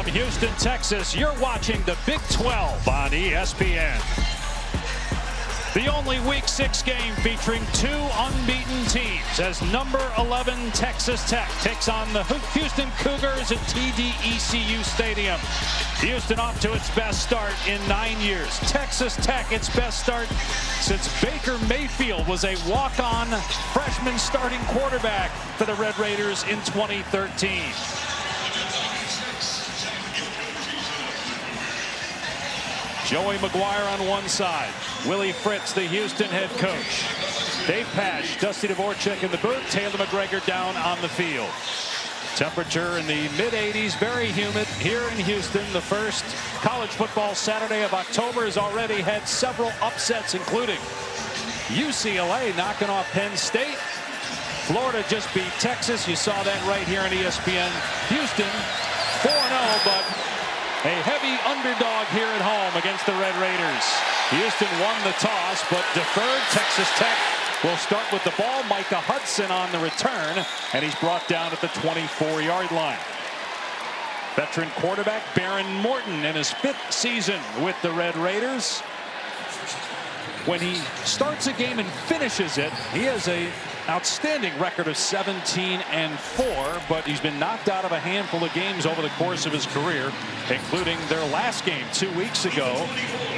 From Houston, Texas, you're watching the Big 12 on ESPN. The only Week 6 game featuring two unbeaten teams as number 11 Texas Tech takes on the Houston Cougars at TD-ECU Stadium. Houston off to its best start in 9 years. Texas Tech its best start since Baker Mayfield was a walk-on freshman starting quarterback for the Red Raiders in 2013. Joey McGuire on one side. Willie Fritz, the Houston head coach. Dave Pasch, Dusty Dvorak in the booth. Taylor McGregor down on the field. Temperature in the mid-80s, very humid here in Houston. The first college football Saturday of October has already had several upsets, including UCLA knocking off Penn State. Florida just beat Texas. You saw that right here on ESPN. Houston 4-0, but a heavy underdog here at home against the Red Raiders. Houston won the toss, but deferred. Texas Tech will start with the ball. Micah Hudson on the return, and he's brought down at the 24-yard line. Veteran quarterback Baron Morton in his 5th season with the Red Raiders. When he starts a game and finishes it, he has an outstanding record of 17-4, but he's been knocked out of a handful of games over the course of his career, including their last game 2 weeks ago,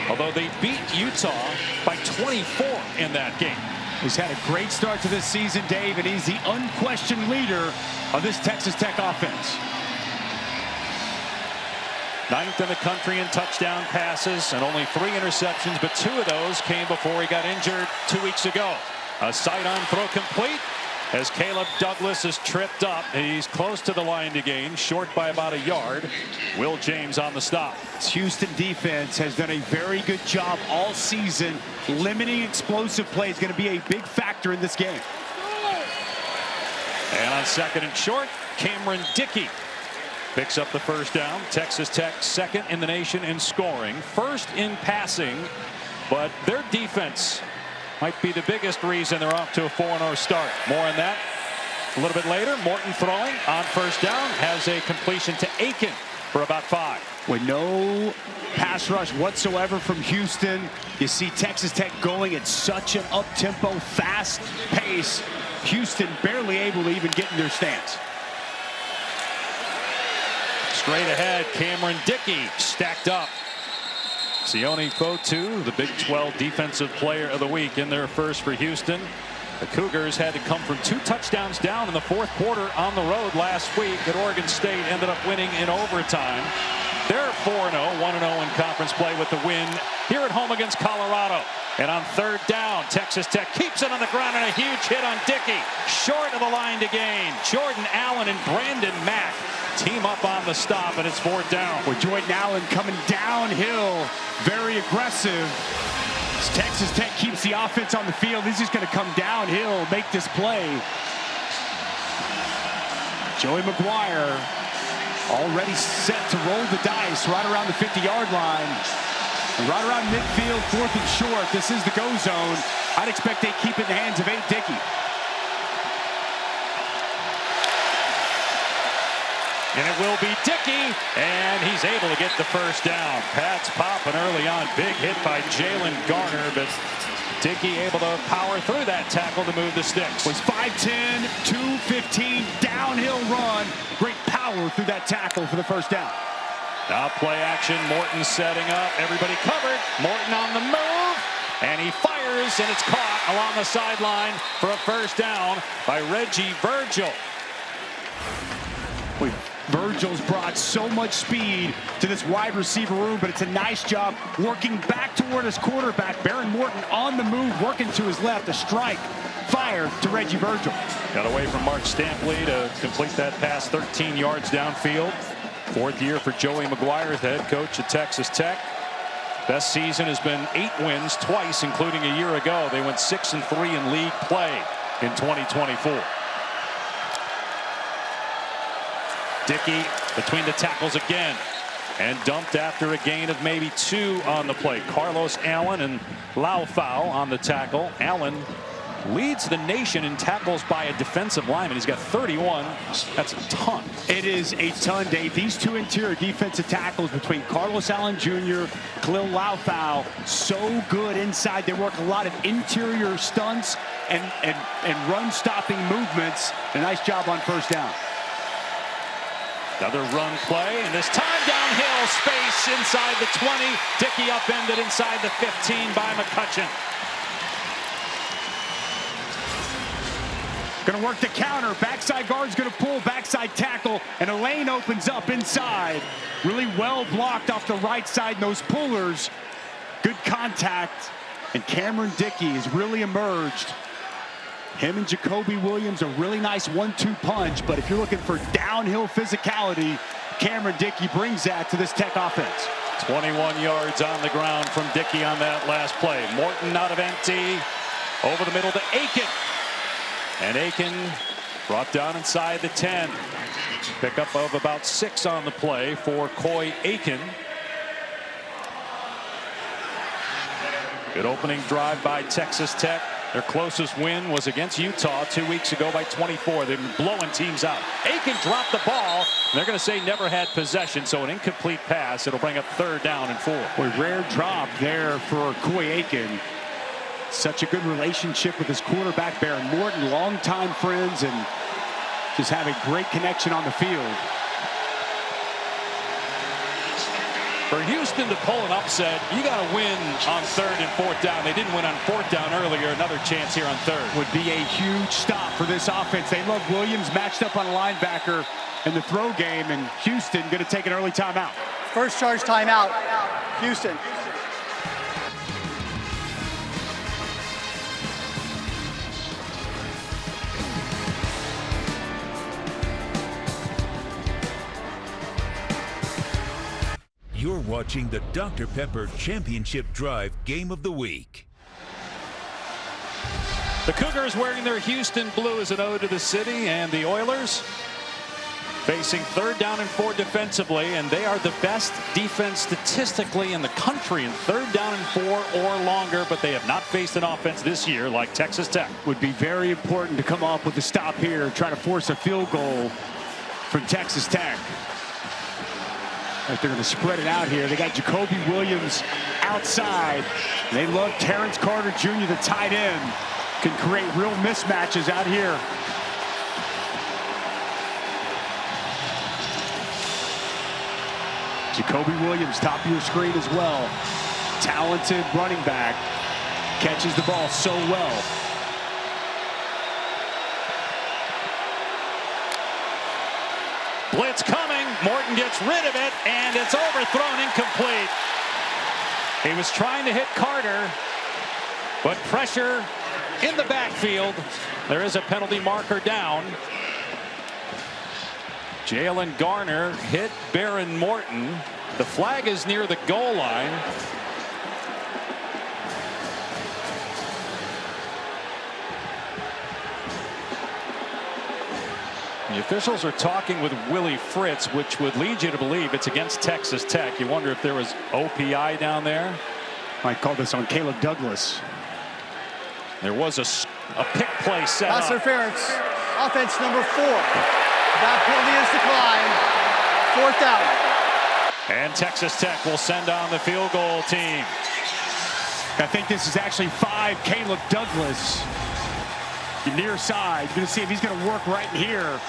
although they beat Utah by 24 in that game. He's had a great start to this season, Dave, and he's the unquestioned leader of this Texas Tech offense. 9th in the country in touchdown passes and only 3 interceptions, but 2 of those came before he got injured 2 weeks ago. A sidearm throw complete as Caleb Douglas is tripped up. He's close to the line to gain, short by about a yard. Will James on the stop. This Houston defense has done a very good job all season. Limiting explosive play is going to be a big factor in this game. And on 2nd and short, Cameron Dickey picks up the first down. Texas Tech 2nd in the nation in scoring, 1st in passing, but their defense might be the biggest reason they're off to a 4-0 start. More on that a little bit later. Morton throwing on first down, has a completion to Aiken for about 5. With no pass rush whatsoever from Houston, you see Texas Tech going at such an up-tempo, fast pace. Houston barely able to even get in their stance. Straight ahead, Cameron Dickey stacked up. Sione Fotu, the Big 12 Defensive Player of the Week, in there first for Houston. The Cougars had to come from 2 touchdowns down in the 4th quarter on the road last week at Oregon State. Ended up winning in overtime. They're 4-0, 1-0 in conference play with the win here at home against Colorado. And on 3rd down, Texas Tech keeps it on the ground and a huge hit on Dickey. Short of the line to gain. Jordan Allen and Brandon Mack team up on the stop, and it's 4th down. With Jordan Allen coming downhill, very aggressive. As Texas Tech keeps the offense on the field, he's just going to come downhill, make this play. Joey McGuire already set to roll the dice right around the 50-yard line. And right around midfield, 4th and short. This is the go zone. I'd expect they keep it in the hands of Dickey. And it will be Dickey, and he's able to get the first down. Pads popping early on. Big hit by Jalen Garner, but Dickey able to power through that tackle to move the sticks. Was 5'10", 215, downhill run. Great power through that tackle for the first down. Now play action. Morton setting up. Everybody covered. Morton on the move, and he fires, and it's caught along the sideline for a first down by Reggie Virgil. Virgil's brought so much speed to this wide receiver room, but it's a nice job working back toward his quarterback. Baron Morton on the move, working to his left. A strike fired to Reggie Virgil. Got away from Mark Stampley to complete that pass 13 yards downfield. 4th year for Joey McGuire, the head coach at Texas Tech. Best season has been 8 wins twice, including a year ago. They went 6-3 in league play in 2024. Dickey between the tackles again and dumped after a gain of maybe 2 on the play. Carlos Allen and Laufau on the tackle. Allen leads the nation in tackles by a defensive lineman. He's got 31. That's a ton. It is a ton, Dave. These two interior defensive tackles between Carlos Allen Jr., Khalil Laufau, so good inside. They work a lot of interior stunts and run-stopping movements. A nice job on first down. Another run play, and this time downhill, space inside the 20. Dickey upended inside the 15 by McCutcheon. Going to work the counter. Backside guard's going to pull, backside tackle, and a lane opens up inside. Really well blocked off the right side, and those pullers. Good contact, and Cameron Dickey has really emerged. Him and Jacoby Williams, a really nice 1-2 punch, but if you're looking for downhill physicality, Cameron Dickey brings that to this Tech offense. 21 yards on the ground from Dickey on that last play. Morton out of empty, over the middle to Aiken. And Aiken brought down inside the 10. Pickup of about 6 on the play for Coy Aiken. Good opening drive by Texas Tech. Their closest win was against Utah 2 weeks ago by 24. They've been blowing teams out. Aiken dropped the ball. They're going to say never had possession, so an incomplete pass. It'll bring up 3rd down and 4. A rare drop there for Coy Aiken. Such a good relationship with his quarterback, Baron Morton. Longtime friends and just have a great connection on the field. For Houston to pull an upset, you got to win on 3rd and 4th down. They didn't win on 4th down earlier. Another chance here on 3rd. Would be a huge stop for this offense. They love Williams matched up on a linebacker in the throw game, and Houston going to take an early timeout. First charge timeout, Houston. You're watching the Dr. Pepper Championship Drive Game of the Week. The Cougars wearing their Houston blue as an ode to the city, and the Oilers facing 3rd down and 4 defensively, and they are the best defense statistically in the country in 3rd down and 4 or longer, but they have not faced an offense this year like Texas Tech. Would be very important to come up with a stop here, try to force a field goal from Texas Tech. Like they're going to spread it out here. They got Jacoby Williams outside. They love Terrence Carter Jr., the tight end. Can create real mismatches out here. Jacoby Williams, top of your screen as well. Talented running back. Catches the ball so well. Blitz coming. Morton gets rid of it, and it's overthrown, incomplete. He was trying to hit Carter, but pressure in the backfield. There is a penalty marker down. Jalen Garner hit Baron Morton. The flag is near the goal line. The officials are talking with Willie Fritz, which would lead you to believe it's against Texas Tech. You wonder if there was OPI down there. Might call this on Caleb Douglas. There was a pick play set Pass up. interference, offense number 4. That penalty is declined. 4th down. And Texas Tech will send on the field goal team. I think this is actually 5 Caleb Douglas. Near side. You're going to see if he's going to work right here.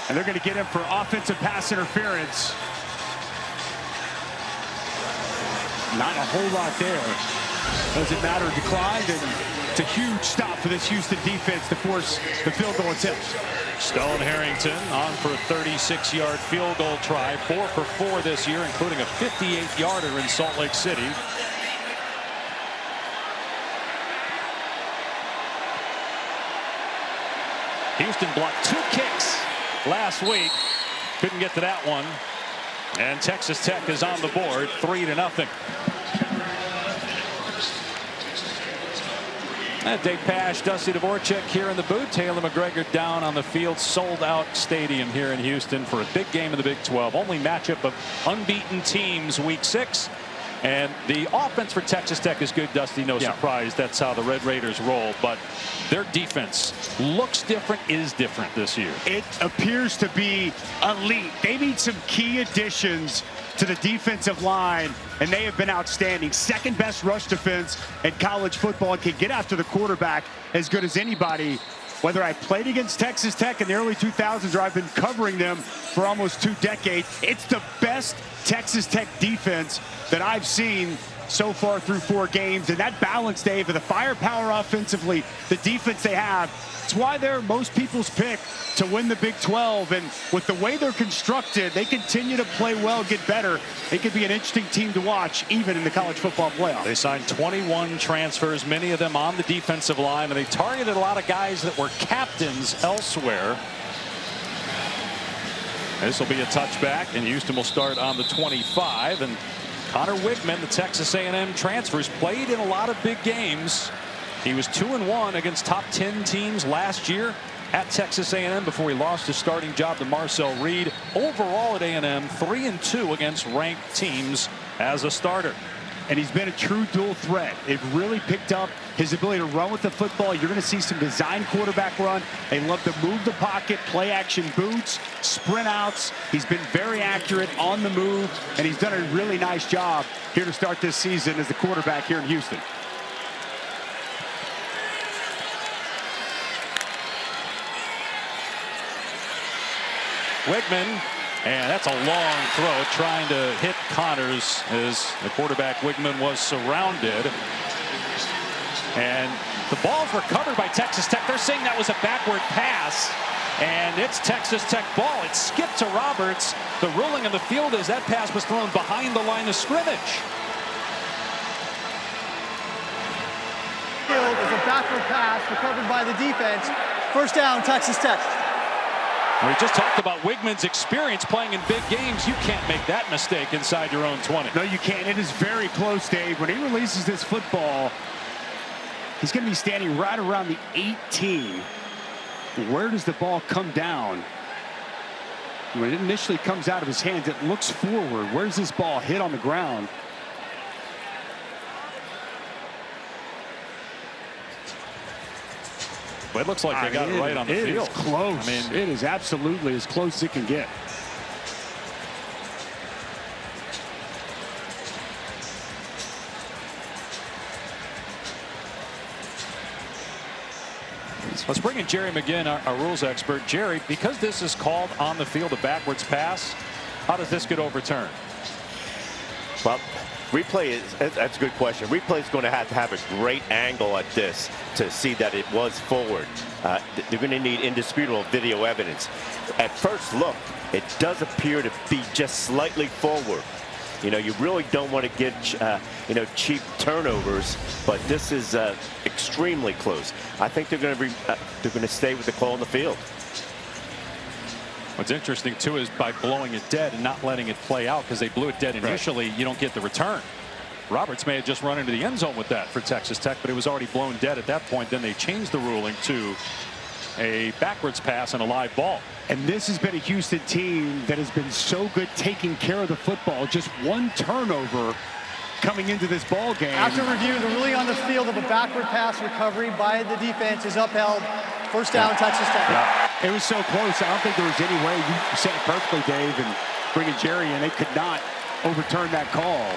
And they're going to get him for offensive pass interference. Not a whole lot there. Doesn't matter, declined, and it's a huge stop for this Houston defense to force the field goal attempt. Stone Harrington on for a 36-yard field goal try. 4 for 4 this year, including a 58-yarder in Salt Lake City. Houston blocked 2 kicks last week. Couldn't get to that one. And Texas Tech is on the board, 3-0. Dave Pasch, Dusty Dvorak here in the booth. Taylor McGregor down on the field. Sold out stadium here in Houston for a big game in the Big 12. Only matchup of unbeaten teams week 6. And the offense for Texas Tech is good, Dusty. No surprise. That's how the Red Raiders roll. But their defense looks different, is different this year. It appears to be elite. They need some key additions to the defensive line, and they have been outstanding. Second best rush defense in college football, and can get after the quarterback as good as anybody. Whether I played against Texas Tech in the early 2000s or I've been covering them for almost 2 decades, it's the best Texas Tech defense that I've seen so far through 4 games. And that balance, Dave, of the firepower offensively, the defense they have, it's why they're most people's pick to win the Big 12. And with the way they're constructed, they continue to play well, get better. They could be an interesting team to watch, even in the college football playoff. They signed 21 transfers, many of them on the defensive line, and they targeted a lot of guys that were captains elsewhere. This will be a touchback, and Houston will start on the 25. And Connor Wigman, the Texas A&M transfers, played in a lot of big games. He was 2-1 against top 10 teams last year at Texas A&M before he lost his starting job to Marcel Reed. Overall at A&M, 3-2 against ranked teams as a starter. And he's been a true dual threat. It really picked up his ability to run with the football. You're going to see some design quarterback run. They love to move the pocket, play action boots, sprint outs. He's been very accurate on the move, and he's done a really nice job here to start this season as the quarterback here in Houston. Wigman, and that's a long throw, trying to hit Connors as the quarterback Wigman was surrounded. And the ball's recovered by Texas Tech. They're saying that was a backward pass, and it's Texas Tech ball. It skipped to Roberts. The ruling on the field is that pass was thrown behind the line of scrimmage. Field is a backward pass recovered by the defense. First down, Texas Tech. We just talked about Wigman's experience playing in big games. You can't make that mistake inside your own 20. No, you can't. It is very close, Dave. When he releases this football, he's going to be standing right around the 18. Where does the ball come down? When it initially comes out of his hands, it looks forward. Where's this ball hit on the ground? But it looks like they got it right on the field. It is close. I mean, it is absolutely as close as it can get. Let's bring in Jerry McGinn, our rules expert. Jerry, because this is called on the field a backwards pass, how does this get overturned? Well, replay that's a good question. Replay is going to have a great angle at this to see that it was forward. They're going to need indisputable video evidence. At first look, it does appear to be just slightly forward. You know, you really don't want to get cheap turnovers, but this is extremely close. I think they're going to stay with the call on the field. What's interesting, too, is by blowing it dead and not letting it play out, because they blew it dead initially, you don't get the return. Roberts may have just run into the end zone with that for Texas Tech, but it was already blown dead at that point. Then they changed the ruling to a backwards pass and a live ball. And this has been a Houston team that has been so good taking care of the football. Just one turnover coming into this ball game. After review, the ruling on the field of a backward pass recovery by the defense is upheld. First down, Texas Tech. Yeah. It was so close. I don't think there was any way. You said it perfectly, Dave, and bringing Jerry in. They could not overturn that call.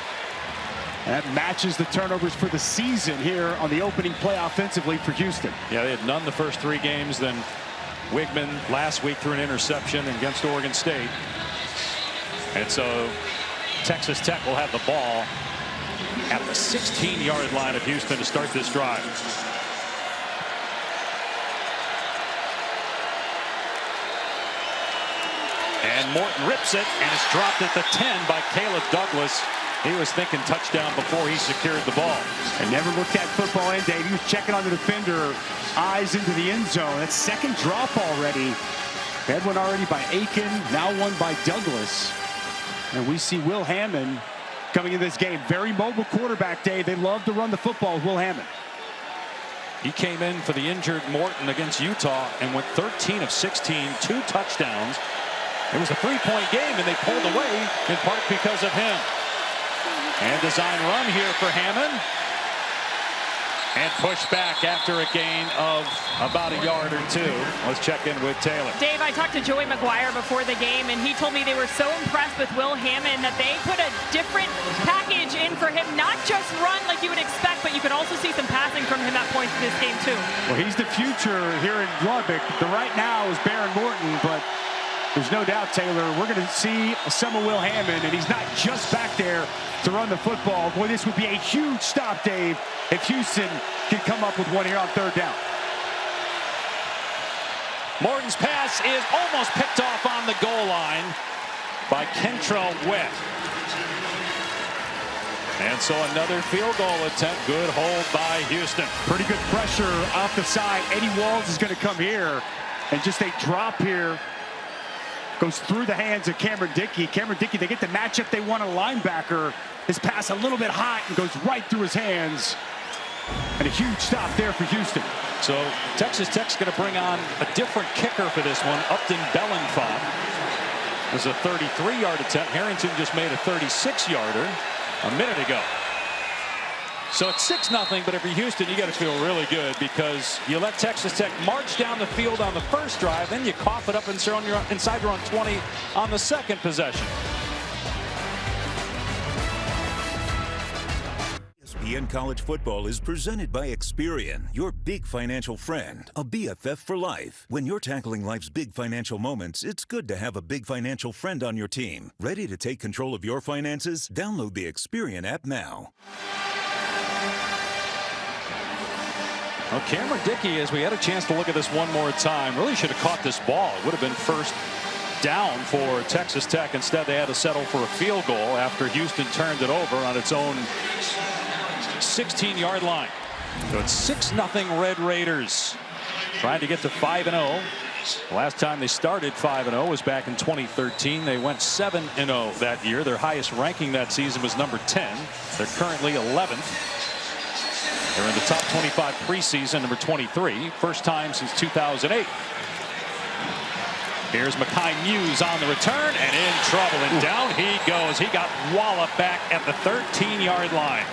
And that matches the turnovers for the season here on the opening play offensively for Houston. Yeah, they had none the first 3 games. Then Wigman last week threw an interception against Oregon State. And so Texas Tech will have the ball at the 16-yard line of Houston to start this drive. And Morton rips it, and it's dropped at the 10 by Caleb Douglas. He was thinking touchdown before he secured the ball. And never looked at football end, Dave. He was checking on the defender, eyes into the end zone. That's second drop already. Had one already by Aiken, now one by Douglas. And we see Will Hammond coming in this game. Very mobile quarterback, Dave. They love to run the football with Will Hammond. He came in for the injured Morton against Utah and went 13 of 16, 2 touchdowns. It was a 3-point game, and they pulled away in part because of him. And design run here for Hammond. And push back after a gain of about a yard or two. Let's check in with Taylor. Dave, I talked to Joey McGuire before the game, and he told me they were so impressed with Will Hammond that they put a different package in for him. Not just run like you would expect, but you could also see some passing from him at points in this game, too. Well, he's the future here in Lubbock. The right now is Baron Morton, but there's no doubt, Taylor, we're going to see some of Will Hammond, and he's not just back there to run the football. Boy, this would be a huge stop, Dave, if Houston can come up with one here on third down. Morton's pass is almost picked off on the goal line by Kentrell Webb. And so another field goal attempt. Good hold by Houston. Pretty good pressure off the side. Eddie Walls is going to come here, and just a drop here. Goes through the hands of Cameron Dickey. Cameron Dickey, they get the matchup they want, a linebacker. His pass a little bit hot and goes right through his hands. And a huge stop there for Houston. So Texas Tech's going to bring on a different kicker for this one, Upton Bellenfant. It was a 33-yard attempt. Harrington just made a 36-yarder a minute ago. So it's 6-0, but if you're Houston, you got to feel really good because you let Texas Tech march down the field on the first drive, then you cough it up inside your own 20 on the second possession. ESPN College Football is presented by Experian, your big financial friend, a BFF for life. When you're tackling life's big financial moments, it's good to have a big financial friend on your team. Ready to take control of your finances? Download the Experian app now. Well, Cameron Dickey, as we had a chance to look at this one more time, really should have caught this ball. It would have been first down for Texas Tech. Instead, they had to settle for a field goal after Houston turned it over on its own 16-yard line. So it's 6-0 Red Raiders. Trying to get to 5-0. Last time they started 5-0 was back in 2013. They went 7-0 that year. Their highest ranking that season was number 10. They're currently 11th. They're in the top 25 preseason, number 23. First time since 2008. Here's Mekhi Muse on the return and in trouble. And down he goes. He got walloped back at the 13-yard line.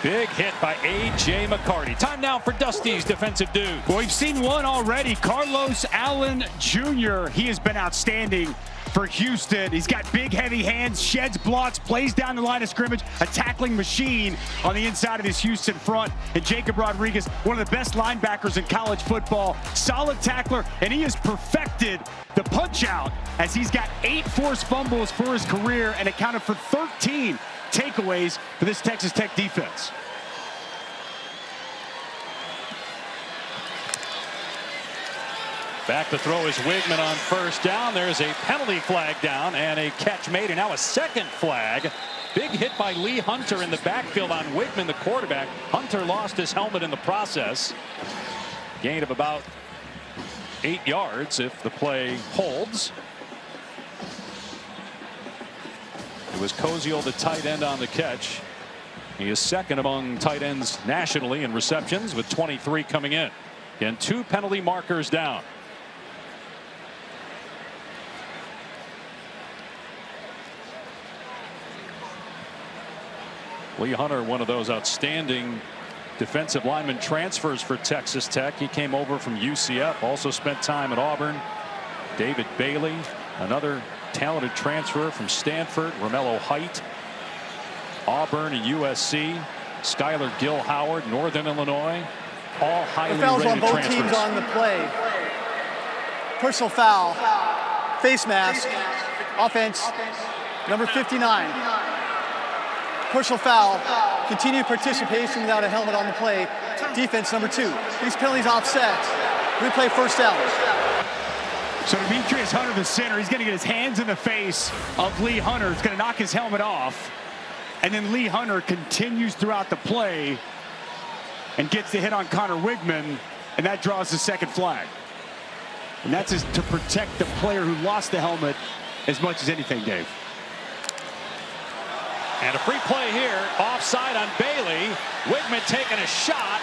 Big hit by A.J. McCarty. Time now for Dusty's defensive dude. Well, we've seen one already. Carlos Allen Jr. He has been outstanding for Houston. He's got big, heavy hands, sheds blocks, plays down the line of scrimmage, a tackling machine on the inside of this Houston front. And Jacob Rodriguez, one of the best linebackers in college football, solid tackler, and he has perfected the punch out as he's got 8 forced fumbles for his career and accounted for 13 takeaways for this Texas Tech defense. Back to throw is Wigman on first down. There's a penalty flag down and a catch made, and now a second flag. Big hit by Lee Hunter in the backfield on Wigman, the quarterback. Hunter lost his helmet in the process. Gain of about 8 yards if the play holds. It was Koziel, the tight end, on the catch. He is second among tight ends nationally in receptions with 23 coming in. And 2 penalty markers down. Lee Hunter, one of those outstanding defensive lineman transfers for Texas Tech. He came over from UCF, also spent time at Auburn. David Bailey, another talented transfer from Stanford. Romello Height, Auburn and USC. Skylar Gill Howard, Northern Illinois. All highly fouls rated on both transfers. teams on the play. Personal foul, face mask, offense, number 59. Personal foul, continued participation without a helmet on the play. Defense, number 2. These penalties offset. Replay first down. So Demetrius Hunter, the center, he's going to get his hands in the face of Lee Hunter. It's going to knock his helmet off. And then Lee Hunter continues throughout the play and gets the hit on Connor Wigman, and that draws the second flag. And that's to protect the player who lost the helmet as much as anything, Dave. And a free play here, offside on Bailey. Wigman taking a shot.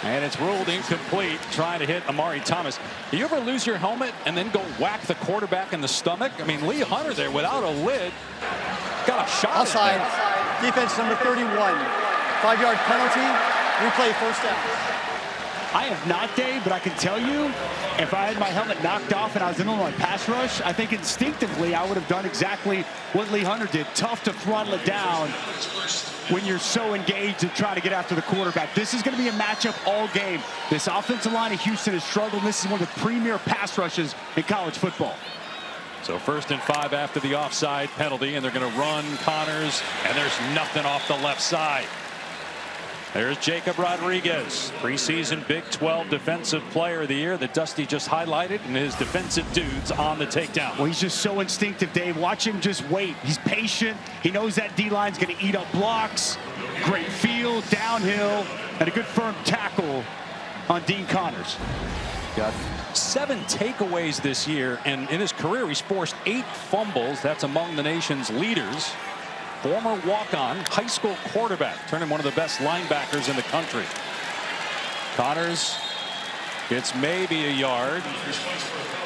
And it's ruled incomplete, trying to hit Amari Thomas. Do you ever lose your helmet and then go whack the quarterback in the stomach? I mean, Lee Hunter there without a lid Got a shot. Offside. Defense number 31. 5-yard penalty. Replay first down. I have not, Dave, but I can tell you, if I had my helmet knocked off and I was in on my pass rush, I think instinctively I would have done exactly what Lee Hunter did. Tough to throttle it down when you're so engaged and trying to get after the quarterback. This is going to be a matchup all game. This offensive line of Houston has struggled. This is one of the premier pass rushes in college football. So 1st and 5 after the offside penalty, and they're going to run Connors, and there's nothing off the left side. There's Jacob Rodriguez, preseason Big 12 Defensive Player of the Year that Dusty just highlighted, and his defensive dudes on the takedown. Well, he's just so instinctive, Dave. Watch him just wait. He's patient. He knows that D-line's going to eat up blocks. Great field, downhill, and a good firm tackle on Dean Connors. Got 7 takeaways this year, and in his career he's forced 8 fumbles. That's among the nation's leaders. Former walk-on high school quarterback, turning one of the best linebackers in the country. Connors gets maybe a yard.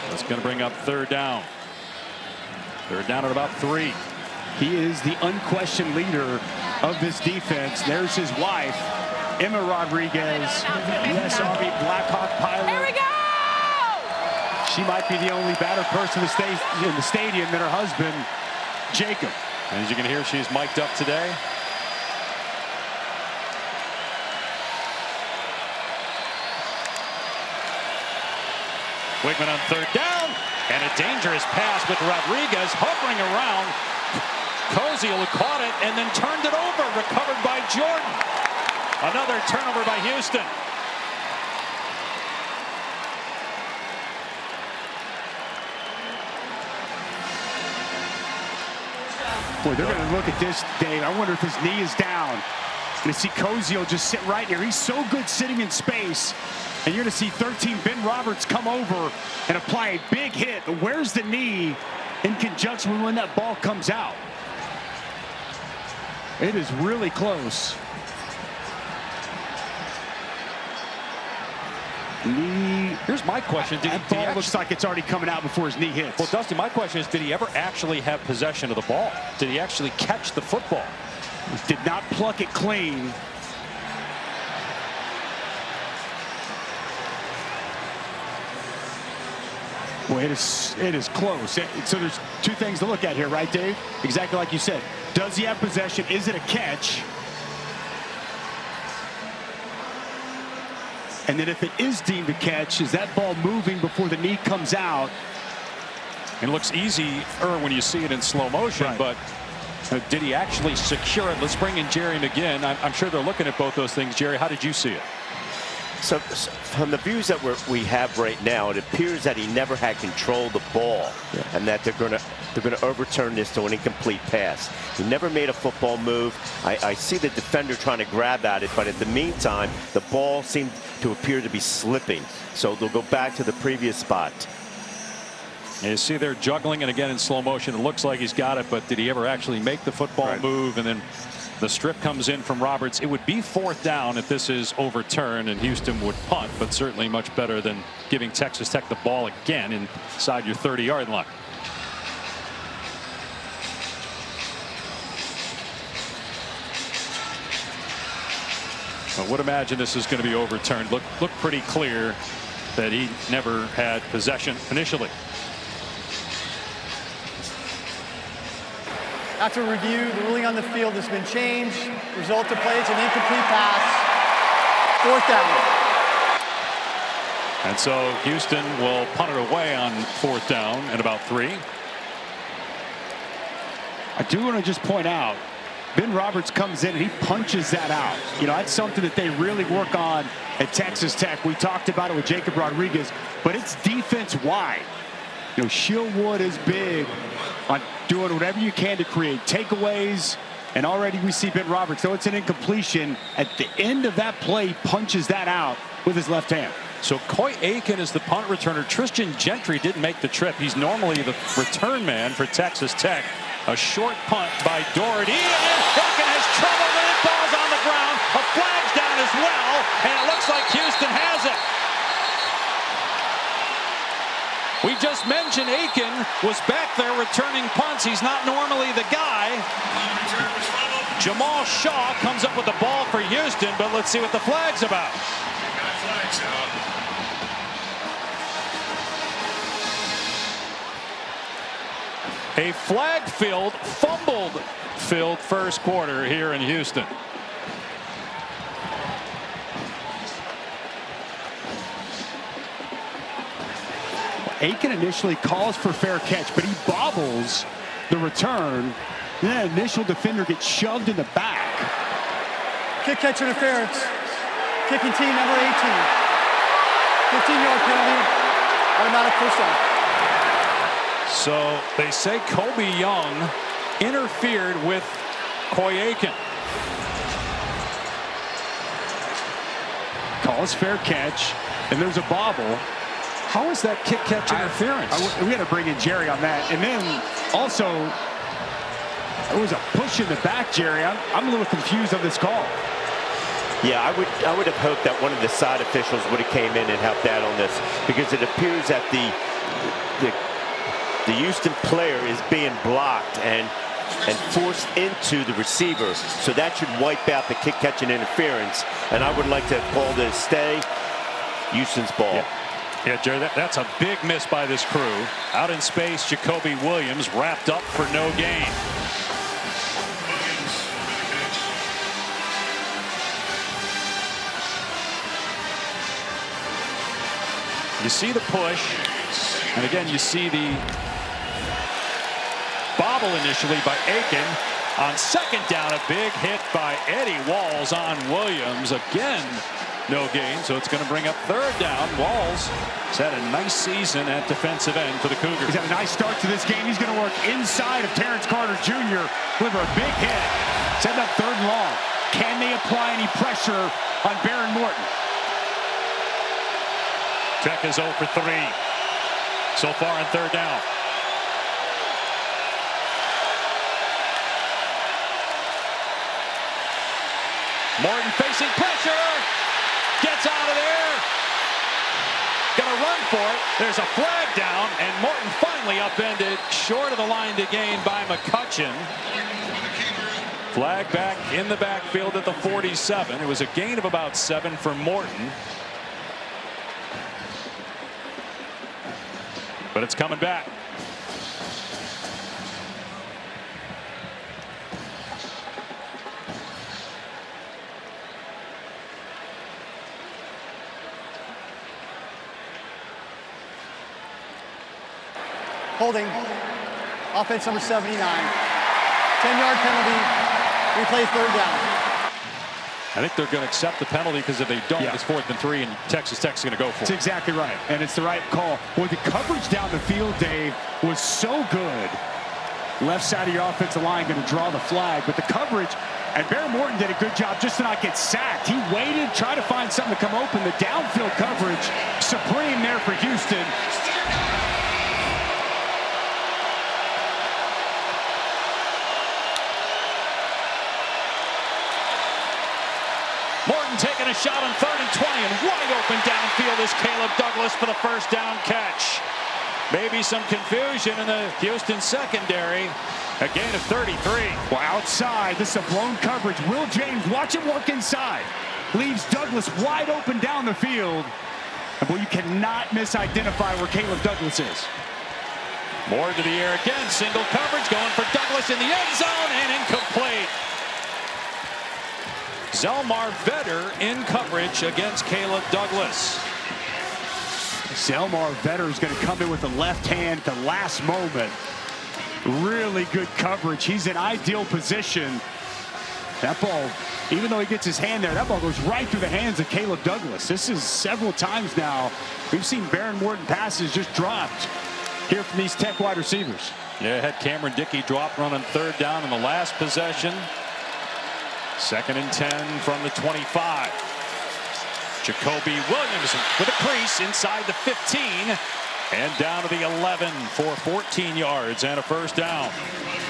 That's going to bring up 3rd down. 3rd down at about 3. He is the unquestioned leader of this defense. There's his wife, Emma Rodriguez, U.S. Army Blackhawk pilot. There we go! She might be the only better person in the stadium than her husband, Jacob. And as you can hear, she's mic'd up today. Wigman on 3rd down, and a dangerous pass with Rodriguez hovering around. Koziel who caught it and then turned it over, recovered by Jordan. Another turnover by Houston. Boy, they're going to look at this, Dave. I wonder if his knee is down. And to see Koziel just sit right here. He's so good sitting in space. And you're going to see 13 Ben Roberts come over and apply a big hit. But where's the knee in conjunction with when that ball comes out? It is really close. Knee. Here's my question. That ball looks like it's already coming out before his knee hits. Well, Dusty, my question is, did he ever actually have possession of the ball? Did he actually catch the football? Did not pluck it clean. Boy, it is close. So there's 2 things to look at here, right, Dave? Exactly like you said. Does he have possession? Is it a catch? And then if it is deemed a catch, is that ball moving before the knee comes out? It looks easier when you see it in slow motion, Right. but did he actually secure it? Let's bring in Jerry McGinn. I'm sure they're looking at both those things. Jerry, how did you see it? So from the views that we have right now, it appears that he never had control of the ball, and that they're going to overturn this to an incomplete pass. He never made a football move. I see the defender trying to grab at it, but in the meantime, the ball seemed to appear to be slipping. So they'll go back to the previous spot. And you see they're juggling, and again in slow motion, it looks like he's got it, but did he ever actually make the football move? And then the strip comes in from Roberts. It would be 4th down if this is overturned, and Houston would punt, but certainly much better than giving Texas Tech the ball again inside your 30-yard line. I would imagine this is going to be overturned. Look pretty clear that he never had possession initially. After review, the ruling on the field has been changed. Result of play is an incomplete pass. 4th down. And so Houston will punt it away on 4th down at about 3. I do want to just point out, Ben Roberts comes in and he punches that out. You know, that's something that they really work on at Texas Tech. We talked about it with Jacob Rodriguez, but it's defense wide. You know, Shieldwood is big on doing whatever you can to create takeaways, and already we see Ben Roberts, though it's an incompletion, at the end of that play, punches that out with his left hand. So Coy Aiken is the punt returner. Tristan Gentry didn't make the trip. He's normally the return man for Texas Tech. A short punt by Doherty, and Aiken has trouble with it. Ball's on the ground. A flag's down as well, and it looks like Houston has it. We just mentioned Aiken was back there returning punts. He's not normally the guy. Jamal Shaw comes up with the ball for Houston, but let's see what the flag's about. A flag-filled, fumbled-filled first quarter here in Houston. Aiken initially calls for fair catch, but he bobbles the return. Then initial defender gets shoved in the back. Kick catch interference. Kicking team number 18. 15-yard penalty. Automatic first down. So they say Kobe Young interfered with Coy Aiken. Calls fair catch, and there's a bobble. How is that kick catch interference? We got to bring in Jerry on that. And then also, it was a push in the back, Jerry. I'm a little confused on this call. Yeah, I would have hoped that one of the side officials would have came in and helped out on this, because it appears that the Houston player is being blocked and forced into the receiver, so that should wipe out the kick catch and interference. And I would like to call this stay Houston's ball. Yeah, Jerry, that's a big miss by this crew. Out in space, Jacoby Williams wrapped up for no gain. You see the push, and again, you see the bobble initially by Aiken. On second down, a big hit by Eddie Walls on Williams. Again, no gain, so it's going to bring up third down. Walls has had a nice season at defensive end for the Cougars. He's had a nice start to this game. He's going to work inside of Terrence Carter Jr. with a big hit. Setting up third and long. Can they apply any pressure on Baron Morton? Tech is 0 for 3 so far on third down. Morton facing pressure. Gets out of there. Gonna run for it. There's a flag down, and Morton finally upended short of the line to gain by McCutcheon. Flag back in the backfield at the 47. It was a gain of about 7 for Morton. But it's coming back. Holding. Offense number 79. 10-yard penalty. Replay third down. I think they're going to accept the penalty, because if they don't, it's 4th and 3, and Texas Tech's going to go for it. That's exactly right, and it's the right call. Well, the coverage down the field, Dave, was so good. Left side of your offensive line going to draw the flag, but the coverage, and Baron Morton did a good job just to not get sacked. He waited, tried to find something to come open. The downfield coverage, supreme there for Houston. Morton taking a shot on 3rd and 20, and wide open downfield is Caleb Douglas for the first down catch. Maybe some confusion in the Houston secondary. A gain of 33. Well, outside, this is a blown coverage. Will James, watch him work inside. Leaves Douglas wide open down the field. And boy, you cannot misidentify where Caleb Douglas is. More to the air again. Single coverage going for Douglas in the end zone, and incomplete. Zelmar Vetter in coverage against Caleb Douglas. Zelmar Vetter is going to come in with the left hand at the last moment. Really good coverage. He's in ideal position. That ball, even though he gets his hand there, that ball goes right through the hands of Caleb Douglas. This is several times now we've seen Baron Morton passes just dropped here from these Tech wide receivers. Yeah, had Cameron Dickey drop run on third down in the last possession. 2nd and 10 from the 25. Jacoby Williams with a crease inside the 15 and down to the 11 for 14 yards and a first down.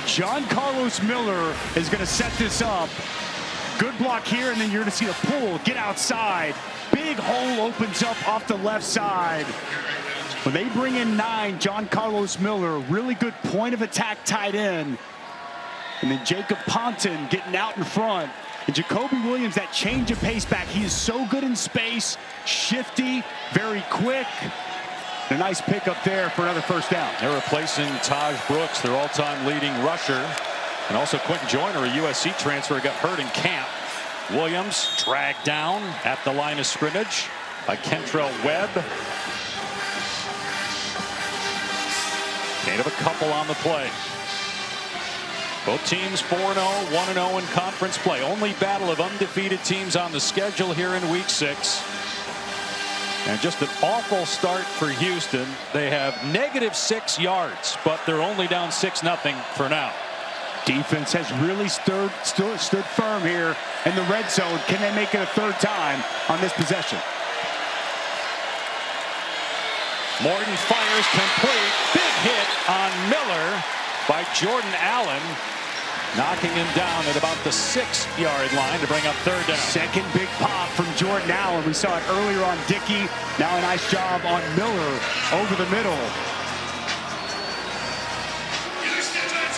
John Carlos Miller is going to set this up. Good block here, and then you're going to see the pull, get outside. Big hole opens up off the left side. When they bring in 9, John Carlos Miller, really good point of attack tight end. And then Jacob Ponton getting out in front. And Jacoby Williams, that change of pace back. He is so good in space, shifty, very quick. And a nice pickup there for another first down. They're replacing Taj Brooks, their all-time leading rusher. And also Quentin Joyner, a USC transfer, got hurt in camp. Williams dragged down at the line of scrimmage by Kentrell Webb. Gain of a couple on the play. Both teams 4-0, 1-0 in conference play. Only battle of undefeated teams on the schedule here in week 6. And just an awful start for Houston. They have -6 yards, but they're only down 6-0 for now. Defense has really stood firm here in the red zone. Can they make it a third time on this possession? Morton fires complete. Big hit on Miller by Jordan Allen, knocking him down at about the 6-yard line to bring up third down. Second big pop from Jordan Allen. We saw it earlier on Dickey. Now a nice job on Miller over the middle.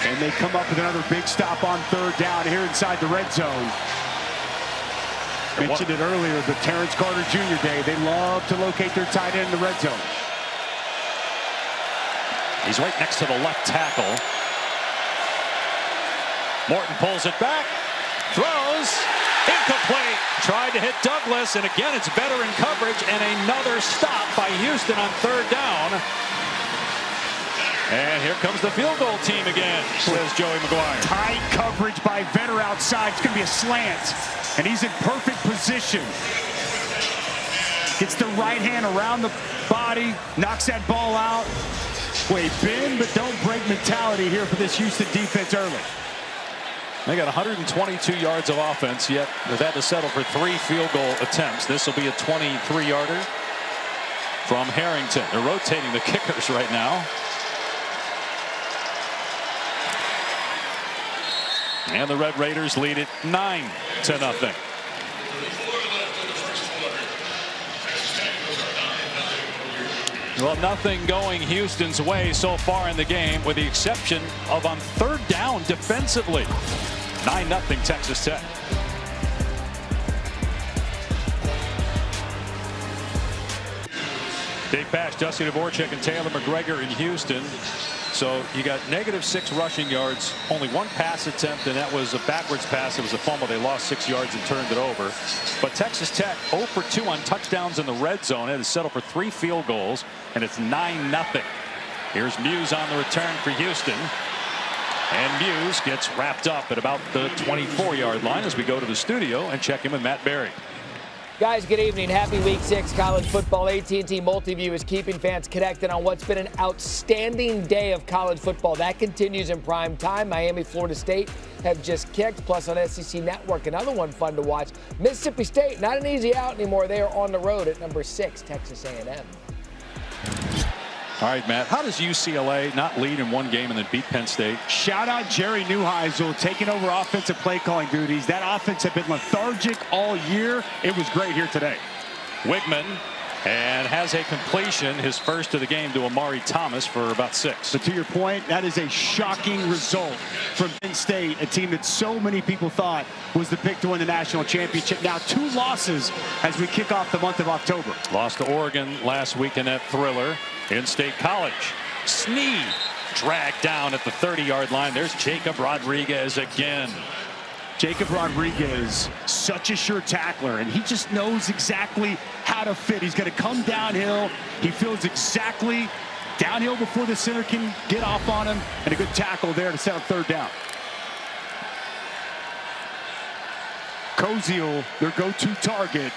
And they come up with another big stop on third down here inside the red zone. Mentioned it earlier, the Terrence Carter Jr. Day. They love to locate their tight end in the red zone. He's right next to the left tackle. Morton pulls it back, throws, incomplete. Tried to hit Douglas, and again it's veteran coverage, and another stop by Houston on third down. And here comes the field goal team again, says Joey McGuire. Tight coverage by Vetter outside. It's going to be a slant, and he's in perfect position. Gets the right hand around the body, knocks that ball out. Wait, bend but don't break mentality here for this Houston defense early. They got 122 yards of offense, yet they've had to settle for 3 field goal attempts. This will be a 23-yarder from Harrington. They're rotating the kickers right now. And the Red Raiders lead it 9-0. Well, nothing going Houston's way so far in the game, with the exception of on third down defensively. 9-0 Texas Tech. Big pass, Dusty Dvorak and Taylor McGregor in Houston. So you got -6 rushing yards, only 1 pass attempt, and that was a backwards pass. It was a fumble. They lost 6 yards and turned it over. But Texas Tech 0 for 2 on touchdowns in the red zone. It has settled for 3 field goals, and it's 9-0. Here's Muse on the return for Houston. And Muse gets wrapped up at about the 24-yard line as we go to the studio and check in with Matt Berry. Guys, good evening. Happy Week 6 college football. AT&T Multiview is keeping fans connected on what's been an outstanding day of college football. That continues in prime time. Miami, Florida State have just kicked. Plus on SEC Network, another one fun to watch. Mississippi State, not an easy out anymore. They are on the road at number 6, Texas A&M. All right, Matt, how does UCLA not lead in 1 game and then beat Penn State? Shout out Jerry Neuheisel taking over offensive play calling duties. That offense had been lethargic all year. It was great here today. Wigman and has a completion, his first of the game, to Amari Thomas for about 6. But to your point, that is a shocking result from Penn State, a team that so many people thought was the pick to win the national championship. Now 2 losses as we kick off the month of October. Lost to Oregon last week in that thriller in State College. Snead dragged down at the 30-yard line. There's Jacob Rodriguez again. Jacob Rodriguez, such a sure tackler, and he just knows exactly how to fit. He's going to come downhill. He feels exactly downhill before the center can get off on him, and a good tackle there to set up third down. Koziel, their go-to target,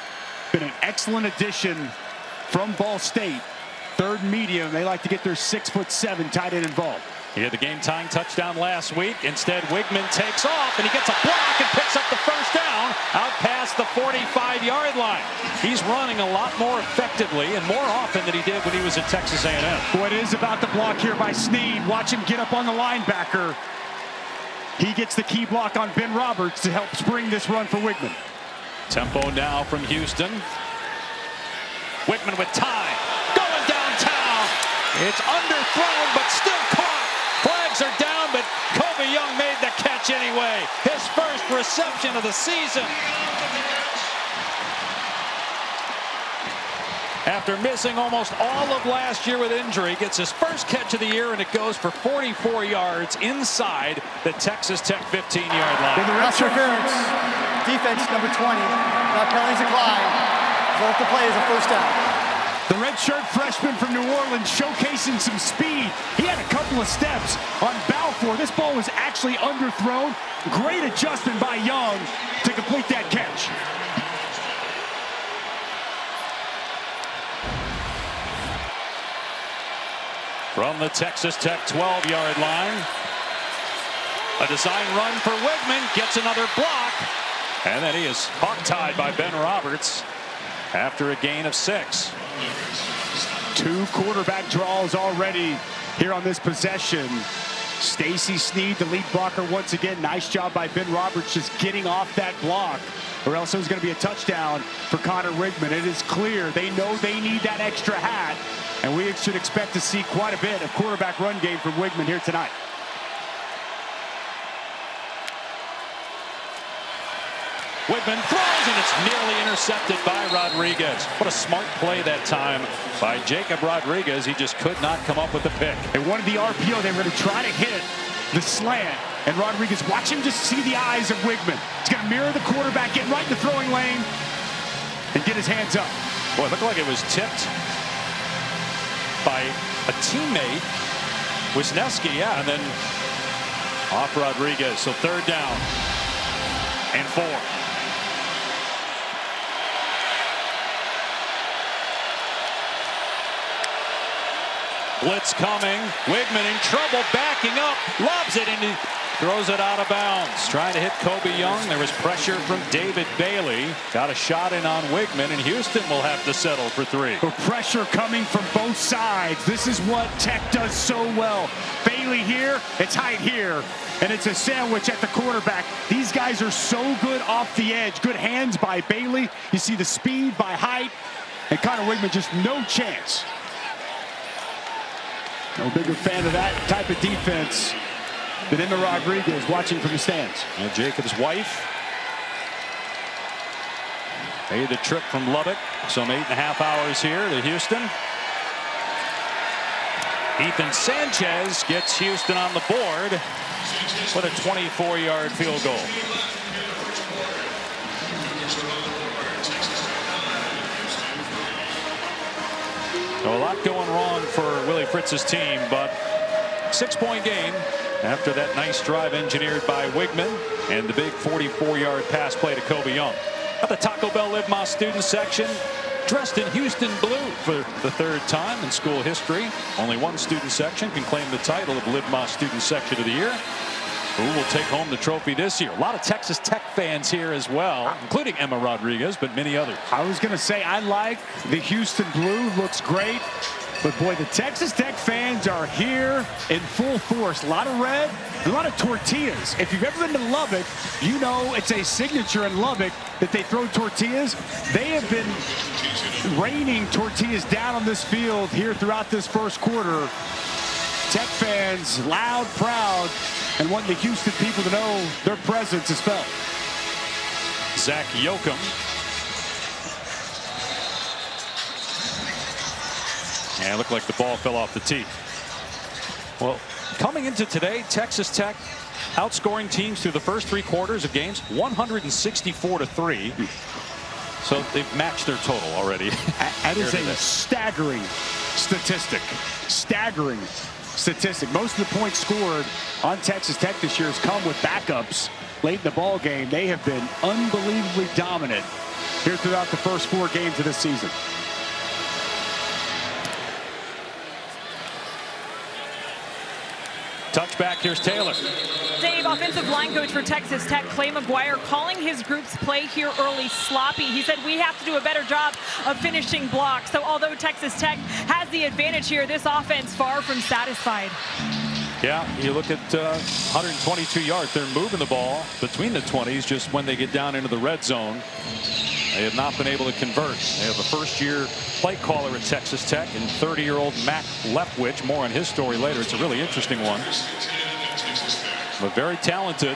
been an excellent addition from Ball State. Third medium, they like to get their 6'7" tight end involved. He had the game-tying touchdown last week. Instead, Wigman takes off, and he gets a block and picks up the first down out past the 45-yard line. He's running a lot more effectively and more often than he did when he was at Texas A&M. What is about the block here by Snead? Watch him get up on the linebacker. He gets the key block on Ben Roberts to help spring this run for Wigman. Tempo now from Houston. Wigman with time. Going downtown. It's underthrown, but still caught. Flags are down, but Kobe Young made the catch anyway. His first reception of the season. After missing almost all of last year with injury, gets his first catch of the year, and it goes for 44 yards inside the Texas Tech 15-yard line. Pass interference. Defense number 20. Now penalties decline. Result of the play is a first down. The redshirt freshman from New Orleans showcasing some speed. He had a couple of steps on Balfour. This ball was actually underthrown. Great adjustment by Young to complete that catch. From the Texas Tech 12-yard line, a design run for Wigman, gets another block, and then he is hog-tied by Ben Roberts after a gain of 6. 2 quarterback draws already here on this possession. Stacy Snead, the lead blocker once again. Nice job by Ben Roberts just getting off that block, or else it was going to be a touchdown for Connor Wigman. It is clear they know they need that extra hat, and we should expect to see quite a bit of quarterback run game from Wigman here tonight. Wigman throws, and it's nearly intercepted by Rodriguez. What a smart play that time by Jacob Rodriguez. He just could not come up with the pick. They wanted the RPO. They were going to try to hit the slant. And Rodriguez, watch him just see the eyes of Wigman. He's going to mirror the quarterback, get right in the throwing lane, and get his hands up. Boy, it looked like it was tipped by a teammate, Wisniewski, yeah, and then off Rodriguez. So 3rd down and 4. Blitz coming. Wigman in trouble, backing up, loves it, and he throws it out of bounds. Trying to hit Kobe Young. There was pressure from David Bailey. Got a shot in on Wigman, and Houston will have to settle for 3. The pressure coming from both sides. This is what Tech does so well. Bailey here, it's Height here, and it's a sandwich at the quarterback. These guys are so good off the edge. Good hands by Bailey. You see the speed by Height, and Connor Wigman just no chance. No bigger fan of that type of defense than Emma Rodriguez watching from the stands. And Jacob's wife made the trip from Lubbock, some 8.5 hours here to Houston. Ethan Sanchez gets Houston on the board with a 24-yard field goal. So a lot going wrong for Willie Fritz's team, but 6-point game after that nice drive engineered by Wigman and the big 44-yard pass play to Kobe Young. At the Taco Bell Live Más student section, dressed in Houston blue for the 3rd time in school history. Only one student section can claim the title of Live Más student section of the year. Who will take home the trophy this year? A lot of Texas Tech fans here as well, including Emma Rodriguez, but many others. I was going to say, I like the Houston blue, looks great. But boy, the Texas Tech fans are here in full force. A lot of red, a lot of tortillas. If you've ever been to Lubbock, you know it's a signature in Lubbock that they throw tortillas. They have been raining tortillas down on this field here throughout this first quarter. Tech fans loud, proud, and wanting the Houston people to know their presence is felt. Zach Yoakum. And it looked like the ball fell off the tee. Well, coming into today, Texas Tech outscoring teams through the first 3 quarters of games 164-3. So they've matched their total already. That is a staggering statistic. Staggering statistic. Most of the points scored on Texas Tech this year has come with backups late in the ball game. They have been unbelievably dominant here throughout the first 4 games of this season. Touchback, here's Taylor. Dave, offensive line coach for Texas Tech, Clay McGuire, calling his group's play here early sloppy. He said we have to do a better job of finishing blocks. So although Texas Tech has the advantage here, this offense far from satisfied. Yeah, you look at 122 yards. They're moving the ball between the 20s just when they get down into the red zone. They have not been able to convert. They have a first-year play caller at Texas Tech and 30-year-old Mac Leftwich. More on his story later. It's a really interesting one. But very talented.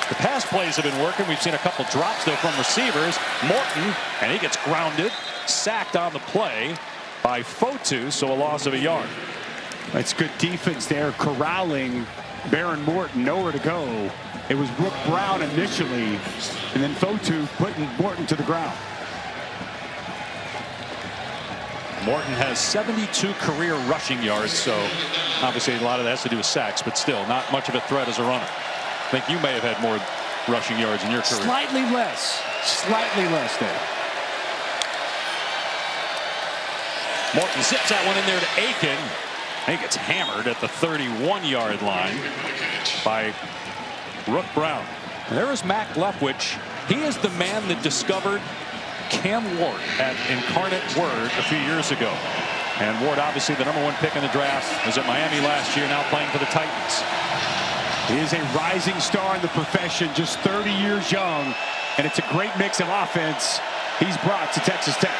The pass plays have been working. We've seen a couple drops, though, from receivers. Morton, and he gets grounded, sacked on the play by Fotu, so a loss of a yard. That's good defense there, corralling Baron Morton, nowhere to go. It was Rook Brown initially, and then Fotu putting Morton to the ground. Morton has 72 career rushing yards, so obviously a lot of that has to do with sacks, but still not much of a threat as a runner. I think you may have had more rushing yards in your career. Slightly less there. Morton zips that one in there to Aiken. He gets hammered at the 31-yard line by Rook Brown. And there is Mac Leftwich. He is the man that discovered Cam Ward at Incarnate Word a few years ago. And Ward, obviously the #1 pick in the draft, was at Miami last year, now playing for the Titans. He is a rising star in the profession, just 30 years young, and it's a great mix of offense he's brought to Texas Tech.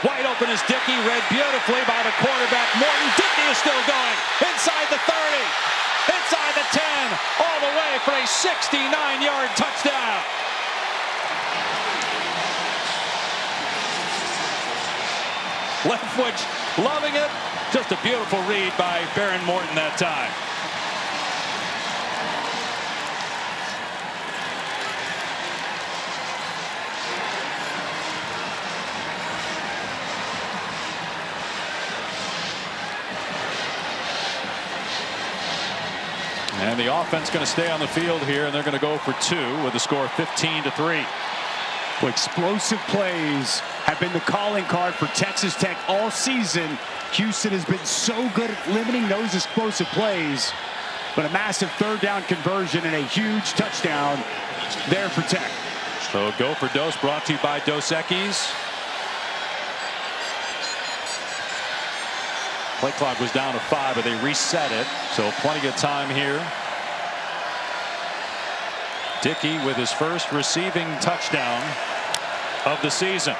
Wide open is Dickey, read beautifully by the quarterback. Morton. Dickey is still going inside the 30, inside the 10, all the way for a 69-yard touchdown. Leftwich loving it. Just a beautiful read by Baron Morton that time. And the offense going to stay on the field here, and they're going to go for 2 with the score 15-3. Well, explosive plays have been the calling card for Texas Tech all season. Houston has been so good at limiting those explosive plays, but a massive third down conversion and a huge touchdown there for Tech. So go for Dos, brought to you by Dos Equis. Play clock was down to 5, but they reset it, so plenty of time here. Dickey with his first receiving touchdown of the season.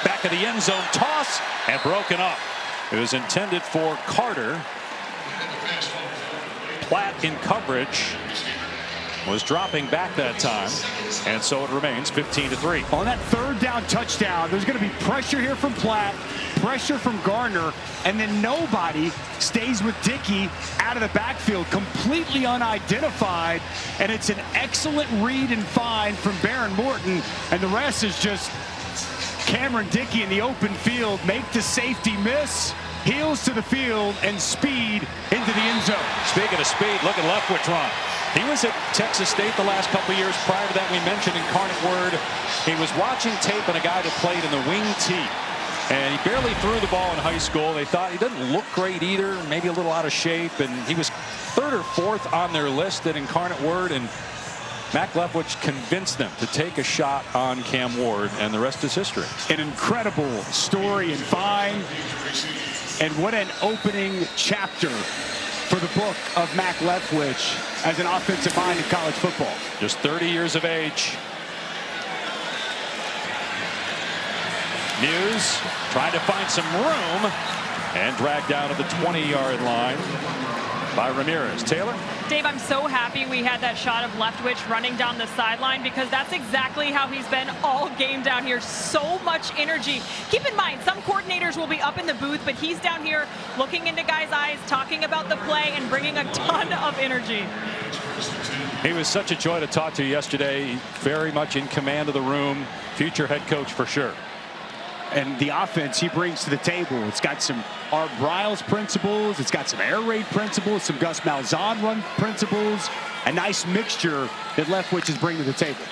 Back of the end zone, toss, and broken up. It was intended for Carter. Platt in coverage was dropping back that time, and so it remains 15-3. On that third down touchdown, there's going to be pressure here from Platt, pressure from Garner, and then nobody stays with Dickey out of the backfield, completely unidentified, and it's an excellent read and find from Baron Morton, and the rest is just Cameron Dickey in the open field, make the safety miss, heels to the field, and speed into the end zone. Speaking of speed, look at Leftwich run. He was at Texas State the last couple of years. Prior to that, we mentioned Incarnate Word. He was watching tape on a guy that played in the wing tee. And he barely threw the ball in high school. They thought he didn't look great either, maybe a little out of shape. And he was 3rd or 4th on their list at Incarnate Word. And Mac Leftwich convinced them to take a shot on Cam Ward, and the rest is history. An incredible story and find. And what an opening chapter for the book of Mac Leftwich as an offensive mind in college football. Just 30 years of age. Muse trying to find some room and dragged down to the 20-yard line by Ramirez. Taylor? Dave, I'm so happy we had that shot of Leftwich running down the sideline, because that's exactly how he's been all game down here. So much energy. Keep in mind, some coordinators will be up in the booth, but he's down here looking into guys' eyes, talking about the play, and bringing a ton of energy. He was such a joy to talk to yesterday. Very much in command of the room. Future head coach for sure. And the offense he brings to the table, it's got some Art Briles principles, it's got some air raid principles, some Gus Malzahn run principles, a nice mixture that Leftwich is bringing to the table.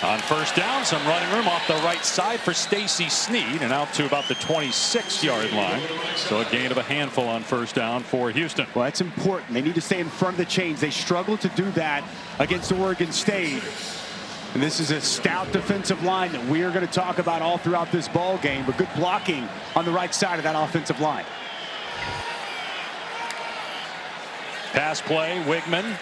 On first down, some running room off the right side for Stacy Snead, and out to about the 26-yard line. So a gain of a handful on first down for Houston. Well, that's important. They need to stay in front of the chains. They struggled to do that against Oregon State. And this is a stout defensive line that we are going to talk about all throughout this ball game, but good blocking on the right side of that offensive line. Pass play, Wigman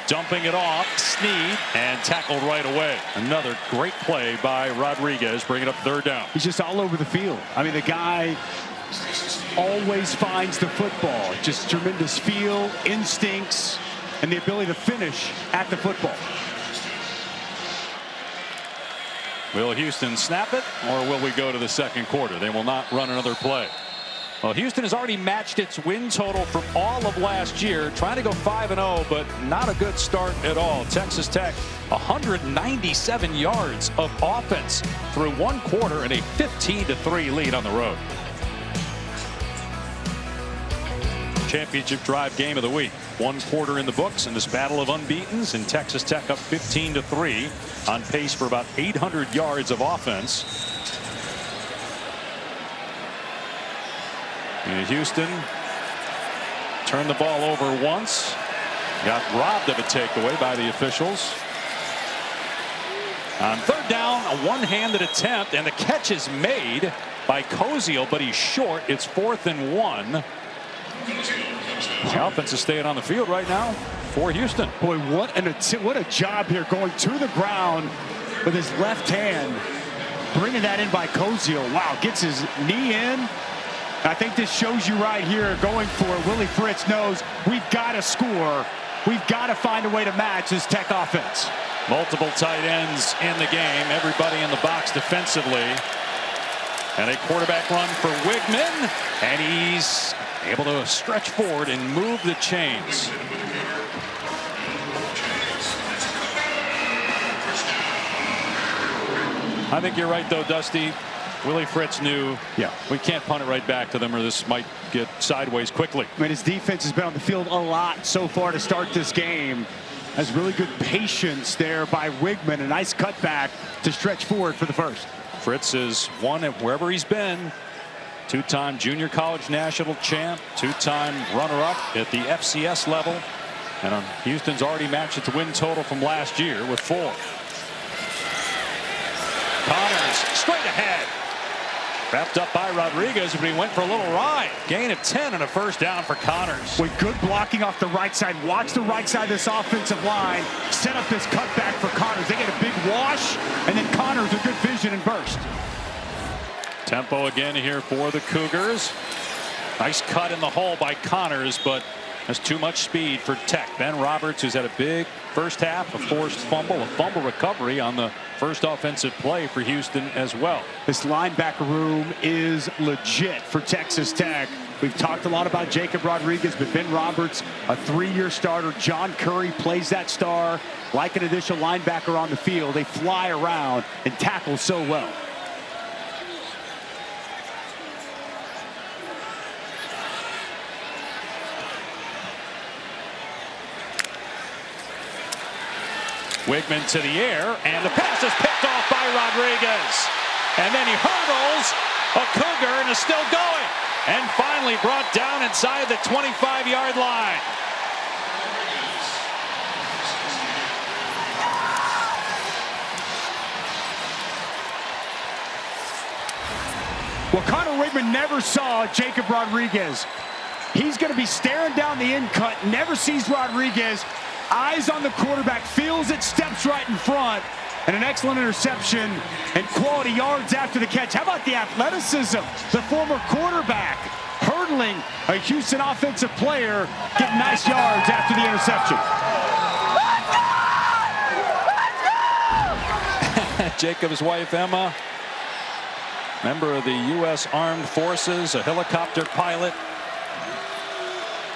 dumping it off, Snead, and tackled right away. Another great play by Rodriguez, bringing up third down. He's just all over the field. I mean, the guy always finds the football. Just tremendous feel, instincts, and the ability to finish at the football. Will Houston snap it, or will we go to the second quarter? They will not run another play. Well, Houston has already matched its win total from all of last year, trying to go 5-0, but not a good start at all. Texas Tech, 197 yards of offense through one quarter and a 15-3 lead on the road. Championship drive game of the week. One quarter in the books in this battle of unbeatens, and Texas Tech up 15-3, on pace for about 800 yards of offense. And Houston turned the ball over once, got robbed of a takeaway by the officials. On third down, a one-handed attempt, and the catch is made by Koziel, but he's short. It's 4th and 1. The offense is staying on the field right now for Houston. Boy, what a job here, going to the ground with his left hand, bringing that in by Koziel. Wow, gets his knee in. I think this shows you right here, going for it. Willie Fritz knows we've got to score. We've got to find a way to match this Tech offense. Multiple tight ends in the game. Everybody in the box defensively. And a quarterback run for Wigman. And he's able to stretch forward and move the chains. I think you're right, though, Dusty. Willie Fritz knew, we can't punt it right back to them, or this might get sideways quickly. I mean, his defense has been on the field a lot so far to start this game. Has really good patience there by Wigman. A nice cutback to stretch forward for the first. Fritz has won it wherever he's been. Two-time junior college national champ, two-time runner-up at the FCS level. And Houston's already matched its win total from last year with 4. Connors straight ahead. Wrapped up by Rodriguez, but he went for a little ride. Gain of 10 and a first down for Connors. With good blocking off the right side. Watch the right side of this offensive line. Set up this cutback for Connors. They get a big wash, and then Connors with good vision and burst. Tempo again here for the Cougars. Nice cut in the hole by Connors, but there's too much speed for Tech. Ben Roberts, who's had a big first half, a forced fumble, a fumble recovery on the first offensive play for Houston as well. This linebacker room is legit for Texas Tech. We've talked a lot about Jacob Rodriguez, but Ben Roberts, a 3-year starter. John Curry plays that star like an additional linebacker on the field. They fly around and tackle so well. Wigman to the air, and the pass is picked off by Rodriguez. And then he hurdles a Cougar and is still going. And finally brought down inside the 25-yard line. Well, Connor Wigman never saw Jacob Rodriguez. He's going to be staring down the end cut, never sees Rodriguez. Eyes on the quarterback, feels it, steps right in front, and an excellent interception and quality yards after the catch. How about the athleticism? The former quarterback hurdling a Houston offensive player, getting nice yards after the interception. Jacob's wife, Emma, member of the U.S. Armed Forces, a helicopter pilot.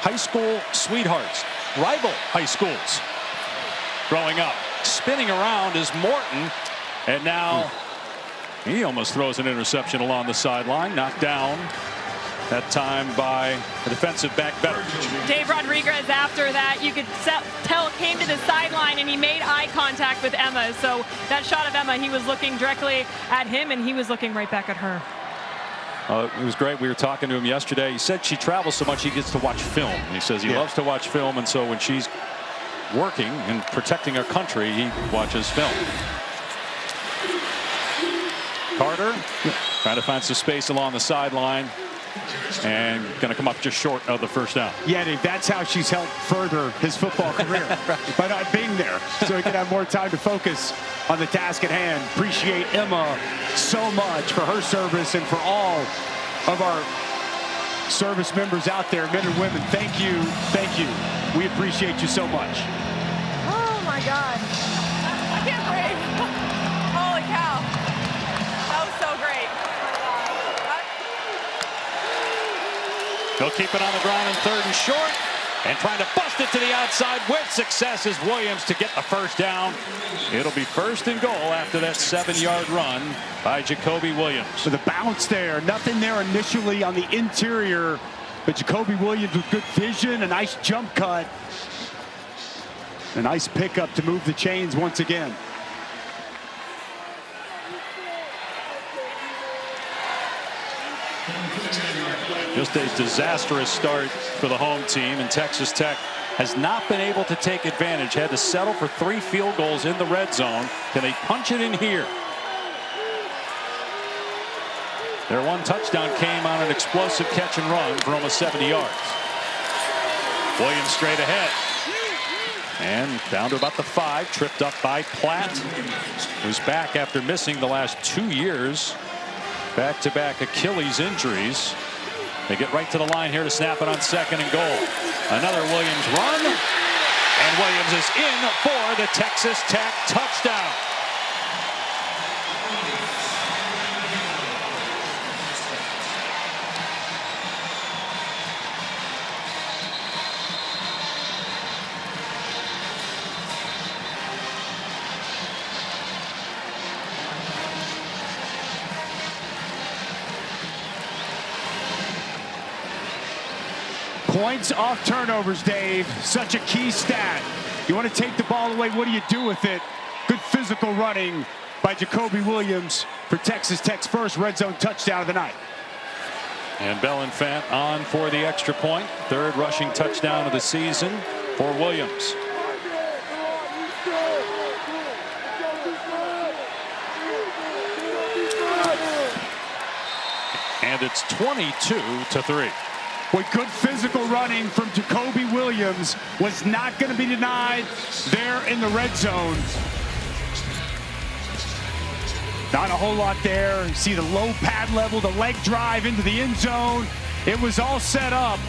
High school sweethearts. Rival high schools growing up. Spinning around is Morton, and now he almost throws an interception along the sideline, knocked down that time by the defensive back better. Dave Rodriguez, after that, you could tell, came to the sideline and he made eye contact with Emma. So that shot of Emma, he was looking directly at him and he was looking right back at her. It was great. We were talking to him yesterday. He said she travels so much he gets to watch film. He says he loves to watch film, and so when she's working and protecting her country, he watches film. Carter trying to find some space along the sideline. and going to come up just short of the first down. Yeah, Dave, that's how she's helped further his football career, by not being there, so he can have more time to focus on the task at hand. Appreciate Emma so much for her service and for all of our service members out there, men and women. Thank you, thank you. We appreciate you so much. Oh my God, I can't breathe. Holy cow, that was so great. They'll keep it on the ground in 3rd and short, and trying to bust it to the outside with success is Williams to get the first down. It'll be 1st and goal after that 7-yard run by Jacoby Williams. So the bounce there, nothing there initially on the interior, but Jacoby Williams with good vision, a nice jump cut, a nice pickup to move the chains once again. Just a disastrous start for the home team, and Texas Tech has not been able to take advantage. Had to settle for 3 field goals in the red zone. Can they punch it in here? Their one touchdown came on an explosive catch and run for almost 70 yards. Williams straight ahead. And down to about the 5, tripped up by Platt, who's back after missing the last 2 years. Back-to-back Achilles injuries. They get right to the line here to snap it on 2nd and goal. Another Williams run, and Williams is in for the Texas Tech touchdown. Points off turnovers, Dave. Such a key stat. You want to take the ball away, what do you do with it? Good physical running by Jacoby Williams for Texas Tech's first red zone touchdown of the night. And Belenfant on for the extra point. 3rd rushing touchdown of the season for Williams. And it's 22-3. Boy, good physical running from Jacoby Williams was not going to be denied there in the red zone. Not a whole lot there. You see the low pad level, the leg drive into the end zone. It was all set up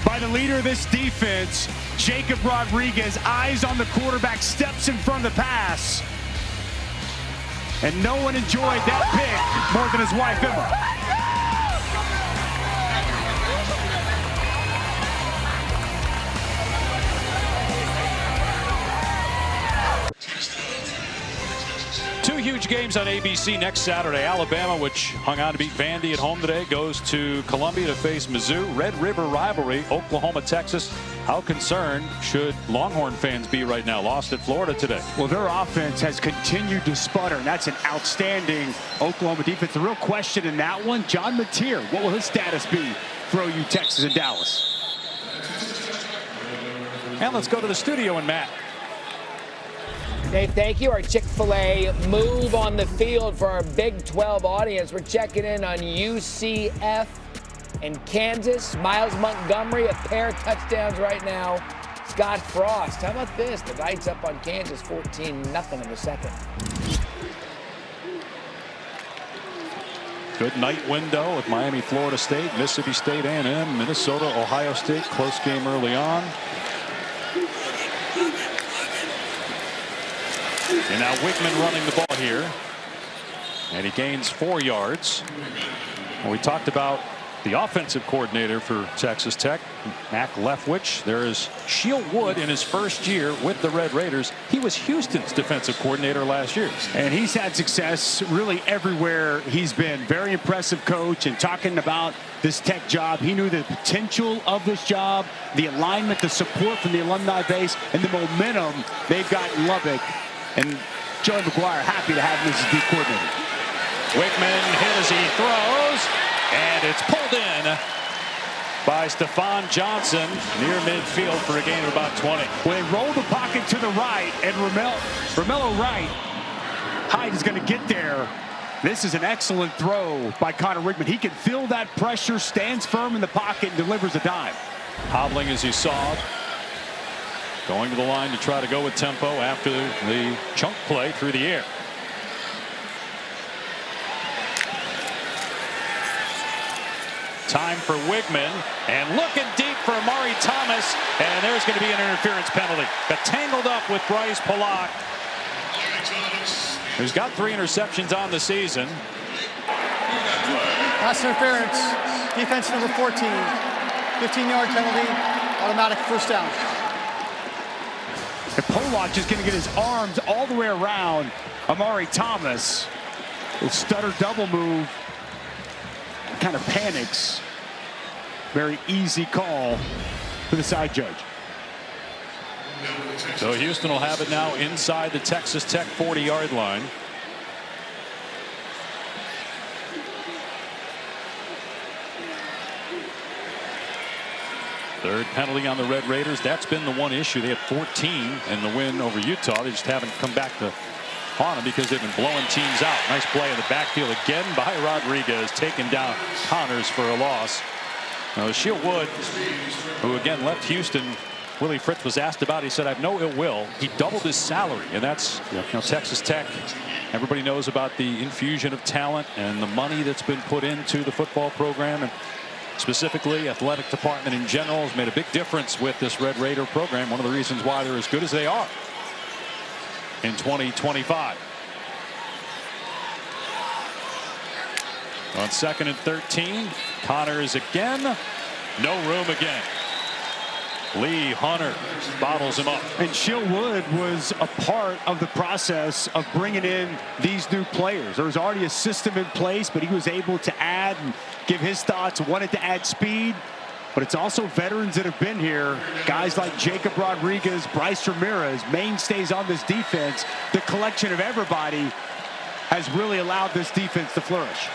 by the leader of this defense, Jacob Rodriguez. Eyes on the quarterback, steps in front of the pass. And no one enjoyed that pick more than his wife, Emma. Huge games on ABC next Saturday. Alabama, which hung on to beat Vandy at home today, goes to Columbia to face Mizzou. Red River rivalry, Oklahoma, Texas. How concerned should Longhorn fans be right now? Lost at Florida today. Well, their offense has continued to sputter, and that's an outstanding Oklahoma defense. The real question in that one, John Mateer, what will his status be for OU, Texas, and Dallas? And let's go to the studio and Matt. Dave, thank you. Our Chick-fil-A move on the field for our Big 12 audience. We're checking in on UCF and Kansas. Miles Montgomery, a pair of touchdowns right now. Scott Frost, how about this? The Knights up on Kansas 14-0 in the second. Good night window with Miami, Florida State, Mississippi State A&M, Minnesota, Ohio State. Close game early on. And now Wigman running the ball here. And he gains 4 yards. Well, we talked about the offensive coordinator for Texas Tech, Mac Leftwich. There is Sheil Wood in his first year with the Red Raiders. He was Houston's defensive coordinator last year. And he's had success really everywhere he's been. Very impressive coach. And talking about this Tech job, he knew the potential of this job, the alignment, the support from the alumni base, and the momentum they've got in Lubbock. And Joey McGuire happy to have him as his D coordinator. Wickman hit as he throws, and it's pulled in by Stephon Johnson near midfield for a gain of about 20. When they roll the pocket to the right, and Romello Wright, Hyde is going to get there This is an excellent throw by Connor Wigman. He can feel that pressure, stands firm in the pocket, and delivers a dime. Hobbling as you saw. Going to the line to try to go with tempo after the chunk play through the air. Time for Wigman, and looking deep for Amari Thomas, and there's going to be an interference penalty. Got tangled up with Bryce Pollock, who's got 3 interceptions on the season. Pass interference, defense number 14, 15-yard penalty, automatic first down. And Pollock just going to get his arms all the way around Amari Thomas. A stutter double move. Kind of panics. Very easy call for the side judge. So Houston will have it now inside the Texas Tech 40-yard line. Third penalty on the Red Raiders. That's been the one issue. They had 14 in the win over Utah. They just haven't come back to haunt them because they've been blowing teams out. Nice play in the backfield again by Rodriguez, taking down Connors for a loss. Shield Wood, who again left Houston, Willie Fritz was asked about. He said, "I have no ill will." He doubled his salary, and that's Texas Tech. Everybody knows about the infusion of talent and the money that's been put into the football program, and specifically athletic department in general has made a big difference with this Red Raider program. One of the reasons why they're as good as they are in 2025. On 2nd and 13, Connors again. No room again. Lee Hunter bottles him up. And Shield Wood was a part of the process of bringing in these new players. There was already a system in place, but he was able to add and give his thoughts, wanted to add speed. But it's also veterans that have been here, guys like Jacob Rodriguez, Bryce Ramirez, mainstays on this defense. The collection of everybody has really allowed this defense to flourish.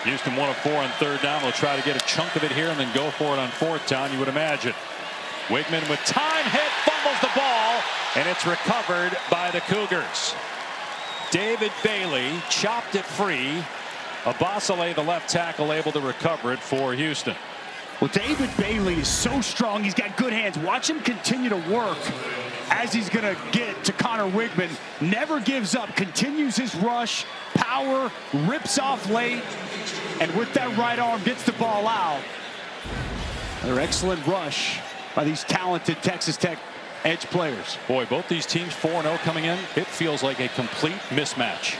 Houston 1 of 4 on 3rd down. They'll try to get a chunk of it here and then go for it on 4th down, you would imagine. Wigman with time, hit, fumbles the ball, and it's recovered by the Cougars. David Bailey chopped it free. Abasale, the left tackle, able to recover it for Houston. Well, David Bailey is so strong. He's got good hands. Watch him continue to work as he's going to get to Connor Wigman. Never gives up. Continues his rush. Power. Rips off late. And with that right arm, gets the ball out. Another excellent rush by these talented Texas Tech edge players. Boy, both these teams 4-0 coming in. It feels like a complete mismatch.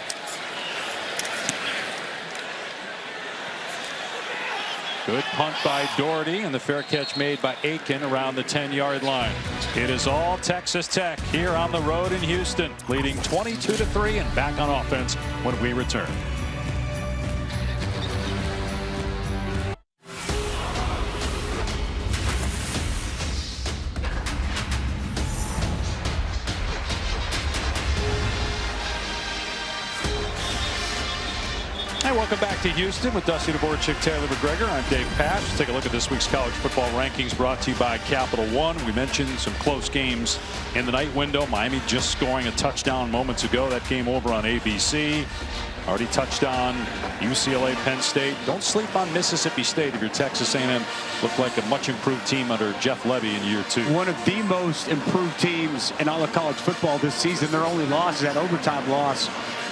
Good punt by Doherty, and the fair catch made by Aiken around the 10-yard line. It is all Texas Tech here on the road in Houston, leading 22-3 and back on offense when we return. Welcome back to Houston with Dusty Dvorak, Taylor McGregor. I'm Dave Pash. Let's take a look at this week's college football rankings brought to you by Capital One. We mentioned some close games in the night window. Miami just scoring a touchdown moments ago. That game over on ABC. Already touched on UCLA, Penn State. Don't sleep on Mississippi State if you're Texas A&M. Looked like a much improved team under Jeff Levy in year 2. One of the most improved teams in all of college football this season. Their only loss is that overtime loss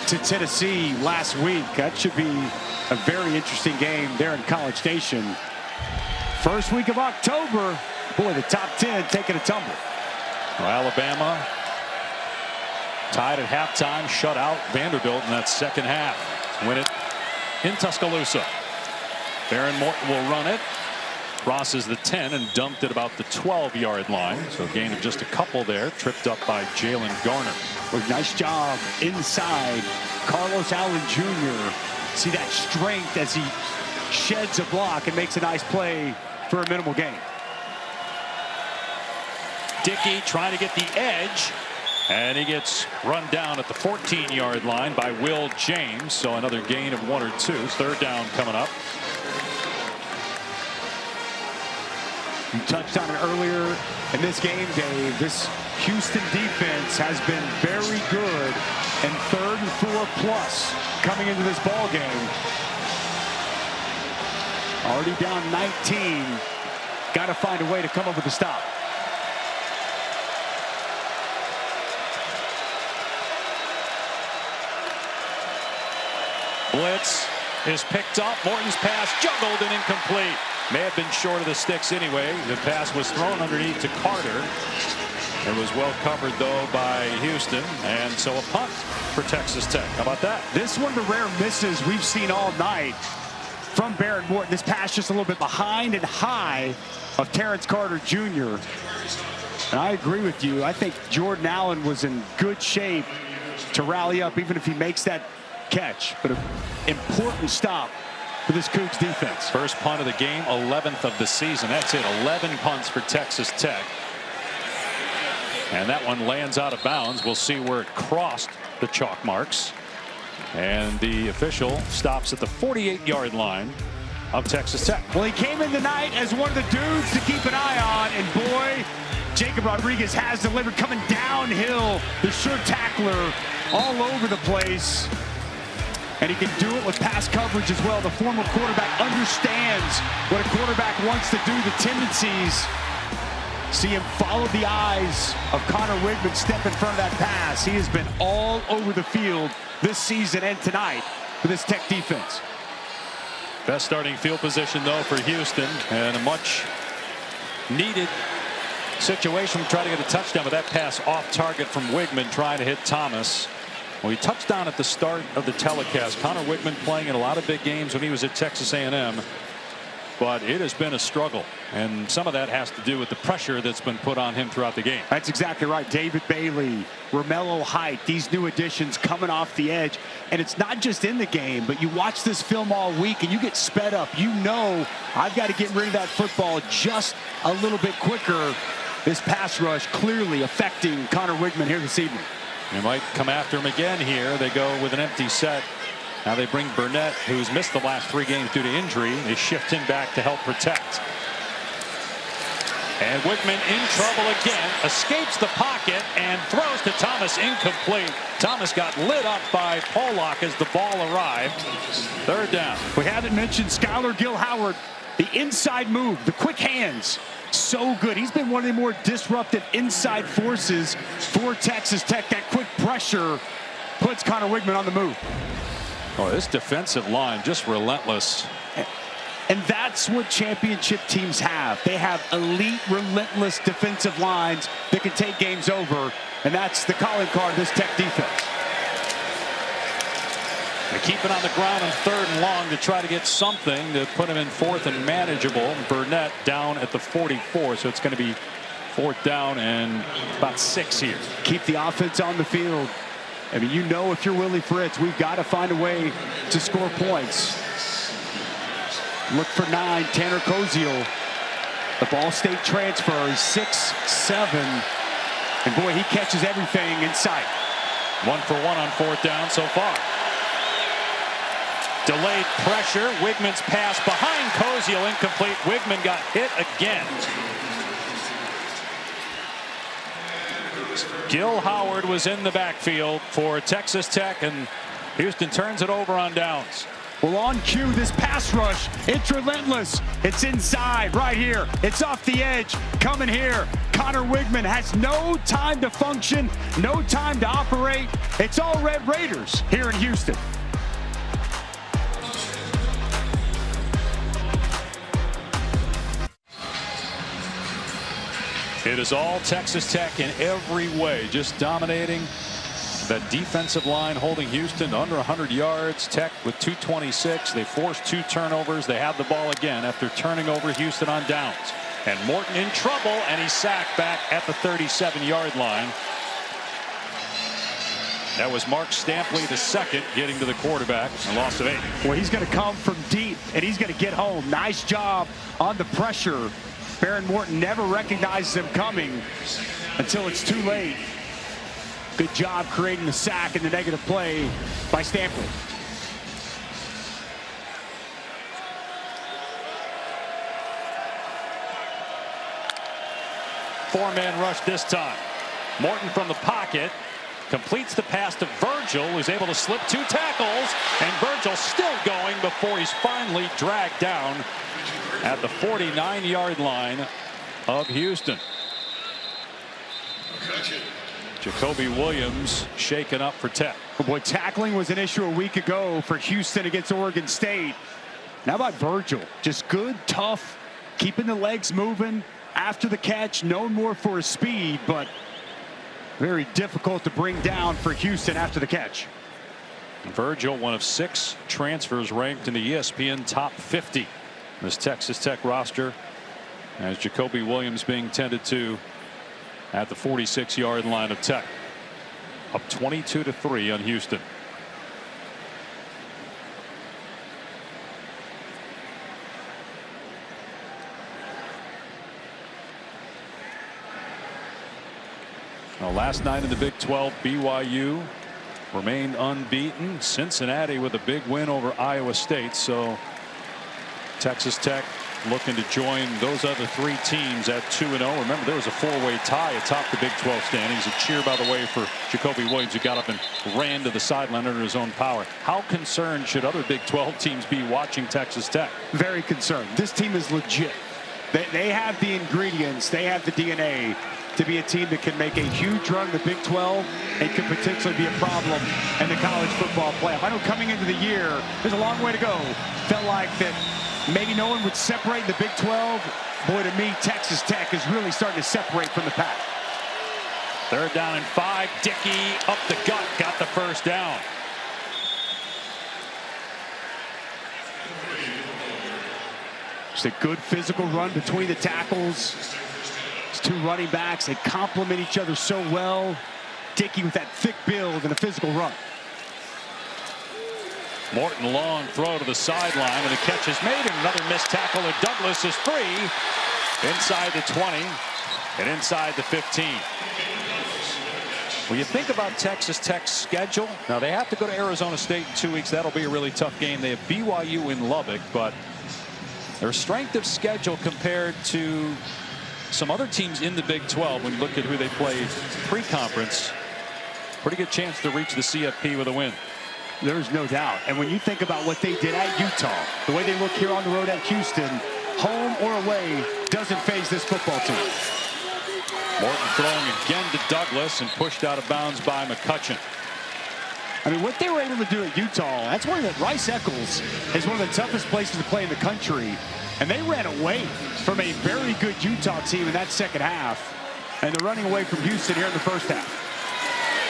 to Tennessee last week. That should be a very interesting game there in College Station. First week of October. Boy, the top 10 taking a tumble. Well, Alabama tied at halftime, shut out Vanderbilt in that second half. Win it in Tuscaloosa. Baron Morton will run it. Crosses the 10 and dumped at about the 12-yard line. So a gain of just a couple there. Tripped up by Jalen Garner. Well, nice job inside. Carlos Allen Jr. See that strength as he sheds a block and makes a nice play for a minimal gain. Dickey trying to get the edge. And he gets run down at the 14-yard line by Will James. So another gain of 1 or 2. 3rd down coming up. You touched on it earlier in this game, Dave. This Houston defense has been very good and 3rd and 4 plus coming into this ball game. Already down 19. Got to find a way to come up with a stop. Blitz is picked up. Morton's pass juggled and incomplete. May have been short of the sticks anyway. The pass was thrown underneath to Carter. It was well covered, though, by Houston. And so a punt for Texas Tech. How about that? This one of the rare misses we've seen all night from Baron Morton. This pass just a little bit behind and high of Terrence Carter Jr. And I agree with you. I think Jordan Allen was in good shape to rally up, even if he makes that catch. But an important stop for this Cougs defense. First punt of the game, 11th of the season. That's it, 11 punts for Texas Tech. And that one lands out of bounds. We'll see where it crossed the chalk marks. And the official stops at the 48-yard line of Texas Tech. Well, he came in tonight as one of the dudes to keep an eye on. And boy, Jacob Rodriguez has delivered, coming downhill. The sure tackler all over the place. And he can do it with pass coverage as well. The former quarterback understands what a quarterback wants to do, the tendencies. See him follow the eyes of Connor Wigman, step in front of that pass. He has been all over the field this season and tonight for this Tech defense. Best starting field position, though, for Houston. And a much needed situation. Try to get a touchdown, but that pass off target from Wigman trying to hit Thomas. Well, he touched down at the start of the telecast. Connor Wigman playing in a lot of big games when he was at Texas A&M. But it has been a struggle, and some of that has to do with the pressure that's been put on him throughout the game. That's exactly right. David Bailey, Romello Height, these new additions coming off the edge. And it's not just in the game, but you watch this film all week and you get sped up. You know, I've got to get rid of that football just a little bit quicker. This pass rush clearly affecting Connor Wigman here this evening. They might come after him again here. They go with an empty set. Now they bring Burnett, who's missed the last 3 games due to injury. They shift him back to help protect. And Wigman in trouble again, escapes the pocket and throws to Thomas, incomplete. Thomas got lit up by Pollock as the ball arrived. 3rd down. We haven't mentioned Skylar Gill-Howard, the inside move, the quick hands. So good. He's been one of the more disruptive inside forces for Texas Tech. That quick pressure puts Connor Wigman on the move. Oh, this defensive line just relentless. And that's what championship teams have. They have elite, relentless defensive lines that can take games over. And that's the calling card of this Tech defense. They keep it on the ground on 3rd and long to try to get something to put him in 4th and manageable. Burnett down at the 44, so it's going to be 4th down and about 6 here. Keep the offense on the field. I mean, you know, if you're Willie Fritz, we've got to find a way to score points. Look for 9, Tanner Koziel. The Ball State transfer, 6'7". And boy, he catches everything in sight. 1 for 1 on 4th down so far. Delayed pressure. Wigman's pass behind Koziel, incomplete. Wigman got hit again. Gil Howard was in the backfield for Texas Tech, and Houston turns it over on downs. Well, on cue, this pass rush, it's relentless. It's inside right here. It's off the edge, coming here. Connor Wigman has no time to function, no time to operate. It's all Red Raiders here in Houston. It is all Texas Tech in every way, just dominating. That defensive line holding Houston to under 100 yards. Tech with 226. They forced 2 turnovers. They have the ball again after turning over Houston on downs. And Morton in trouble, and he's sacked back at the 37-yard line. That was Mark Stampley, the second, getting to the quarterback. A loss of 8. Well, he's going to come from deep, and he's going to get home. Nice job on the pressure. Baron Morton never recognizes him coming until it's too late. Good job creating the sack and the negative play by Stampley. Four-man rush this time. Morton from the pocket. completes the pass to Virgil, who's able to slip 2 tackles, and Virgil still going before he's finally dragged down at the 49-yard line of Houston. Jacoby Williams shaken up for Tech. Oh boy, tackling was an issue a week ago for Houston against Oregon State. Now about Virgil, just good, tough, keeping the legs moving after the catch, known more for his speed, but very difficult to bring down for Houston after the catch. Virgil, one of 6 transfers ranked in the ESPN top 50. This Texas Tech roster, as Jacoby Williams being tended to at the 46-yard line of Tech. Up 22-3 on Houston. Now, last night in the Big 12, BYU remained unbeaten. Cincinnati with a big win over Iowa State. So Texas Tech looking to join those other 3 teams at 2-0. Remember, there was a 4-way tie atop the Big 12 standings. A cheer, by the way, for Jacoby Williams, who got up and ran to the sideline under his own power. How concerned should other Big 12 teams be watching Texas Tech? Very concerned. This team is legit. They have the ingredients. They have the DNA to be a team that can make a huge run in the Big 12 and could potentially be a problem in the college football playoff. I know coming into the year, there's a long way to go. Felt like that maybe no one would separate the Big 12. Boy, to me, Texas Tech is really starting to separate from the pack. 3rd down and 5. Dickey up the gut, got the first down. Just a good physical run between the tackles. These 2 running backs, they complement each other so well. Dickey with that thick build and a physical run. Morton, long throw to the sideline, and the catch is made, and another missed tackle. Douglas is free inside the 20 and inside the 15. When you think about Texas Tech's schedule, now they have to go to Arizona State in 2 weeks. That'll be a really tough game. They have BYU in Lubbock, but their strength of schedule compared to some other teams in the Big 12, when you look at who they played pre-conference, pretty good chance to reach the CFP with a win. There's no doubt. And when you think about what they did at Utah, the way they look here on the road at Houston, home or away, doesn't faze this football team. Morton throwing again to Douglas and pushed out of bounds by McCutcheon. I mean, what they were able to do at Utah, that's one of the Rice-Eccles is one of the toughest places to play in the country. And they ran away from a very good Utah team in that second half. And they're running away from Houston here in the first half.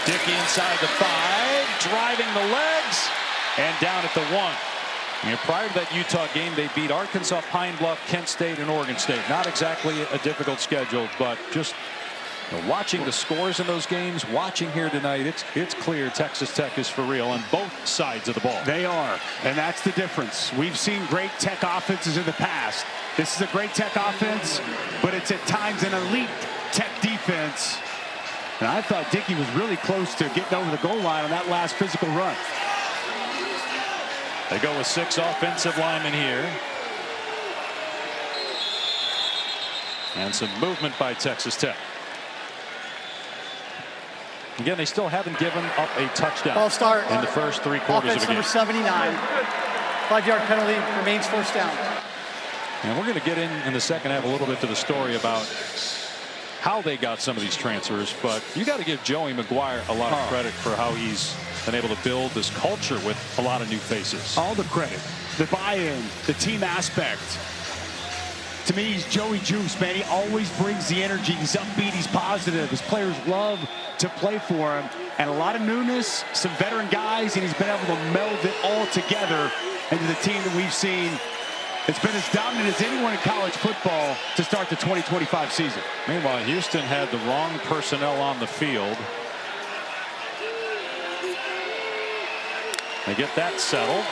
Dickey inside the 5, driving the legs, and down at the 1. You know, prior to that Utah game, they beat Arkansas, Pine Bluff, Kent State, and Oregon State. Not exactly a difficult schedule, but just watching the scores in those games, watching here tonight, it's clear Texas Tech is for real on both sides of the ball. They are, and that's the difference. We've seen great Tech offenses in the past. This is a great Tech offense, but it's at times an elite Tech defense. And I thought Dickey was really close to getting over the goal line on that last physical run. They go with 6 offensive linemen here. And some movement by Texas Tech. Again, they still haven't given up a touchdown Ball start in the first 3 quarters offense of a game. number 79. 5-yard penalty, remains first down. And we're going to get in the second half a little bit to the story about how they got some of these transfers, but you got to give Joey McGuire a lot of credit for how he's been able to build this culture with a lot of new faces. All the credit, the buy-in, the team aspect. To me, he's Joey Juice, man. He always brings the energy. He's upbeat, he's positive. His players love to play for him. And a lot of newness, some veteran guys, and he's been able to meld it all together into the team that we've seen. It's been as dominant as anyone in college football to start the 2025 season. Meanwhile, Houston had the wrong personnel on the field. They get that settled.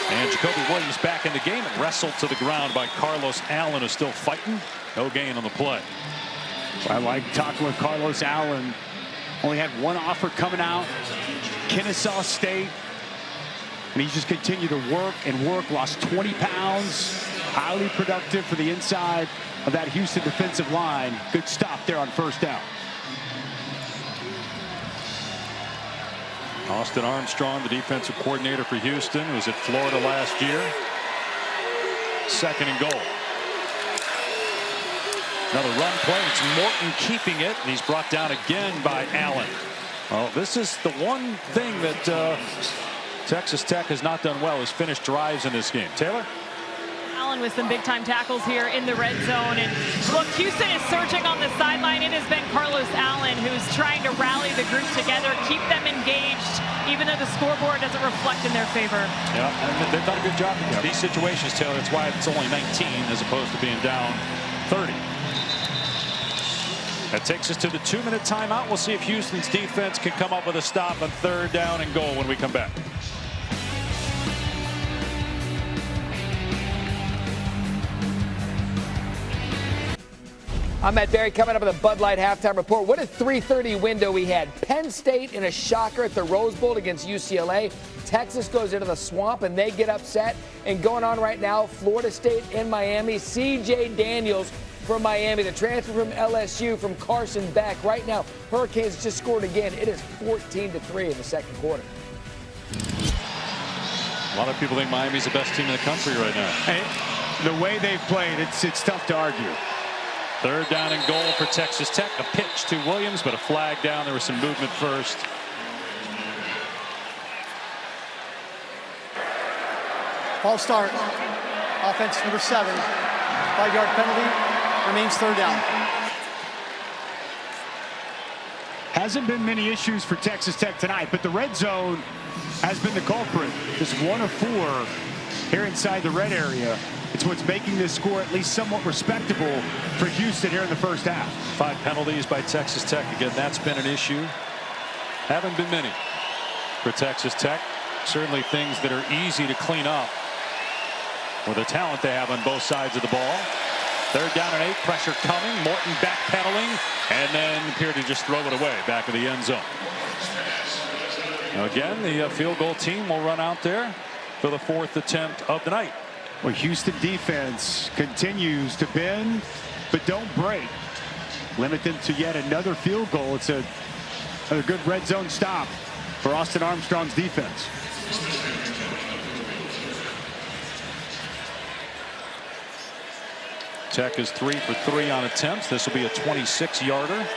And Jacoby Williams back in the game and wrestled to the ground by Carlos Allen, who's still fighting. No gain on the play. I like talking with Carlos Allen. Only had 1 offer coming out. Kennesaw State. And he's just continued to work and work. Lost 20 pounds. Highly productive for the inside of that Houston defensive line. Good stop there on first down. Austin Armstrong, the defensive coordinator for Houston, was at Florida last year. 2nd and goal. Another run play. It's Morton keeping it, and he's brought down again by Allen. Well, this is the one thing that Texas Tech has not done well, is finish drives in this game. Taylor? Allen with some big-time tackles here in the red zone. And look, Houston is searching on the sideline. It has been Carlos Allen who's trying to rally the group together, keep them engaged, even though the scoreboard doesn't reflect in their favor. Yeah, and they've done a good job in these situations, Taylor. That's why it's only 19 as opposed to being down 30. That takes us to the 2-minute timeout. We'll see if Houston's defense can come up with a stop on 3rd down and goal when we come back. I'm Matt Barry, coming up with a Bud Light halftime report. What a 3:30 window we had. Penn State in a shocker at the Rose Bowl against UCLA. Texas goes into the swamp and they get upset. And going on right now, Florida State and Miami. C.J. Daniels from Miami, the transfer from LSU from Carson Beck. Right now, Hurricanes just scored again. It is 14-3 in the 2nd quarter. A lot of people think Miami's the best team in the country right now. Hey, the way they've played, it's tough to argue. 3rd down and goal for Texas Tech. A pitch to Williams, but a flag down. There was some movement first. False start. Offense number 7. 5-yard penalty. Remains 3rd down. Hasn't been many issues for Texas Tech tonight, but the red zone has been the culprit. Just 1 of 4 here inside the red area. It's what's making this score at least somewhat respectable for Houston here in the first half. 5 penalties by Texas Tech. Again, that's been an issue. Haven't been many for Texas Tech. Certainly things that are easy to clean up with the talent they have on both sides of the ball. 3rd down and 8. Pressure coming. Morton backpedaling, and then appeared to just throw it away back of the end zone. Now again, the field goal team will run out there for the 4th attempt of the night. Well, Houston defense continues to bend, but don't break. Limit them to yet another field goal. It's a good red zone stop for Austin Armstrong's defense. Tech is 3 for 3 on attempts. This will be a 26-yarder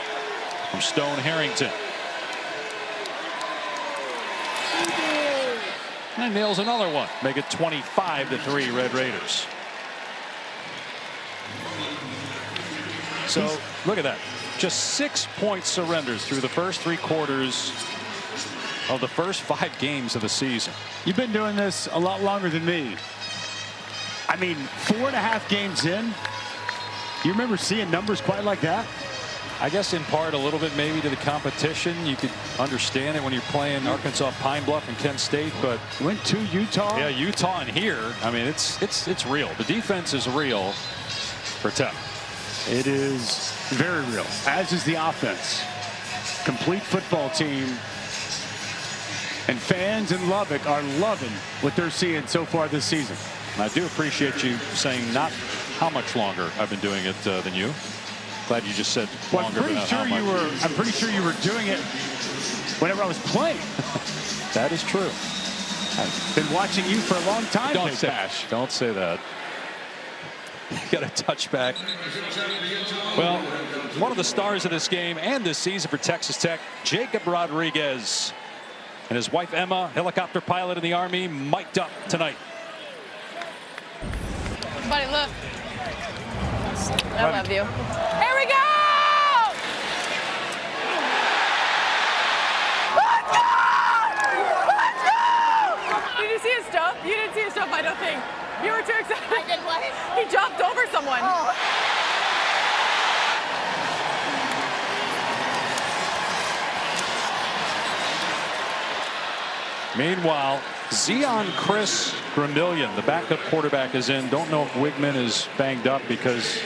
from Stone Harrington. And nails another one. Make it 25-3 Red Raiders. So look at that. Just 6-point surrenders through the first 3 quarters of the first 5 games of the season. You've been doing this a lot longer than me. I mean, 4.5 games in, you remember seeing numbers quite like that? I guess in part a little bit maybe to the competition. You could understand it when you're playing Arkansas, Pine Bluff, and Kent State, but went to Utah. Yeah, Utah and here. I mean, it's real. The defense is real for Tech. It is very real, as is the offense. Complete football team. And fans in Lubbock are loving what they're seeing so far this season. I do appreciate you saying not how much longer I've been doing it than you. Glad you just said longer. I'm pretty sure you were doing it whenever I was playing. That is true. I've been watching you for a long time. Don't say that. You got a touchback. Well, one of the stars of this game and this season for Texas Tech, Jacob Rodriguez, and his wife Emma, helicopter pilot in the Army, mic'd up tonight. Buddy, look. I love you. Here we go! Let's go! Let's go! Did you see his stuff? You didn't see his stuff, I don't think. You were too excited. I did what? He jumped over someone. Oh. Meanwhile, Chris Gramillion, the backup quarterback, is in. Don't know if Wigman is banged up because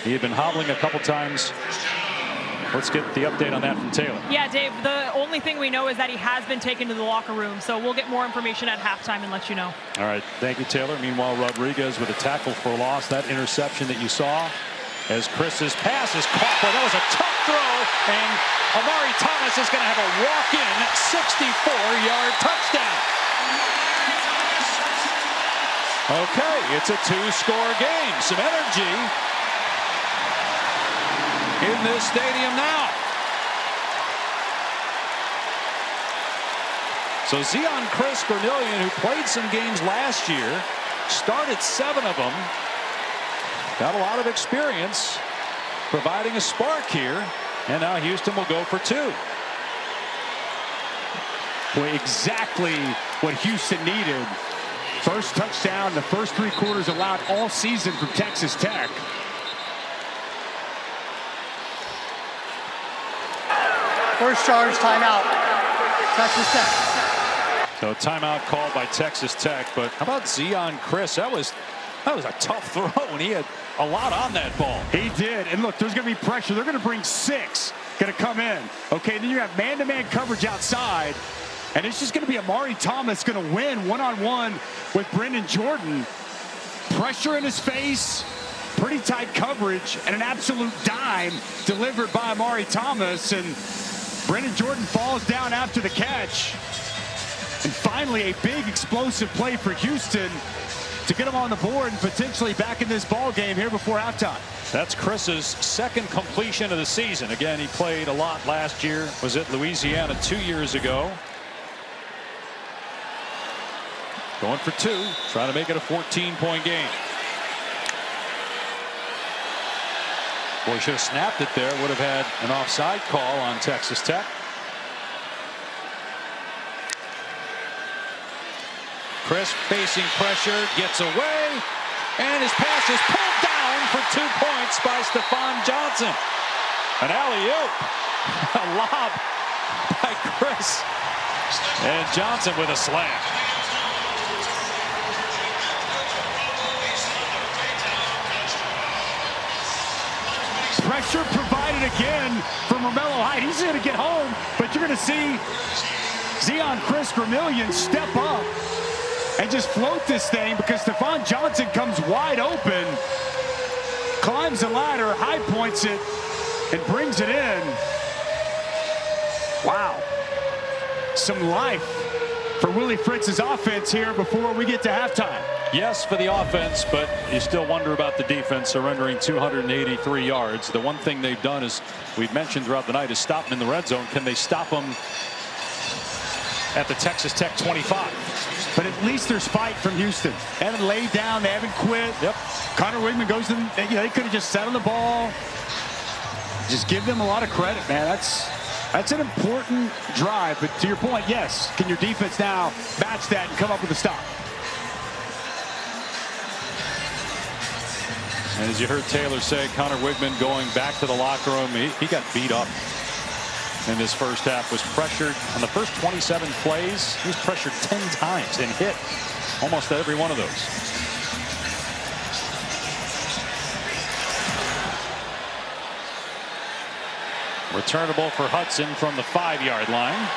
he had been hobbling a couple times. Let's get the update on that from Taylor. Yeah, Dave, the only thing we know is that he has been taken to the locker room, so we'll get more information at halftime and let you know. All right, thank you, Taylor. Meanwhile, Rodriguez with a tackle for loss. That interception that you saw as Chris's pass is caught. Boy, that was a tough throw, and Amari Thomas Thomas is going to have a walk-in 64-yard touchdown. Okay, it's a two-score game. Some energy in this stadium now. So Zeon Chris Gernillion, who played some games last year, started 7 of them. Got a lot of experience providing a spark here. And now Houston will go for 2. Boy, exactly what Houston needed. First touchdown in the first 3 quarters allowed all season from Texas Tech. First charge, timeout. Texas Tech. So timeout called by Texas Tech. But how about Zeon Chris? That was a tough throw, and he had a lot on that ball. He did. And look, there's going to be pressure. They're going to bring 6. Going to come in. Okay, then you have man-to-man coverage outside. And it's just going to be Amari Thomas going to win one-on-one with Brendan Jordan. Pressure in his face, pretty tight coverage, and an absolute dime delivered by Amari Thomas. And Brendan Jordan falls down after the catch. And finally, a big explosive play for Houston to get him on the board and potentially back in this ball game here before halftime. That's Chris's second completion of the season. Again, he played a lot last year. Was at Louisiana 2 years ago. Going for 2, trying to make it a 14-point game. Boy, should have snapped it there. Would have had an offside call on Texas Tech. Chris facing pressure, gets away, and his pass is pulled down for 2 points by Stephon Johnson. An alley-oop, a lob by Chris, and Johnson with a slam. Pressure provided again from Romello Height. He's going to get home, but you're going to see Zeon Chris Gernillion step up and just float this thing because Stephon Johnson comes wide open, climbs the ladder, high points it, and brings it in. Wow. Some life for Willie Fritz's offense here before we get to halftime. Yes, for the offense, but you still wonder about the defense, surrendering 283 yards. The one thing they've done is, we've mentioned throughout the night, is stop them in the red zone. Can they stop them at the Texas Tech 25? But at least there's fight from Houston. They haven't laid down. They haven't quit. Yep. Connor Wigman goes in. They could have just sat on the ball. Just give them a lot of credit, man. That's an important drive. But to your point, yes. Can your defense now match that and come up with a stop? And as you heard Taylor say, Connor Wigman going back to the locker room. He got beat up in this first half. Was pressured on the first 27 plays. He was pressured 10 times and hit almost every one of those. Returnable for Hudson from the 5-yard line.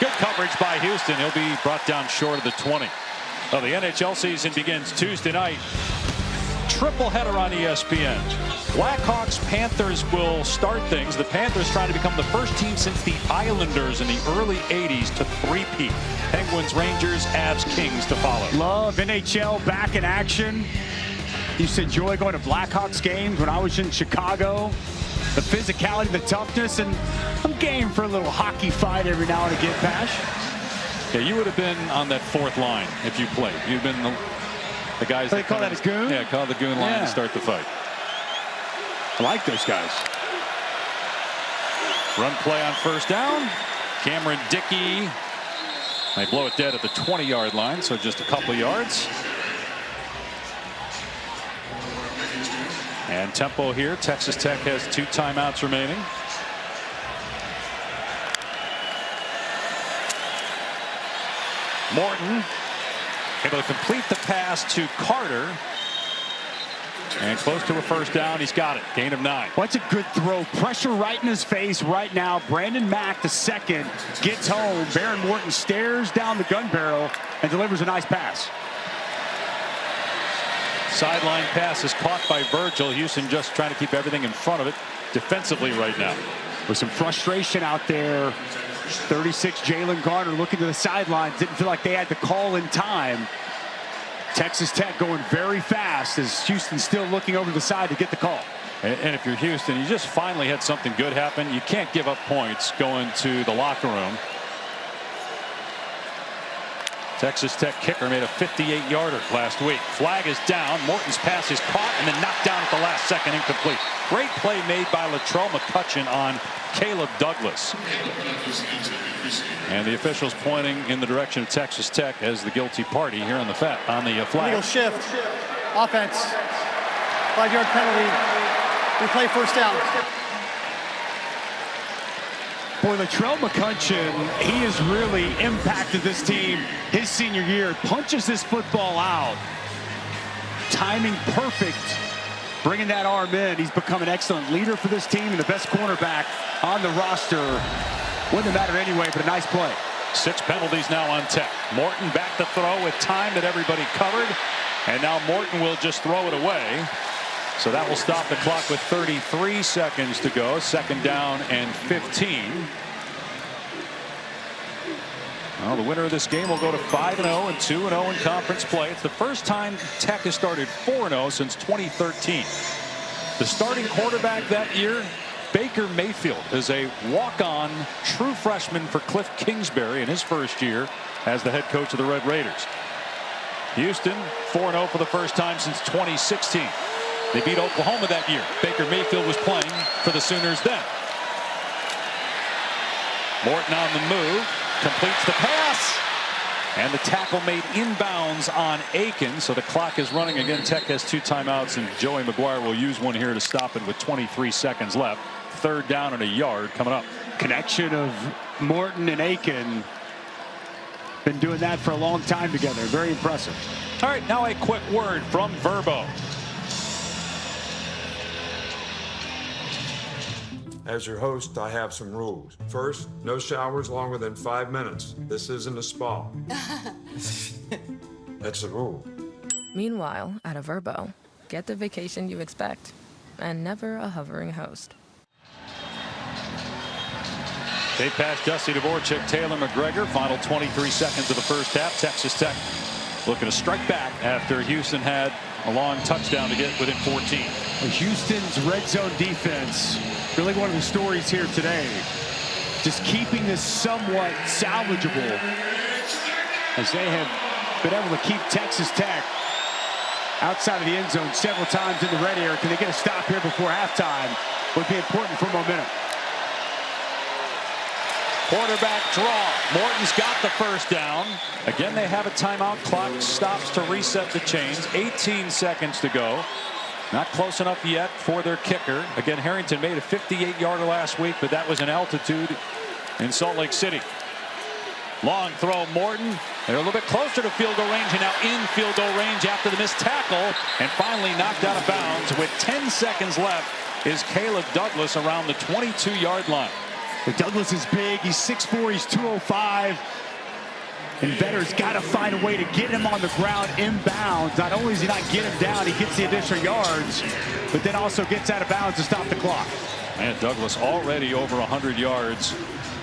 Good coverage by Houston. He'll be brought down short of the 20. Well, the NHL season begins Tuesday night. Triple header on ESPN. Blackhawks Panthers will start things. The Panthers trying to become the first team since the Islanders in the early 80s to three-peat. Penguins, Rangers, Avs, Kings to follow. Love NHL back in action. Used to enjoy going to Blackhawks games when I was in Chicago. The physicality, the toughness, and I'm game for a little hockey fight every now and again, Pash. Yeah, you would have been on that 4th line if you played. You've been the guys they call that a goon? Yeah, call the goon line to start the fight. I like those guys. Run play on first down. Cameron Dickey. They blow it dead at the 20-yard line, so just a couple yards. And tempo here. Texas Tech has 2 timeouts remaining. Morton able to complete the pass to Carter. And close to a first down. He's got it. Gain of 9. What's a good throw? Pressure right in his face right now. Brandon Mack, the second, gets home. Baron Morton stares down the gun barrel and delivers a nice pass. Sideline pass is caught by Virgil. Houston just trying to keep everything in front of it defensively right now. With some frustration out there, 36 Jalen Garner looking to the sidelines. Didn't feel like they had the call in time. Texas Tech going very fast as Houston still looking over the side to get the call. And if you're Houston, you just finally had something good happen. You can't give up points going to the locker room. Texas Tech kicker made a 58-yarder last week. Flag is down. Morton's pass is caught and then knocked down at the last second, incomplete. Great play made by Latrell McCutcheon on Caleb Douglas. And the officials pointing in the direction of Texas Tech as the guilty party here on the flag. Illegal shift. Offense. 5-yard penalty. Replay first down. Boy, Latrell McCutcheon, he has really impacted this team his senior year. Punches this football out. Timing perfect. Bringing that arm in. He's become an excellent leader for this team and the best cornerback on the roster. Wouldn't have mattered anyway, but a nice play. 6 penalties now on Tech. Morton back to throw with time that everybody covered. And now Morton will just throw it away. So that will stop the clock with 33 seconds to go. Second down and 15. Well, the winner of this game will go to 5-0 and 2-0 in conference play. It's the first time Tech has started 4-0 since 2013. The starting quarterback that year, Baker Mayfield, is a walk-on true freshman for Cliff Kingsbury in his first year as the head coach of the Red Raiders. Houston 4-0 for the first time since 2016. They beat Oklahoma that year. Baker Mayfield was playing for the Sooners then. Morton on the move, completes the pass, and the tackle made inbounds on Aiken. So the clock is running again. Tech has 2 timeouts, and Joey McGuire will use one here to stop it with 23 seconds left. Third down and a yard coming up. Connection of Morton and Aiken. Been doing that for a long time together. Very impressive. All right, now a quick word from Verbo. As your host, I have some rules. First, no showers longer than 5 minutes. This isn't a spa. That's the rule. Meanwhile, at a Verbo, get the vacation you expect and never a hovering host. They pass Dusty Dvorak, Taylor McGregor. Final 23 seconds of the first half. Texas Tech looking to strike back after Houston had a long touchdown to get within 14. Houston's red zone defense, really one of the stories here today. Just keeping this somewhat salvageable as they have been able to keep Texas Tech outside of the end zone several times in the red area. Can they get a stop here before halftime? Would be important for momentum. Quarterback draw. Morton's got the first down. Again, they have a timeout. Clock stops to reset the chains. 18 seconds to go. Not close enough yet for their kicker. Again, Harrington made a 58-yarder last week, but that was an altitude in Salt Lake City. Long throw, Morton. They're a little bit closer to field goal range, and now in field goal range after the missed tackle, and finally knocked out of bounds. With 10 seconds left is Caleb Douglas around the 22-yard line. Douglas is big. He's 6'4", he's 205. And Vetter's got to find a way to get him on the ground inbounds. Not only does he not get him down, he gets the additional yards, but then also gets out of bounds to stop the clock. And Douglas already over 100 yards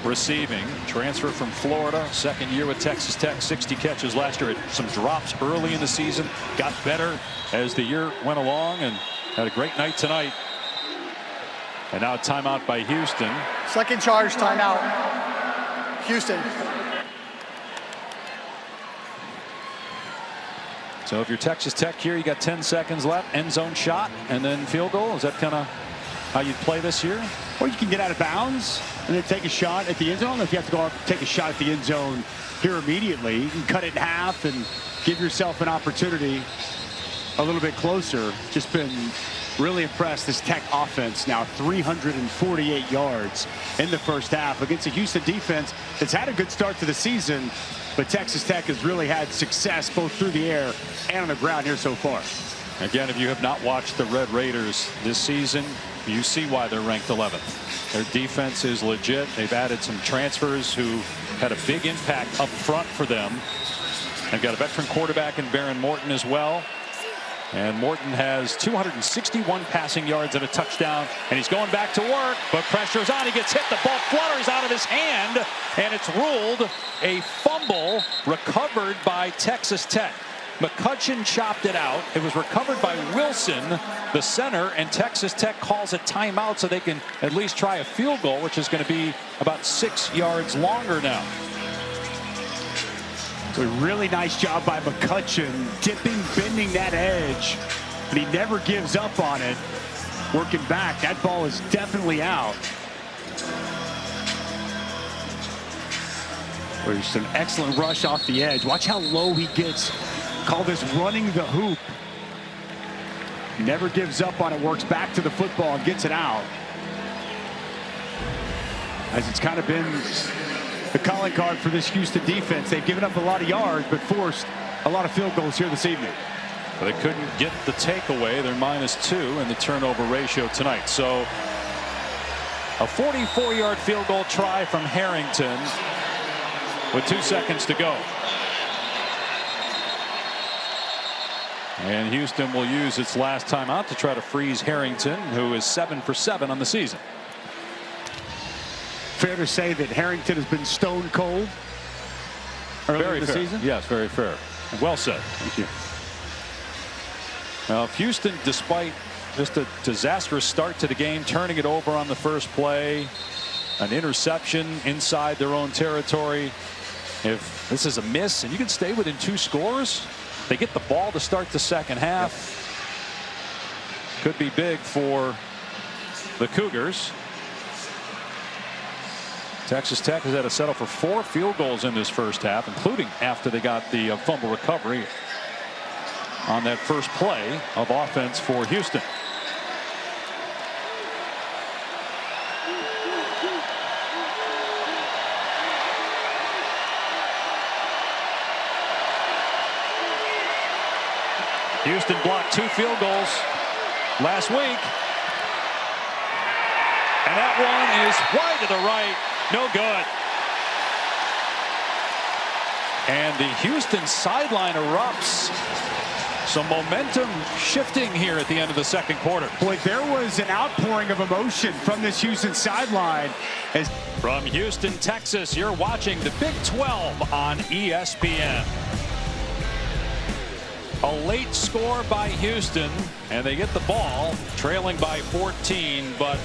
receiving. Transfer from Florida, second year with Texas Tech, 60 catches last year. Had some drops early in the season, got better as the year went along, and had a great night tonight. And now a timeout by Houston. Second charge timeout. Houston. So if you're Texas Tech here, you got 10 seconds left, end zone shot, and then field goal. Is that kind of how you'd play this year? Or you can get out of bounds and then take a shot at the end zone. If you have to go out and take a shot at the end zone here immediately, you can cut it in half and give yourself an opportunity a little bit closer. Just been really impressed, this Tech offense now 348 yards in the first half against a Houston defense that's had a good start to the season, but Texas Tech has really had success both through the air and on the ground here so far. Again, if you have not watched the Red Raiders this season, you see why they're ranked 11th. Their defense is legit. They've added some transfers who had a big impact up front for them. They've got a veteran quarterback in Baron Morton as well. And Morton has 261 passing yards and a touchdown, and he's going back to work, but pressure's on. He gets hit. The ball flutters out of his hand, and it's ruled a fumble recovered by Texas Tech. McCutcheon chopped it out. It was recovered by Wilson, the center, and Texas Tech calls a timeout so they can at least try a field goal, which is going to be about 6 yards longer now. A really nice job by McCutcheon, dipping, bending that edge, but he never gives up on it. Working back, that ball is definitely out. There's an excellent rush off the edge. Watch how low he gets. Call this running the hoop. Never gives up on it, works back to the football and gets it out. As it's kind of been the calling card for this Houston defense. They've given up a lot of yards, but forced a lot of field goals here this evening. But they couldn't get the takeaway. They're -2 in the turnover ratio tonight. So a 44-yard field goal try from Harrington with 2 seconds to go. And Houston will use its last timeout to try to freeze Harrington, who is 7 for 7 on the season. Fair to say that Harrington has been stone cold early in the season? Yes, very fair. Well said. Thank you. Now, if Houston, despite just a disastrous start to the game, turning it over on the first play, an interception inside their own territory, if this is a miss and you can stay within 2 scores, they get the ball to start the second half. Could be big for the Cougars. Texas Tech has had to settle for 4 field goals in this first half, including after they got the fumble recovery on that first play of offense for Houston. Houston blocked 2 field goals last week. And that one is wide to the right. No good. And the Houston sideline erupts. Some momentum shifting here at the end of the second quarter. Boy, there was an outpouring of emotion from this Houston sideline. From Houston, Texas, you're watching the Big 12 on ESPN. A late score by Houston, and they get the ball trailing by 14, but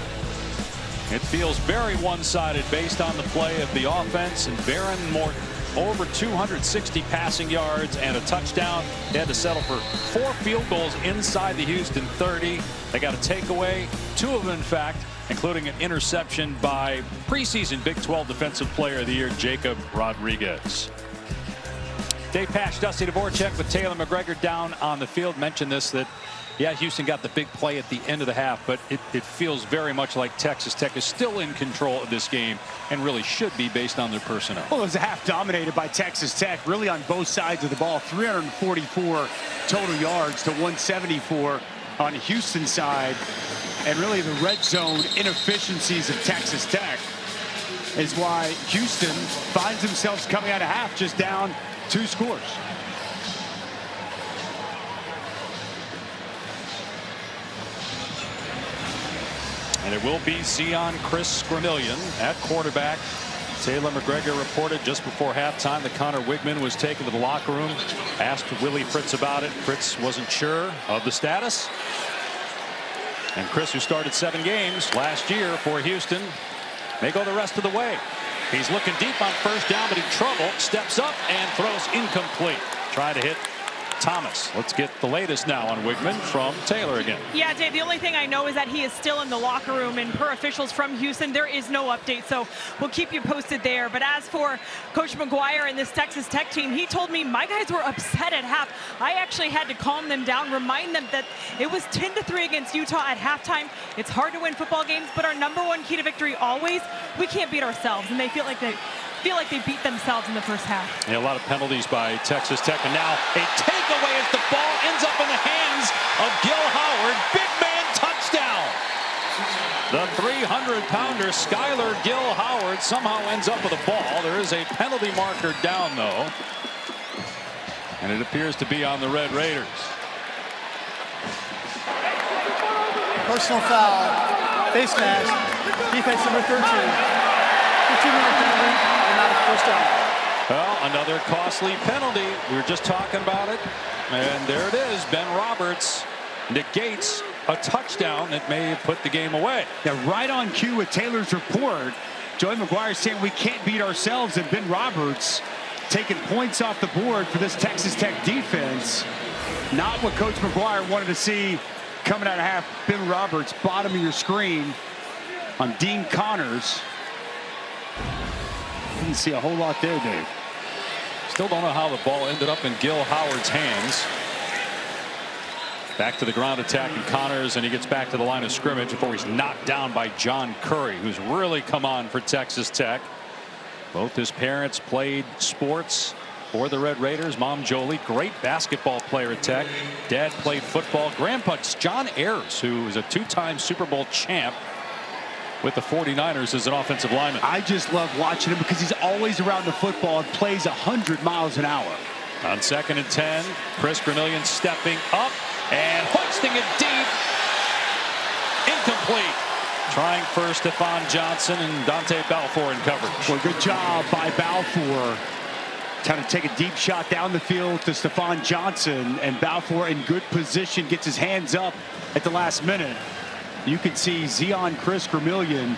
it feels very one-sided based on the play of the offense. And Baron Morton, over 260 passing yards and a touchdown. They had to settle for 4 field goals inside the Houston 30. They got a takeaway, 2 of them, in fact, including an interception by preseason Big 12 Defensive Player of the Year, Jacob Rodriguez. Dave Pasch, Dusty Dvorak with Taylor McGregor down on the field. Mentioned this, that yeah, Houston got the big play at the end of the half, but it feels very much like Texas Tech is still in control of this game and really should be based on their personnel. Well, it was a half dominated by Texas Tech, really on both sides of the ball. 344 total yards to 174 on Houston's side. And really the red zone inefficiencies of Texas Tech is why Houston finds themselves coming out of half just down 2 scores. And it will be Zion Chris Scramillion at quarterback. Taylor McGregor reported just before halftime that Connor Wigman was taken to the locker room. Asked Willie Fritz about it. Fritz wasn't sure of the status. And Chris, who started 7 games last year for Houston, may go the rest of the way. He's looking deep on first down, but in trouble. Steps up and throws incomplete. Try to hit Thomas. Let's get the latest now on Wigman from Taylor again. Yeah, Dave, the only thing I know is that he is still in the locker room, and per officials from Houston, there is no update, so we'll keep you posted there. But as for Coach McGuire and this Texas Tech team, he told me my guys were upset at half. I actually had to calm them down, remind them that it was 10-3 against Utah at halftime. It's hard to win football games, but our #1 key to victory always, we can't beat ourselves, and they feel like they beat themselves in the first half. Yeah, a lot of penalties by Texas Tech, and now a takeaway as the ball ends up in the hands of Gil Howard. Big man touchdown. The 300-pounder Skylar Gil Howard somehow ends up with a ball. There is a penalty marker down, though, and it appears to be on the Red Raiders. Personal foul, face mask, defense number 13. 15-yard penalty, automatic first down. Well, another costly penalty. We were just talking about it. And there it is. Ben Roberts negates a touchdown that may have put the game away. Yeah, right on cue with Taylor's report. Joey McGuire saying we can't beat ourselves, and Ben Roberts taking points off the board for this Texas Tech defense. Not what Coach McGuire wanted to see coming out of half. Ben Roberts, bottom of your screen on Dean Connors. Didn't see a whole lot there, Dave. Still don't know how the ball ended up in Gil Howard's hands. Back to the ground attack, and Connors, and he gets back to the line of scrimmage before he's knocked down by John Curry, who's really come on for Texas Tech. Both his parents played sports for the Red Raiders. Mom Jolie, great basketball player at Tech. Dad played football. Grandpa's John Ayers, who is a two-time Super Bowl champ with the 49ers as an offensive lineman. I just love watching him because he's always around the football and plays 100 miles an hour. On 2nd and 10, Chris Gramillion stepping up and hoisting it deep. Incomplete. Trying for Stephon Johnson and Dante Balfour in coverage. Well, good job by Balfour. Trying to take a deep shot down the field to Stephon Johnson, and Balfour in good position gets his hands up at the last minute. You can see Zion Chris Gramillion.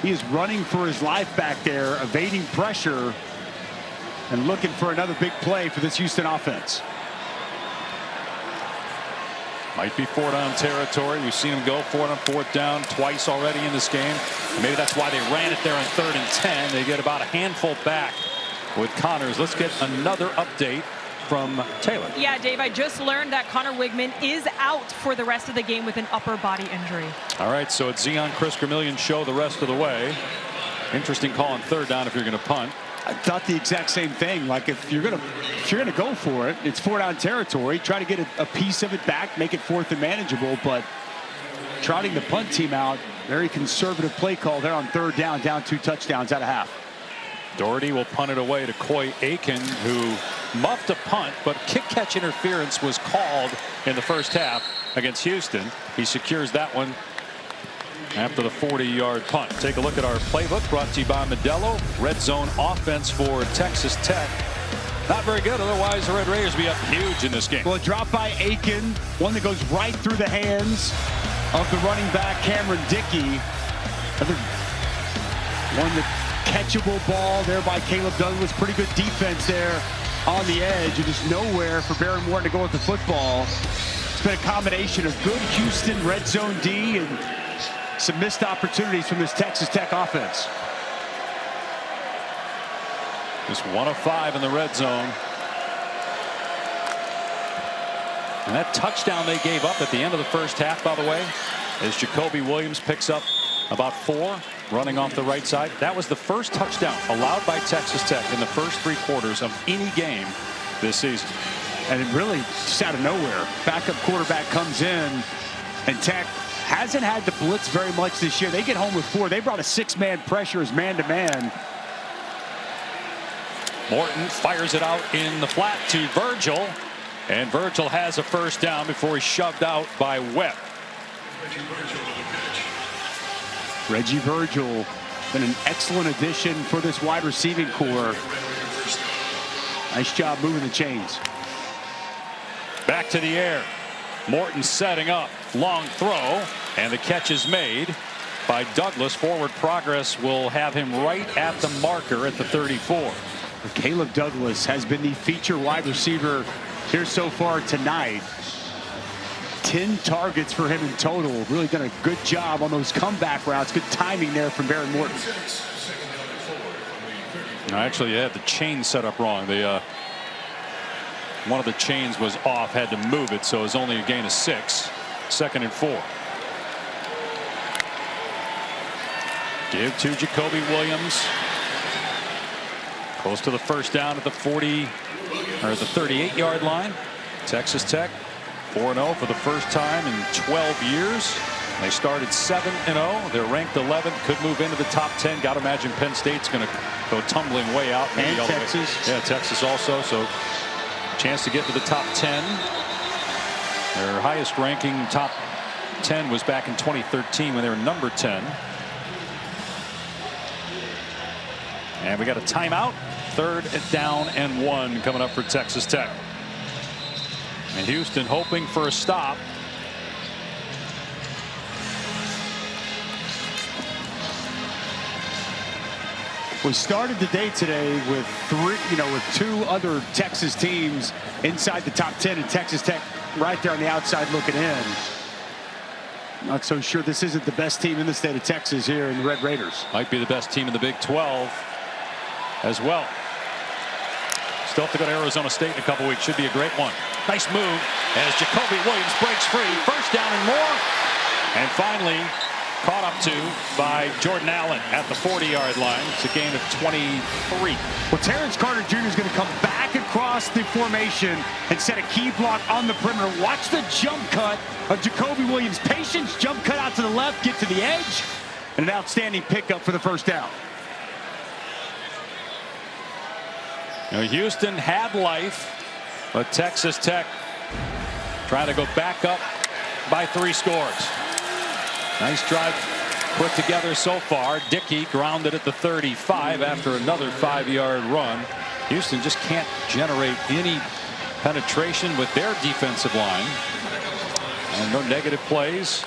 He is running for his life back there, evading pressure and looking for another big play for this Houston offense. Might be 4-down territory. We've seen him go for it on 4th down twice already in this game. Maybe that's why they ran it there on 3rd and 10. They get about a handful back with Connors. Let's get another update from Taylor. Yeah, Dave, I just learned that Connor Wigman is out for the rest of the game with an upper body injury. All right, so it's Zion Chris Gramillion show the rest of the way. Interesting call on 3rd down if you're going to punt. I thought the exact same thing. Like if you're gonna go for it, it's 4-down territory. Try to get a piece of it back, make it 4th and manageable. But trotting the punt team out, very conservative play call there on 3rd down, down 2 touchdowns out of half. Doherty will punt it away to Coy Aiken, who muffed a punt, but kick-catch interference was called in the first half against Houston. He secures that one after the 40-yard punt. Take a look at our playbook brought to you by Modelo. Red zone offense for Texas Tech. Not very good, otherwise the Red Raiders be up huge in this game. Well, a drop by Aiken, one that goes right through the hands of the running back Cameron Dickey. Another one that catchable ball there by Caleb Douglas. Pretty good defense there on the edge, and just nowhere for Baron Morton to go with the football. It's been a combination of good Houston red zone D and some missed opportunities from this Texas Tech offense. Just 1 of 5 in the red zone. And that touchdown they gave up at the end of the first half, by the way, as Jacoby Williams picks up about 4 running off the right side. That was the first touchdown allowed by Texas Tech in the first 3 quarters of any game this season. And it really just out of nowhere. Backup quarterback comes in, and Tech hasn't had to blitz very much this year. They get home with 4. They brought a 6-man pressure as man-to-man. Morton fires it out in the flat to Virgil, and Virgil has a first down before he's shoved out by Webb. Reggie Virgil, been an excellent addition for this wide receiving core. Nice job moving the chains. Back to the air. Morton setting up, long throw, and the catch is made by Douglas. Forward progress will have him right at the marker at the 34. Caleb Douglas has been the feature wide receiver here so far tonight. 10 targets for him in total. Really done a good job on those comeback routes. Good timing there from Baron Morton. Actually, you had the chain set up wrong. One of the chains was off, had to move it, so it was only a gain of 6. 2nd and 4. Give to Jacoby Williams. Close to the first down at the 40 or the 38-yard line. Texas Tech 4-0 for the first time in 12 years. They started 7-0. They're ranked 11th. Could move into the top 10. Got to imagine Penn State's going to go tumbling way out. And Texas. Yeah, Texas also. So chance to get to the top 10. Their highest ranking top 10 was back in 2013 when they were number 10. And we got a timeout. 3rd down and 1 coming up for Texas Tech. And Houston hoping for a stop. We started the day today with with 2 other Texas teams inside the top 10, and Texas Tech right there on the outside looking in. Not so sure this isn't the best team in the state of Texas here in the Red Raiders. Might be the best team in the Big 12 as well. Still have to go to Arizona State in a couple weeks. Should be a great one. Nice move as Jacoby Williams breaks free. 1st down and more. And finally caught up to by Jordan Allen at the 40-yard line. It's a gain of 23. Well, Terrence Carter Jr. is going to come back across the formation and set a key block on the perimeter. Watch the jump cut of Jacoby Williams. Patience, jump cut out to the left, get to the edge, and an outstanding pickup for the 1st down. Now, Houston had life, but Texas Tech trying to go back up by 3 scores. Nice drive put together so far. Dickey grounded at the 35 after another 5-yard run. Houston just can't generate any penetration with their defensive line. And no negative plays.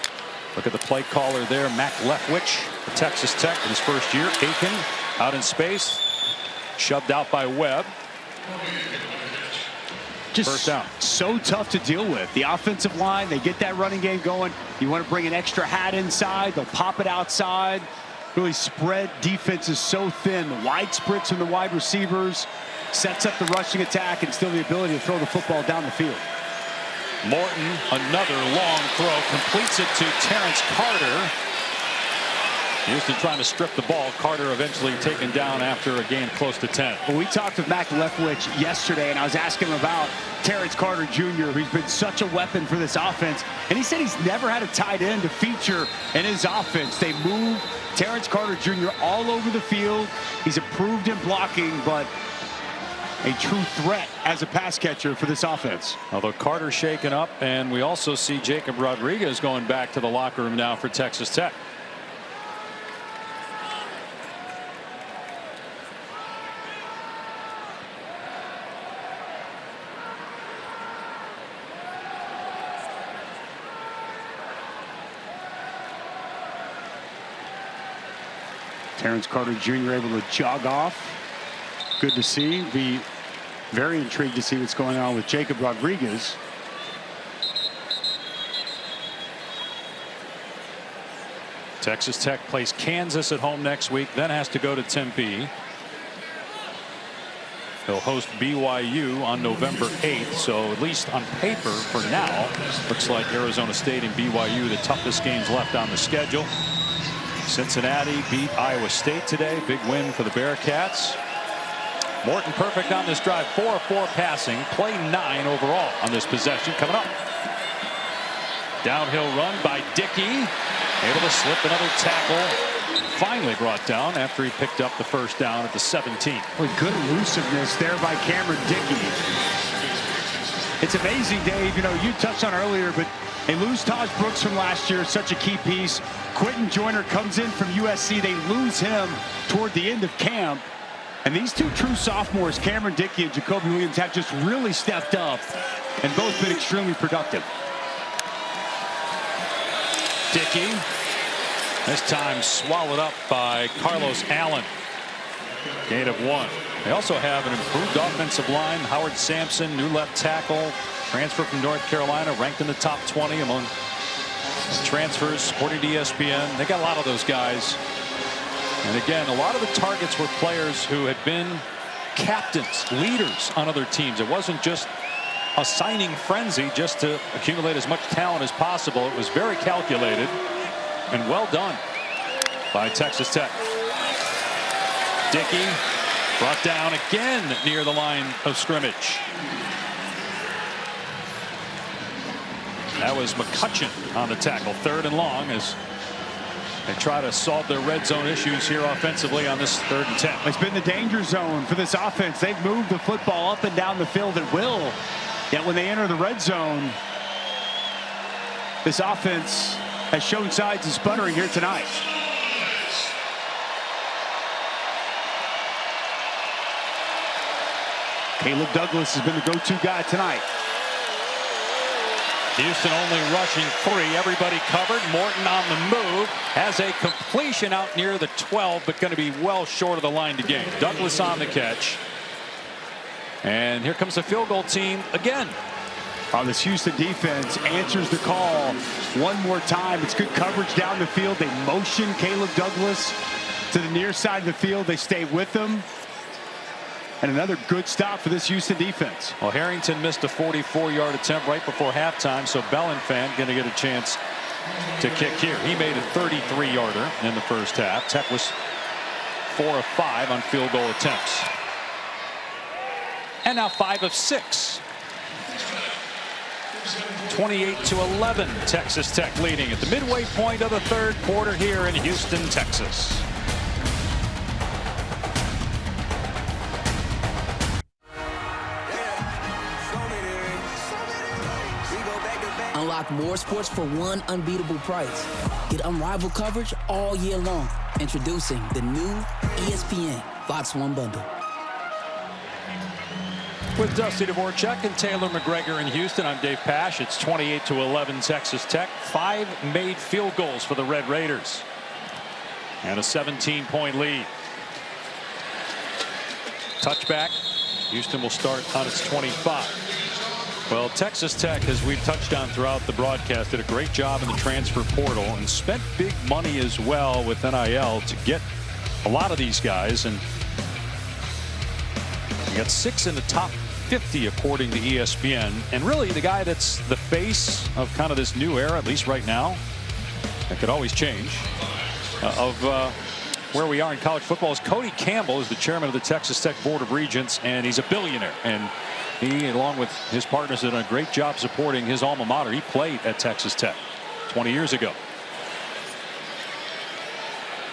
Look at the play caller there, Mac Leftwich for Texas Tech in his 1st year. Aiken out in space, shoved out by Webb. Just 1st down. So tough to deal with. The offensive line, they get that running game going. You want to bring an extra hat inside, they'll pop it outside. Really spread defense is so thin. The wide spreads from the wide receivers sets up the rushing attack and still the ability to throw the football down the field. Morton, another long throw, completes it to Terrence Carter. Houston trying to strip the ball. Carter eventually taken down after a gain close to 10. Well, we talked with Mac Leftwich yesterday, and I was asking him about Terrence Carter Jr., who's been such a weapon for this offense. And he said he's never had a tight end to feature in his offense. They move Terrence Carter Jr. all over the field. He's improved in blocking, but a true threat as a pass catcher for this offense. Although Carter shaken up, and we also see Jacob Rodriguez going back to the locker room now for Texas Tech. Terrence Carter Jr. able to jog off. Good to see. Be very intrigued to see what's going on with Jacob Rodriguez. Texas Tech plays Kansas at home next week, then has to go to Tempe. They'll host BYU on November 8th, so at least on paper for now, looks like Arizona State and BYU the toughest games left on the schedule. Cincinnati beat Iowa State today. Big win for the Bearcats. Morton perfect on this drive. 4 of 4 passing. Play 9 overall on this possession. Coming up. Downhill run by Dickey. Able to slip another tackle. Finally brought down after he picked up the 1st down at the 17. Well, good elusiveness there by Cameron Dickey. It's amazing, Dave. You know, you touched on earlier, but they lose Taj Brooks from last year, such a key piece. Quentin Joyner comes in from USC. They lose him toward the end of camp. And these 2 true sophomores, Cameron Dickey and Jacoby Williams, have just really stepped up and both been extremely productive. Dickey, this time swallowed up by Carlos Allen. Gain of 1. They also have an improved offensive line. Howard Sampson, new left tackle, transfer from North Carolina, ranked in the top 20 among transfers according to ESPN. They got a lot of those guys. And again, a lot of the targets were players who had been captains, leaders on other teams. It wasn't just a signing frenzy just to accumulate as much talent as possible. It was very calculated and well done by Texas Tech. Dickey brought down again near the line of scrimmage. That was McCutcheon on the tackle. 3rd and long as they try to solve their red zone issues here offensively on this 3rd and 10. It's been the danger zone for this offense. They've moved the football up and down the field at will. Yet when they enter the red zone, this offense has shown signs of sputtering here tonight. Caleb Douglas has been the go-to guy tonight. Houston only rushing 3. Everybody covered. Morton on the move. Has a completion out near the 12, but going to be well short of the line to gain. Douglas on the catch. And here comes the field goal team again. Oh, this Houston defense answers the call one more time. It's good coverage down the field. They motion Caleb Douglas to the near side of the field. They stay with him. And another good stop for this Houston defense. Well, Harrington missed a 44-yard attempt right before halftime, so Bellenfant going to get a chance to kick here. He made a 33-yarder in the first half. Tech was 4 of 5 on field goal attempts. And now 5 of 6. 28-11, Texas Tech leading at the midway point of the third quarter here in Houston, Texas. Unlock more sports for one unbeatable price. Get unrivaled coverage all year long. Introducing the new ESPN Fox One bundle. With Dusty Dvorak and Taylor McGregor in Houston, I'm Dave Pasch. It's 28-11 Texas Tech. 5 made field goals for the Red Raiders. And a 17-point lead. Touchback. Houston will start on its 25. Well, Texas Tech, as we've touched on throughout the broadcast, did a great job in the transfer portal and spent big money as well with NIL to get a lot of these guys. And you got 6 in the top 50 according to ESPN. And really the guy that's the face of kind of this new era, at least right now, that could always change, of where we are in college football, is Cody Campbell, is the chairman of the Texas Tech Board of Regents, and he's a billionaire. And he, along with his partners, did a great job supporting his alma mater. He played at Texas Tech 20 years ago.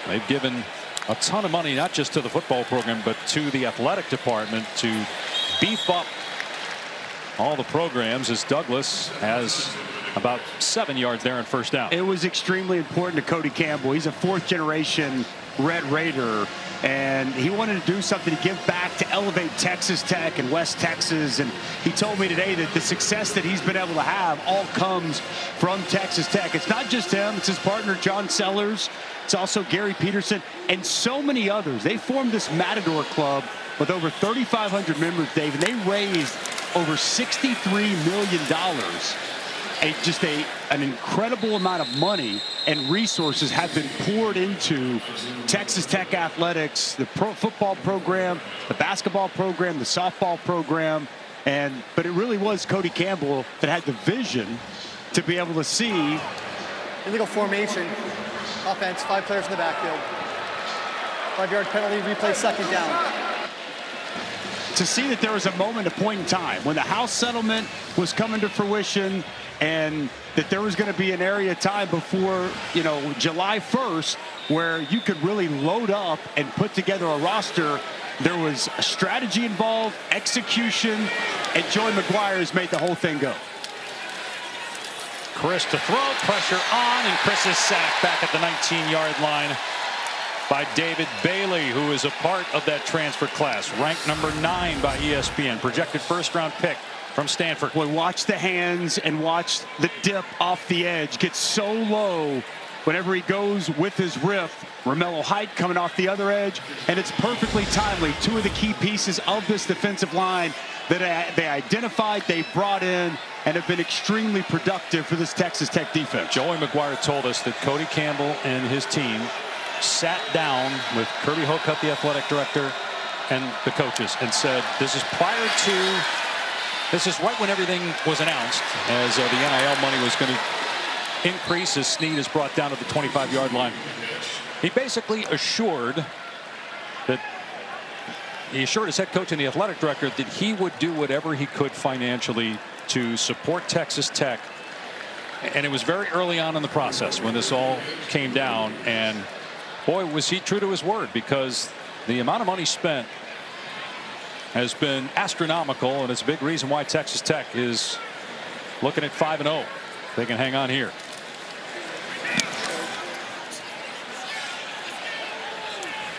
They've given a ton of money, not just to the football program, but to the athletic department to beef up all the programs, as Douglas has about 7 yards there in first down. It was extremely important to Cody Campbell. He's a 4th-generation Red Raider, and he wanted to do something to give back, to elevate Texas Tech and West Texas. And he told me today that the success that he's been able to have all comes from Texas Tech. It's not just him, it's his partner John Sellers, it's also Gary Peterson, and so many others. They formed this Matador Club with over 3,500 members, Dave, and they raised over $63 million. Just an incredible amount of money and resources have been poured into Texas Tech athletics, the pro football program, the basketball program, the softball program. But it really was Cody Campbell that had the vision to be able to see. Illegal formation. Offense, 5 players in the backfield. 5-yard penalty, replay, second down. To see that there was a moment, a point in time when the House settlement was coming to fruition, and that there was going to be an area of time before, July 1st, where you could really load up and put together a roster. There was a strategy involved, execution, and Joey McGuire has made the whole thing go. Chris to throw, pressure on, and Chris is sacked back at the 19-yard line by David Bailey, who is a part of that transfer class, ranked number 9 by ESPN, projected first-round pick from Stanford. Well, watch the hands and watch the dip off the edge. Gets so low whenever he goes with his rip. Romello Height coming off the other edge, and it's perfectly timely. 2 of the key pieces of this defensive line that they identified, they brought in, and have been extremely productive for this Texas Tech defense. Joey McGuire told us that Cody Campbell and his team sat down with Kirby Hocutt, the athletic director, and the coaches, and said, this is right when everything was announced, as the NIL money was going to increase as Snead is brought down to the 25-yard line. He basically assured his head coach and the athletic director that he would do whatever he could financially to support Texas Tech. And it was very early on in the process when this all came down, and boy, was he true to his word, because the amount of money spent has been astronomical, and it's a big reason why Texas Tech is looking at 5-0. They can hang on here.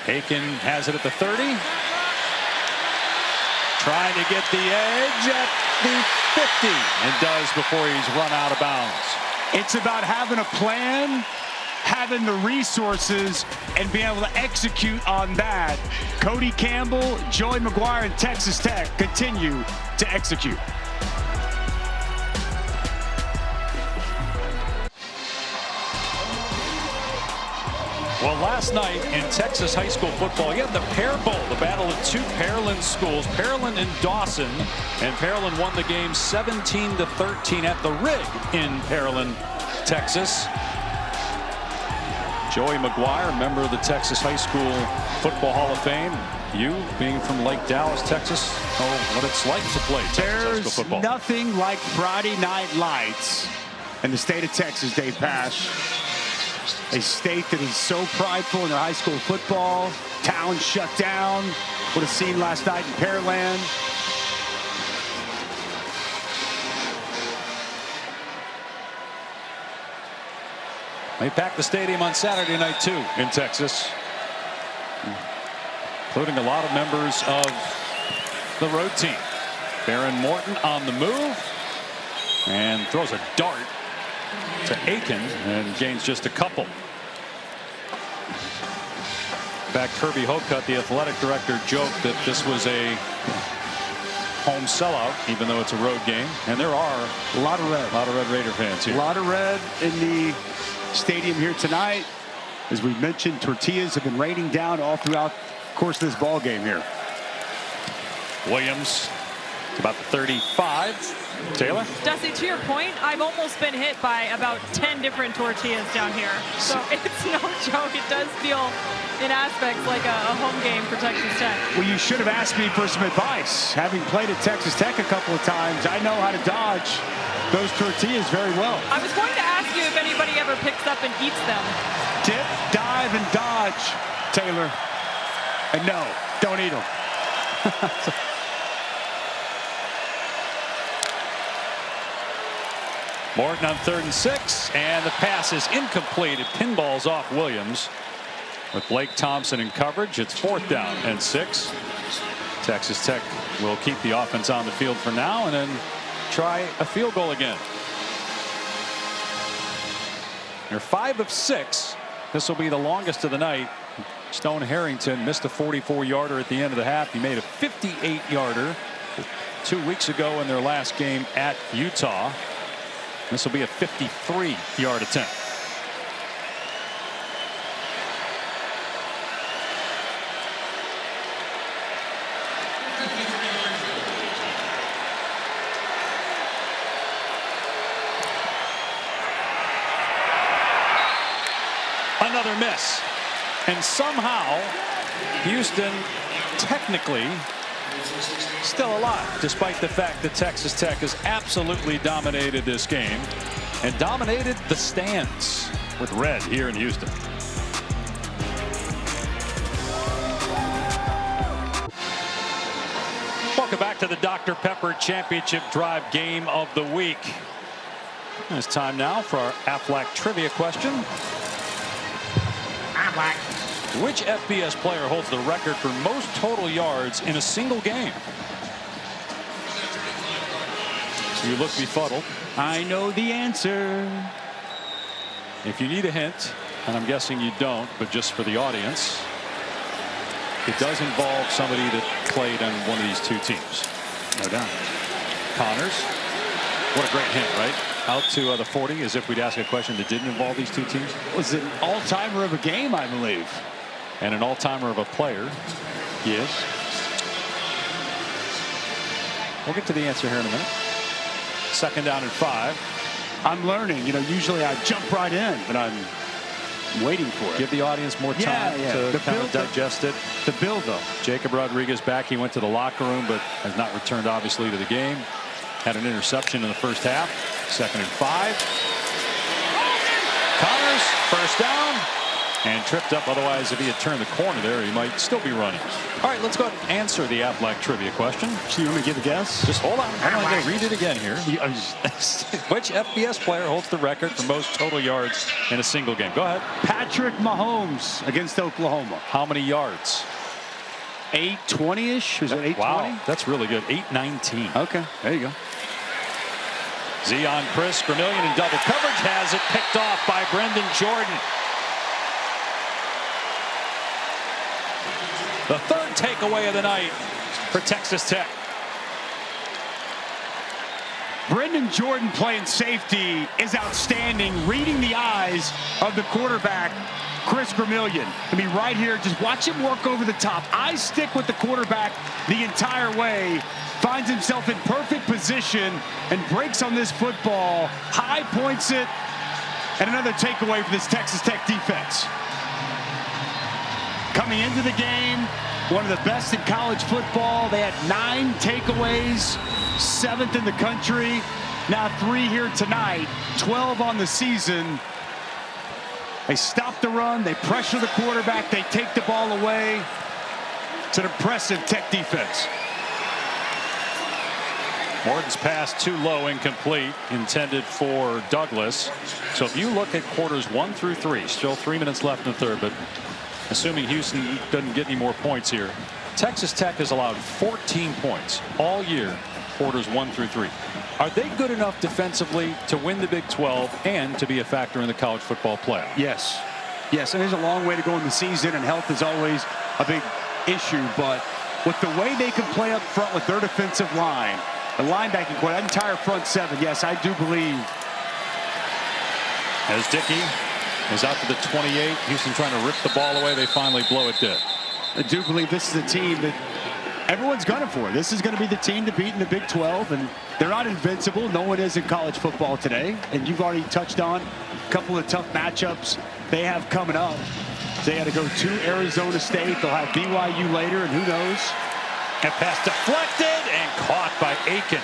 Aiken has it at the 30. Trying to get the edge at the 50 and does before he's run out of bounds. It's about having a plan, having the resources, and being able to execute on that. Cody Campbell, Joey McGuire, and Texas Tech continue to execute. Well, last night in Texas high school football, you had the Pear Bowl, the battle of two Pearland schools, Pearland and Dawson. And Pearland won the game 17-13 at the Rig in Pearland, Texas. Joey McGuire, member of the Texas High School Football Hall of Fame. You, being from Lake Dallas, Texas, know what it's like to play Texas high school football. There's nothing like Friday night lights in the state of Texas, Dave Pash. A state that is so prideful in their high school football. Town shut down. What a scene last night in Pearland. They packed the stadium on Saturday night, too, in Texas, including a lot of members of the road team. Baron Morton on the move and throws a dart to Aiken and gains just a couple. In fact, Kirby Hocutt, the athletic director, joked that this was a home sellout, even though it's a road game. And there are a lot of red. A lot of Red Raider fans here. A lot of red in the stadium here tonight. As we mentioned, tortillas have been raining down all throughout the course of this ball game here. Williams about the 35. Taylor? Dusty, to your point, I've almost been hit by about 10 different tortillas down here. So it's no joke. It does feel, in aspects, like a home game for Texas Tech. Well, you should have asked me for some advice. Having played at Texas Tech a couple of times, I know how to dodge those tortillas very well. I was going to ask you if anybody ever picks up and eats them. Dip, dive, and dodge, Taylor. And no, don't eat them. Morton on 3rd and 6, and the pass is incomplete. It pinballs off Williams. With Blake Thompson in coverage, it's 4th down and 6. Texas Tech will keep the offense on the field for now and then try a field goal again. They're 5 of 6. This will be the longest of the night. Stone Harrington missed a 44-yarder at the end of the half. He made a 58-yarder 2 weeks ago in their last game at Utah. This will be a 53-yard attempt. Another miss. And somehow Houston technically still alive, despite the fact that Texas Tech has absolutely dominated this game and dominated the stands with red here in Houston. Welcome back to the Dr. Pepper Championship Drive Game of the Week. It's time now for our Aflac trivia question. Aflac. Which FBS player holds the record for most total yards in a single game? You look befuddled. I know the answer. If you need a hint, and I'm guessing you don't, but just for the audience, it does involve somebody that played on one of these two teams. No doubt. Connors. What a great hint, right? Out to the 40, as if we'd ask a question that didn't involve these two teams. It was an all-timer of a game, I believe. And an all-timer of a player. Yes. We'll get to the answer here in a minute. 2nd down and 5. I'm learning. You know, usually I jump right in, but I'm waiting for it. Give the audience more time to kind of digest it. The build, though. Jacob Rodriguez back. He went to the locker room, but has not returned, obviously, to the game. Had an interception in the first half. 2nd and 5. Connors, 1st down. and tripped up. Otherwise, if he had turned the corner there, he might still be running. All right, let's go ahead and answer the Aflac trivia question. So you want me to give a guess? Just hold on. I'm going to read it again here. Which FBS player holds the record for most total yards in a single game? Go ahead. Patrick Mahomes against Oklahoma. How many yards? 820-ish? Is it 820? Wow, that's really good. 819. Okay, there you go. Z on Chris. Gramillion in double coverage has it picked off by Brendan Jordan. The third takeaway of the night for Texas Tech. Brendan Jordan playing safety is outstanding, reading the eyes of the quarterback, Chris Gramillion. I mean, right here, just watch him work over the top. Eyes stick with the quarterback the entire way. Finds himself in perfect position and breaks on this football. High points it. And another takeaway for this Texas Tech defense. Coming into the game, one of the best in college football. They had 9 takeaways, 7th in the country. Now 3 here tonight, 12 on the season. They stop the run, they pressure the quarterback, they take the ball away. It's an impressive Tech defense. Morton's pass too low, incomplete, intended for Douglas. So if you look at quarters 1 through 3, still 3 minutes left in the third, but assuming Houston doesn't get any more points here, Texas Tech has allowed 14 points all year, quarters 1 through 3. Are they good enough defensively to win the Big 12 and to be a factor in the college football playoff? Yes. Yes, and there's a long way to go in the season, and health is always a big issue. But with the way they can play up front with their defensive line, the linebacking core, that entire front 7, yes, I do believe. As Dickey is out to the 28, Houston trying to rip the ball away. They finally blow it dead. I do believe this is a team that everyone's gunning for. This is going to be the team to beat in the Big 12, and they're not invincible. No one is in college football today, and you've already touched on a couple of tough matchups they have coming up. They had to go to Arizona State. They'll have BYU later, and who knows? And pass deflected and caught by Aiken.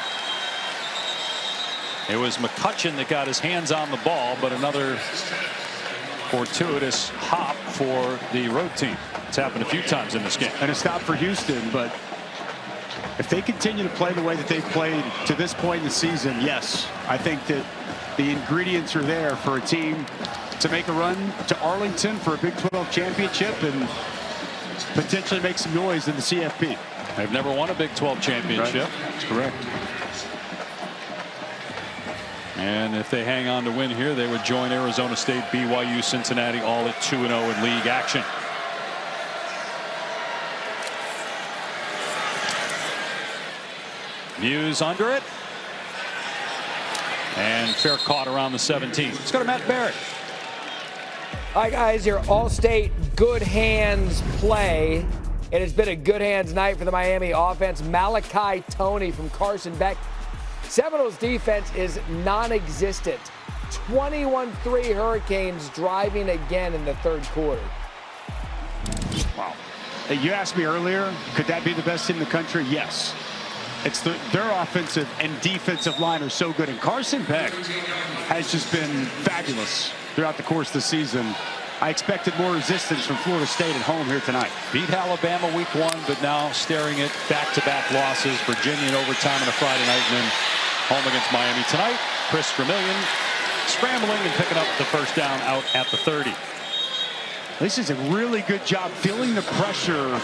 It was McCutcheon that got his hands on the ball, but another fortuitous hop for the road team. It's happened a few times in this game. And a stop for Houston, but if they continue to play the way that they've played to this point in the season, yes, I think that the ingredients are there for a team to make a run to Arlington for a Big 12 championship and potentially make some noise in the CFP. They've never won a Big 12 championship. Right. That's correct. And if they hang on to win here, they would join Arizona State, BYU, Cincinnati, all at 2-0 in league action. Muse under it. And fair caught around the 17. Let's go to Matt Barrett. All right, guys, your All-State good hands play. It has been a good hands night for the Miami offense. Malachi Toney from Carson Beck. Seminoles defense is non-existent. 21-3 Hurricanes driving again in the third quarter. Wow. You asked me earlier, could that be the best in the country? Yes. It's their offensive and defensive line are so good. And Carson Beck has just been fabulous throughout the course of the season. I expected more resistance from Florida State at home here tonight. Beat Alabama week 1, but now staring at back-to-back losses. Virginia in overtime on a Friday night, and then home against Miami tonight. Chris Gramillion scrambling and picking up the first down out at the 30. This is a really good job feeling the pressure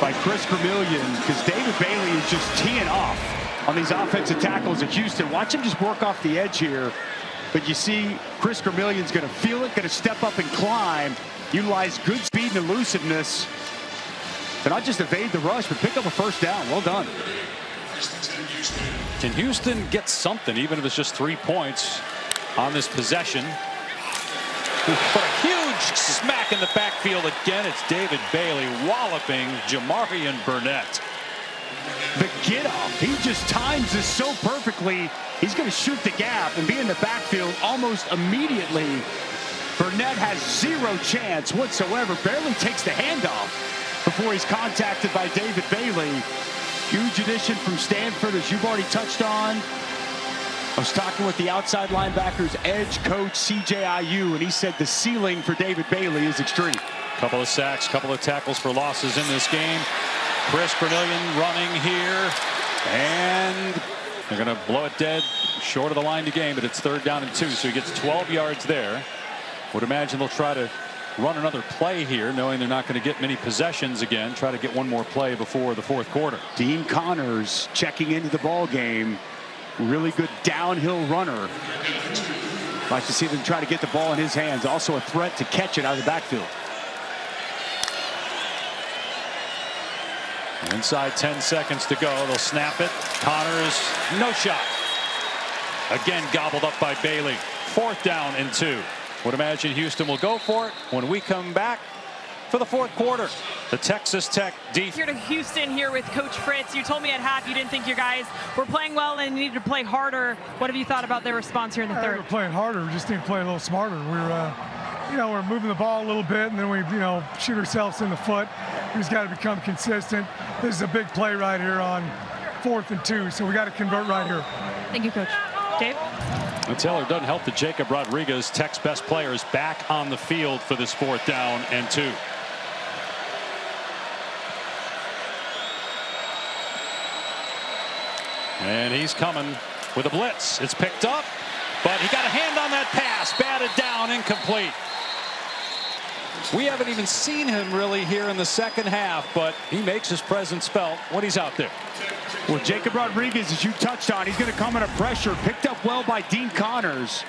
by Chris Gramillion, because David Bailey is just teeing off on these offensive tackles at Houston. Watch him just work off the edge here. But you see Chris Gramillion's going to feel it, going to step up and climb, utilize good speed and elusiveness to not just evade the rush, but pick up a first down. Well done. Can Houston get something, even if it's just 3 points on this possession? But a huge smack in the backfield again. It's David Bailey walloping Jamarian Burnett. The get off, he just times this so perfectly. He's going to shoot the gap and be in the backfield almost immediately. Burnett has zero chance whatsoever. Barely takes the handoff before he's contacted by David Bailey. Huge addition from Stanford, as you've already touched on. I was talking with the outside linebackers edge coach CJIU, and he said the ceiling for David Bailey is extreme. Couple of sacks, couple of tackles for losses in this game. Chris Cornelian running here, and they're going to blow it dead short of the line to gain, but it's 3rd down and 2, so he gets 12 yards there. Would imagine they'll try to run another play here, knowing they're not going to get many possessions again. Try to get one more play before the 4th quarter. Dean Connors checking into the ball game. Really good downhill runner. Like to see them try to get the ball in his hands. Also a threat to catch it out of the backfield. Inside 10 seconds to go. They'll snap it. Connors, no shot. Again gobbled up by Bailey. 4th down and 2. Would imagine Houston will go for it when we come back for the 4th quarter. The Texas Tech defense. Here to Houston here with Coach Fritz. You told me at half you didn't think your guys were playing well and needed to play harder. What have you thought about their response here in the 3rd? We're playing harder. We just need to play a little smarter. We're moving the ball a little bit, and then we, shoot ourselves in the foot. We just got to become consistent. This is a big play right here on 4th and 2, so we got to convert right here. Thank you, Coach. Dave? And Taylor doesn't help that Jacob Rodriguez, Tech's best player, is back on the field for this 4th down and 2. And he's coming with a blitz. It's picked up, but he got a hand on that pass. Batted down, incomplete. We haven't even seen him really here in the 2nd half, but he makes his presence felt when he's out there. Well, Jacob Rodriguez, as you touched on, he's going to come under pressure. Picked up well by Dean Connors.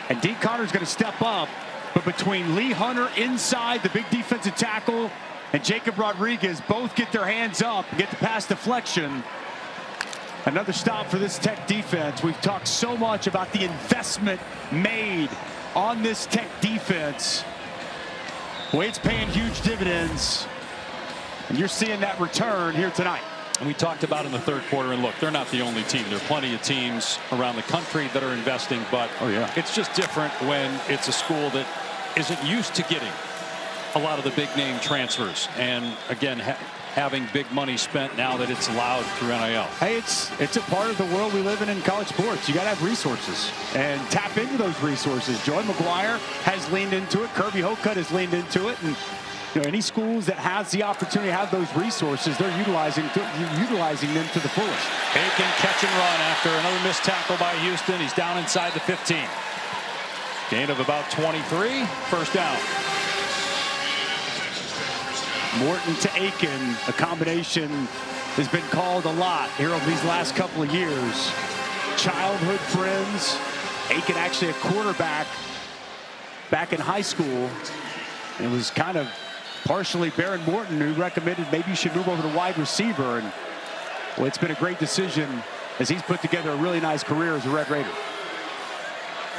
And Dean Connors going to step up. But between Lee Hunter inside, the big defensive tackle, and Jacob Rodriguez both get their hands up and get the pass deflection. Another stop for this Tech defense. We've talked so much about the investment made on this Tech defense. Well, it's paying huge dividends. And you're seeing that return here tonight. And we talked about in the 3rd quarter, and look, they're not the only team. There are plenty of teams around the country that are investing, but it's just different when it's a school that isn't used to getting a lot of the big name transfers. And again, having big money spent now that it's allowed through NIL. Hey, it's a part of the world we live in college sports. You got to have resources and tap into those resources. Joey McGuire has leaned into it. Kirby Hocutt has leaned into it. And any schools that has the opportunity to have those resources, they're utilizing them to the fullest. Aiken catch and run after another missed tackle by Houston. He's down inside the 15. Gain of about 23. 1st down. Morton to Aiken, a combination has been called a lot here over these last couple of years. Childhood friends. Aiken actually a quarterback back in high school. It was kind of partially Baron Morton who recommended maybe you should move over to wide receiver. And well, it's been a great decision as he's put together a really nice career as a Red Raider.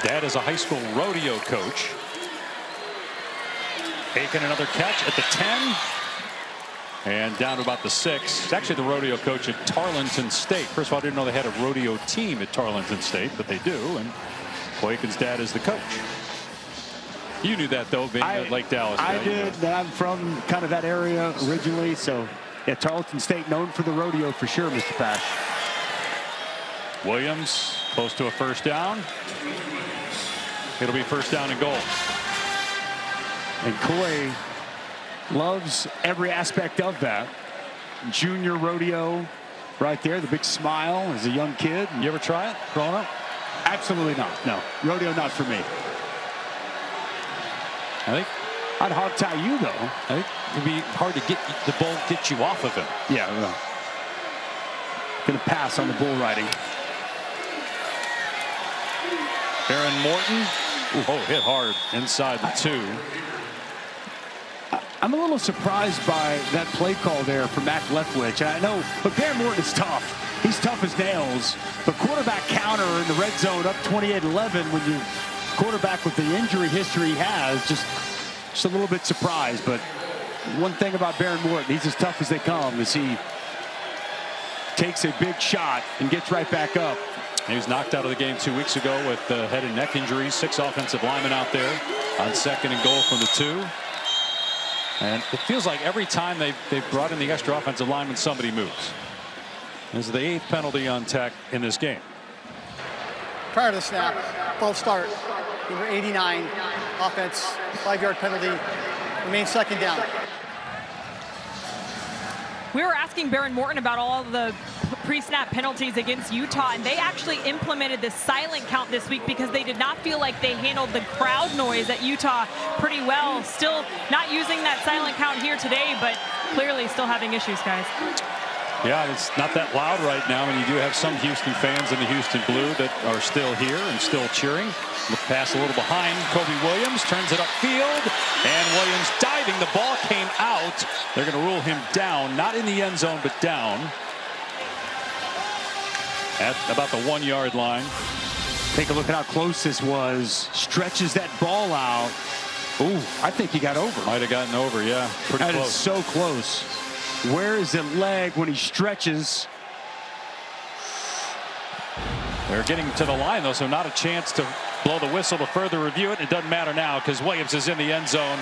Dad is a high school rodeo coach. Aiken another catch at the 10. And down to about the 6. It's actually the rodeo coach at Tarleton State. First of all, I didn't know they had a rodeo team at Tarleton State, but they do. And Aiken's dad is the coach. You knew that, though, being at Lake Dallas. I did. I'm from kind of that area originally. So, yeah, Tarleton State known for the rodeo for sure, Mr. Pash. Williams close to a 1st down. It'll be 1st down and goal. And Coy loves every aspect of that. Junior rodeo right there, the big smile as a young kid. You ever try it growing up? Absolutely not. No, rodeo not for me. I think I'd hog tie you though. I think it'd be hard to get the bull get you off of him. Yeah, well, gonna pass on the bull riding. Baron Morton. Oh, hit hard inside the 2. I'm a little surprised by that play call there for Mac Leftwich. I know, but Baron Morton is tough. He's tough as nails. But quarterback counter in the red zone up 28-11 when you quarterback with the injury history he has, just a little bit surprised. But one thing about Baron Morton, he's as tough as they come as he takes a big shot and gets right back up. He was knocked out of the game 2 weeks ago with head and neck injuries. 6 offensive linemen out there on 2nd and goal from the 2. And it feels like every time they've brought in the extra offensive lineman, somebody moves. This is the 8th penalty on Tech in this game. prior to the snap, false start, number 89, offense, 5-yard penalty, remains second down. We were asking Baron Morton about all the pre-snap penalties against Utah, and they actually implemented the silent count this week because they did not feel like they handled the crowd noise at Utah pretty well. Still not using that silent count here today, but clearly still having issues, guys. Yeah, it's not that loud right now, and you do have some Houston fans in the Houston blue that are still here and still cheering. The pass a little behind. Kobe Williams turns it upfield, and Williams diving. The ball came out. They're going to rule him down, not in the end zone, but down at about the 1-yard line. Take a look at how close this was. Stretches that ball out. Ooh, I think he got over. Might have gotten over, yeah. Pretty close. That is so close. Where is the leg when he stretches? They're getting to the line, though, so not a chance to blow the whistle to further review it. It doesn't matter now because Williams is in the end zone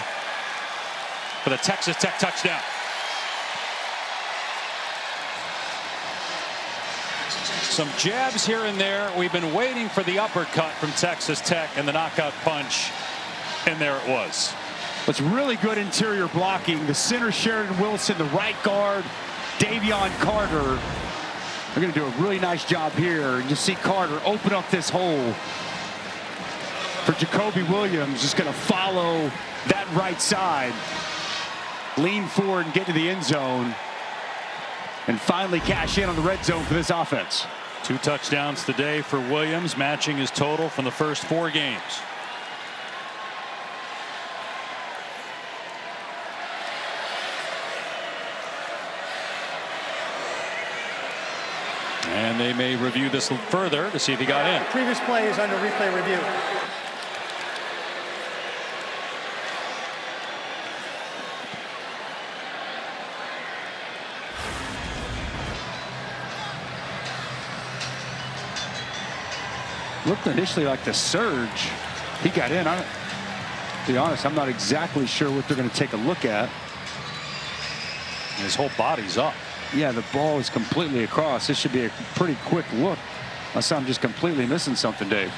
for the Texas Tech touchdown. Some jabs here and there. We've been waiting for the uppercut from Texas Tech and the knockout punch, and there it was. It's really good interior blocking. The center, Sheridan Wilson, the right guard, Davion Carter. They're going to do a really nice job here. You see Carter open up this hole for Jacoby Williams. Just going to follow that right side, lean forward and get to the end zone, and finally cash in on the red zone for this offense. 2 touchdowns today for Williams, matching his total from the first 4 games. And they may review this further to see if he got in. Previous play is under replay review. Looked initially like the surge. He got in. To be honest, I'm not exactly sure what they're going to take a look at. His whole body's up. Yeah, the ball is completely across. This should be a pretty quick look, unless I'm just completely missing something, Dave.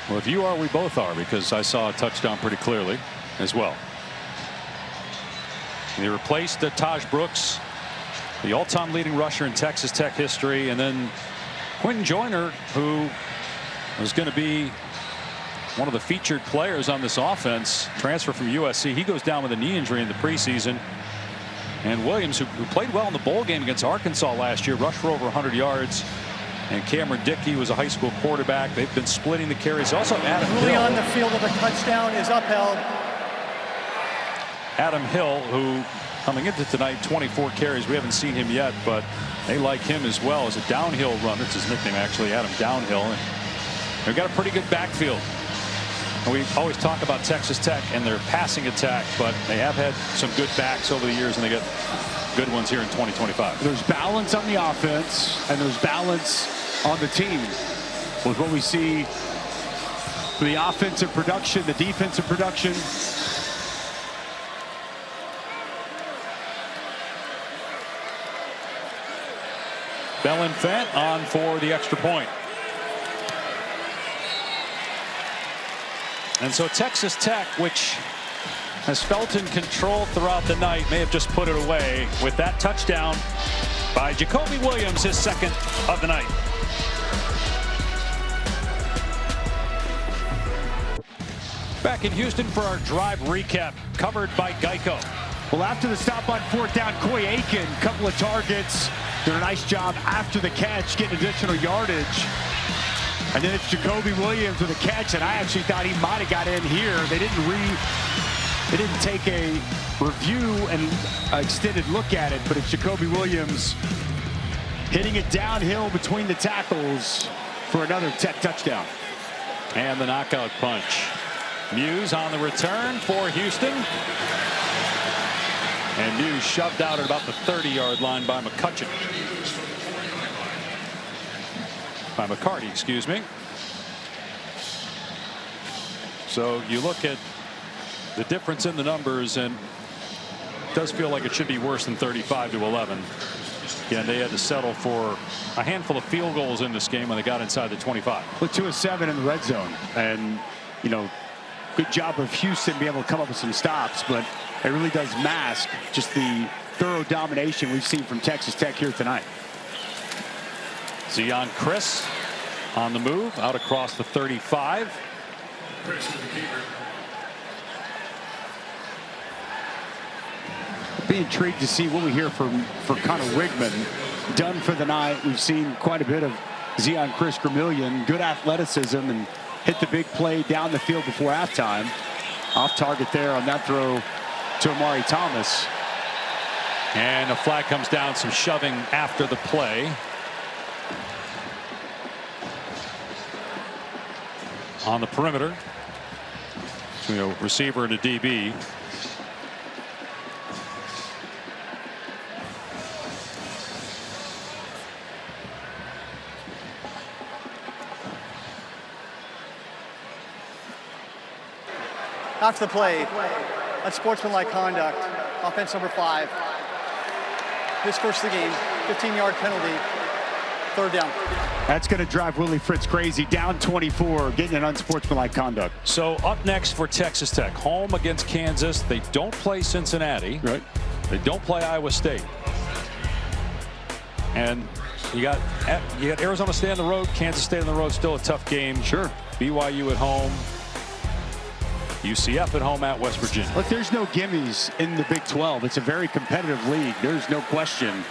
Well, if you are, we both are, because I saw a touchdown pretty clearly as well. They replaced Taj Brooks, the all-time leading rusher in Texas Tech history, and then Quentin Joyner, who was going to be one of the featured players on this offense, transfer from USC. He goes down with a knee injury in the preseason. And Williams, who played well in the bowl game against Arkansas last year, rushed for over 100 yards. And Cameron Dickey was a high school quarterback. They've been splitting the carries. Also, Adam Ruling Hill. on the field of a touchdown is upheld. Adam Hill, who coming into tonight, 24 carries. We haven't seen him yet, but they like him as well as a downhill runner. It's his nickname, actually, Adam Downhill. And they've got a pretty good backfield. And we always talk about Texas Tech and their passing attack, but they have had some good backs over the years, and they got good ones here in 2025. There's balance on the offense, and there's balance on the team with what we see for the offensive production, the defensive production. Belenfant on for the extra point. And so Texas Tech, which has felt in control throughout the night, may have just put it away with that touchdown by Jacoby Williams, his second of the night. Back in Houston for our drive recap, covered by Geico. Well, after the stop on 4th down, Coy Aiken, couple of targets, did a nice job after the catch, getting additional yardage. And then it's Jacoby Williams with a catch, and I actually thought he might have got in here. They didn't take a review and extended look at it, but it's Jacoby Williams hitting it downhill between the tackles for another Tech touchdown. And the knockout punch. Muse on the return for Houston. And Muse shoved out at about the 30-yard line by McCutcheon. By McCarty, excuse me. So you look at the difference in the numbers, and it does feel like it should be worse than 35-11. Again, they had to settle for a handful of field goals in this game when they got inside the 25. With 2 of 7 in the red zone. And, you know, good job of Houston being able to come up with some stops, but it really does mask just the thorough domination we've seen from Texas Tech here tonight. Zeon Chris on the move out across the 35. Be intrigued to see what we hear for Connor Wigman. Done for the night. We've seen quite a bit of Zeon Chris Gramillion. Good athleticism and hit the big play down the field before halftime. Off target there on that throw to Amari Thomas. And a flag comes down, some shoving after the play. On the perimeter. Between a receiver and a DB. After the play, unsportsmanlike conduct, offense number 5. This first of the game, 15-yard penalty, 3rd down. That's going to drive Willie Fritz crazy. Down 24, getting an unsportsmanlike conduct. So up next for Texas Tech, home against Kansas. They don't play Cincinnati. Right. They don't play Iowa State. And you got Arizona State on the road, Kansas State on the road, still a tough game. Sure. BYU at home. UCF at home at West Virginia. Look, there's no gimmies in the Big 12. It's a very competitive league. There's no question.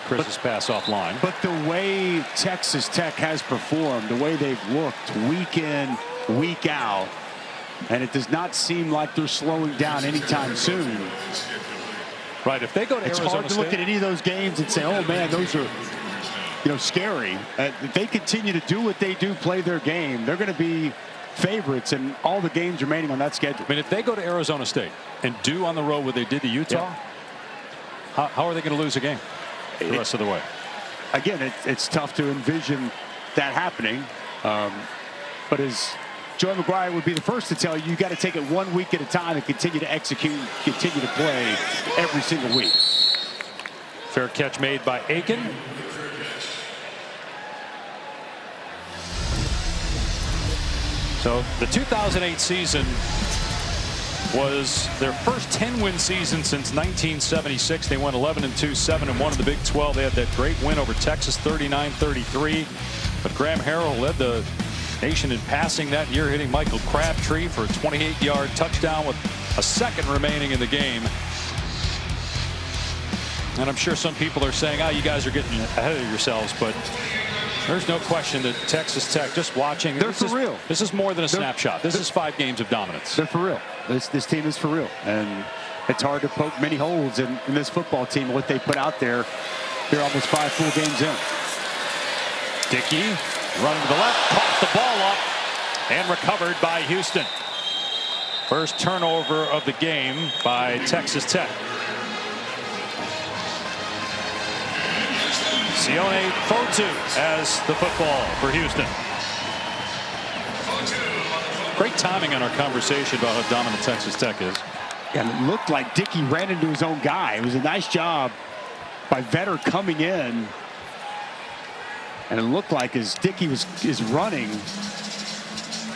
Chris's pass offline. But the way Texas Tech has performed, the way they've looked week in, week out, and it does not seem like they're slowing down anytime soon. Right, if they go to Arizona State, it's hard to look at any of those games and say, oh man, those are, you know, scary. If they continue to do what they do, play their game, they're going to be favorites in all the games remaining on that schedule. I mean, if they go to Arizona State and do on the road what they did to Utah, how are they going to lose a game the rest of the way? Again, it's tough to envision that happening. But as Joey McGuire would be the first to tell you, you got to take it 1 week at a time and continue to execute, continue to play every single week. Fair catch made by Aiken. So the 2008 season was their first 10-win season since 1976. They went 11-2, 7-1 in the Big 12. They had that great win over Texas, 39-33. But Graham Harrell led the nation in passing that year, hitting Michael Crabtree for a 28-yard touchdown with a second remaining in the game. And I'm sure some people are saying, you guys are getting ahead of yourselves, but there's no question that Texas Tech, just watching, they're for real. This is more than a snapshot. This is 5 games of dominance. They're for real. This team is for real. And it's hard to poke many holes in this football team, what they put out there. They're almost 5 full games in. Dickey running to the left, caught the ball up, and recovered by Houston. First turnover of the game by Texas Tech. Sione Fotu has the football for Houston. Great timing on our conversation about how dominant Texas Tech is. And it looked like Dickey ran into his own guy. It was a nice job by Vetter coming in. And it looked like as Dickey is running,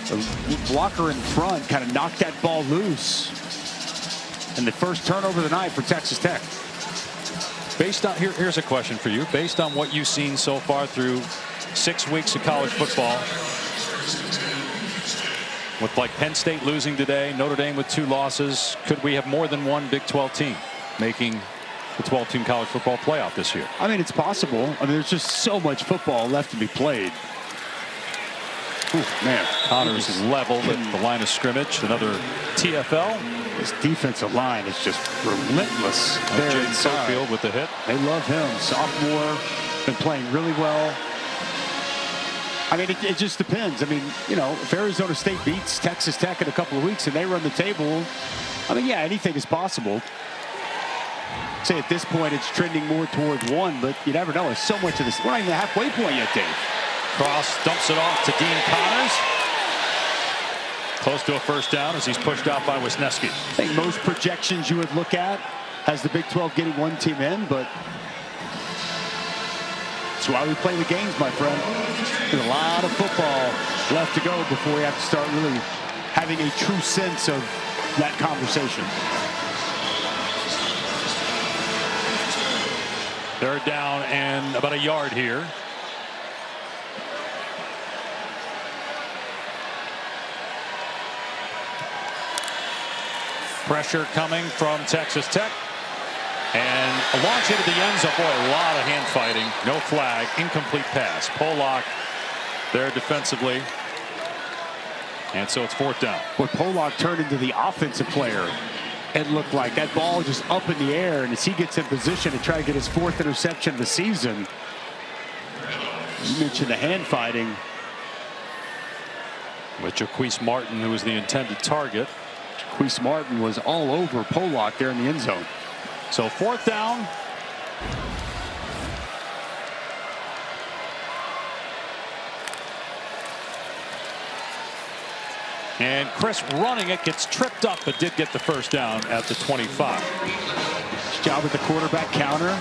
the blocker in front kind of knocked that ball loose. And the first turnover of the night for Texas Tech. Based on, here's a question for you. Based on what you've seen so far through 6 weeks of college football, with like Penn State losing today, Notre Dame with 2 losses, could we have more than one Big 12 team making the 12-team college football playoff this year? I mean, it's possible. I mean, there's just so much football left to be played. Ooh, man. Connors leveled at the line of scrimmage. Another TFL. This defensive line is just relentless there inside. Field with the hit. They love him. Sophomore, been playing really well. I mean, it just depends. I mean, you know, if Arizona State beats Texas Tech in a couple of weeks and they run the table, I mean, yeah, anything is possible. Say at this point it's trending more towards 1, but you never know. There's so much of this. We're not even the halfway point yet, Dave. Cross dumps it off to Dean Connors. Close to a first down as he's pushed out by Wisniewski. I think most projections you would look at has the Big 12 getting 1 team in, but That's why we play the games, my friend. There's a lot of football left to go before we have to start really having a true sense of that conversation. They're down and about a yard here. Pressure coming from Texas Tech. And a launch into the end zone. Boy, a lot of hand fighting. No flag. Incomplete pass. Pollock there defensively. And so it's 4th down. But Pollock turned into the offensive player. It looked like that ball just up in the air. And as he gets in position to try to get his 4th interception of the season. You mentioned the hand fighting. With GWES Martin, who was the intended target. GWES Martin was all over Pollock there in the end zone. So 4th down. And Chris running it, gets tripped up, but did get the 1st down at the 25. Nice job with the quarterback counter.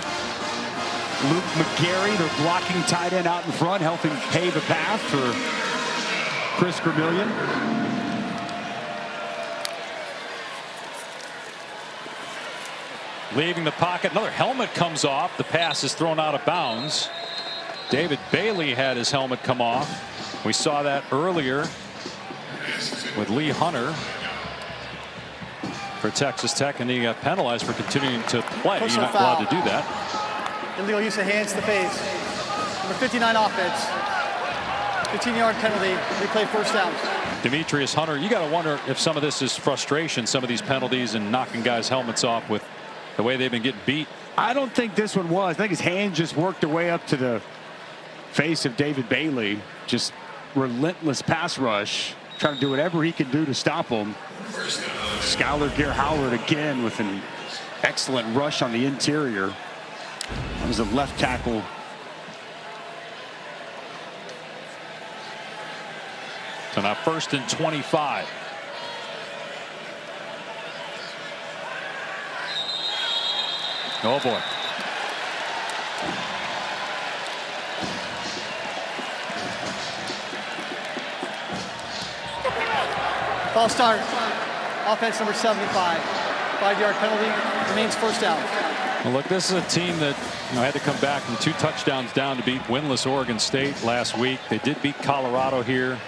Luke McGarry, their blocking tight end out in front, helping pave a path for Chris Vermillion. Leaving the pocket, another helmet comes off. The pass is thrown out of bounds. David Bailey had his helmet come off. We saw that earlier with Lee Hunter for Texas Tech, and he got penalized for continuing to play. You're not allowed to do that. Illegal use of hands to the face. Number 59 offense. 15-yard penalty. Replay 1st down. Demetrius Hunter, you got to wonder if some of this is frustration, some of these penalties and knocking guys' helmets off with the way they've been getting beat. I don't think this one was. I think his hands just worked their way up to the face of David Bailey. Just relentless pass rush. Trying to do whatever he can do to stop him. Skylar Gear-Howard again with an excellent rush on the interior. That was a left tackle. So now 1st and 25. Oh boy. Ball start. Offense number 75. 5-yard penalty. Remains 1st down. Well, look, this is a team that had to come back from 2 touchdowns down to beat winless Oregon State last week. They did beat Colorado here.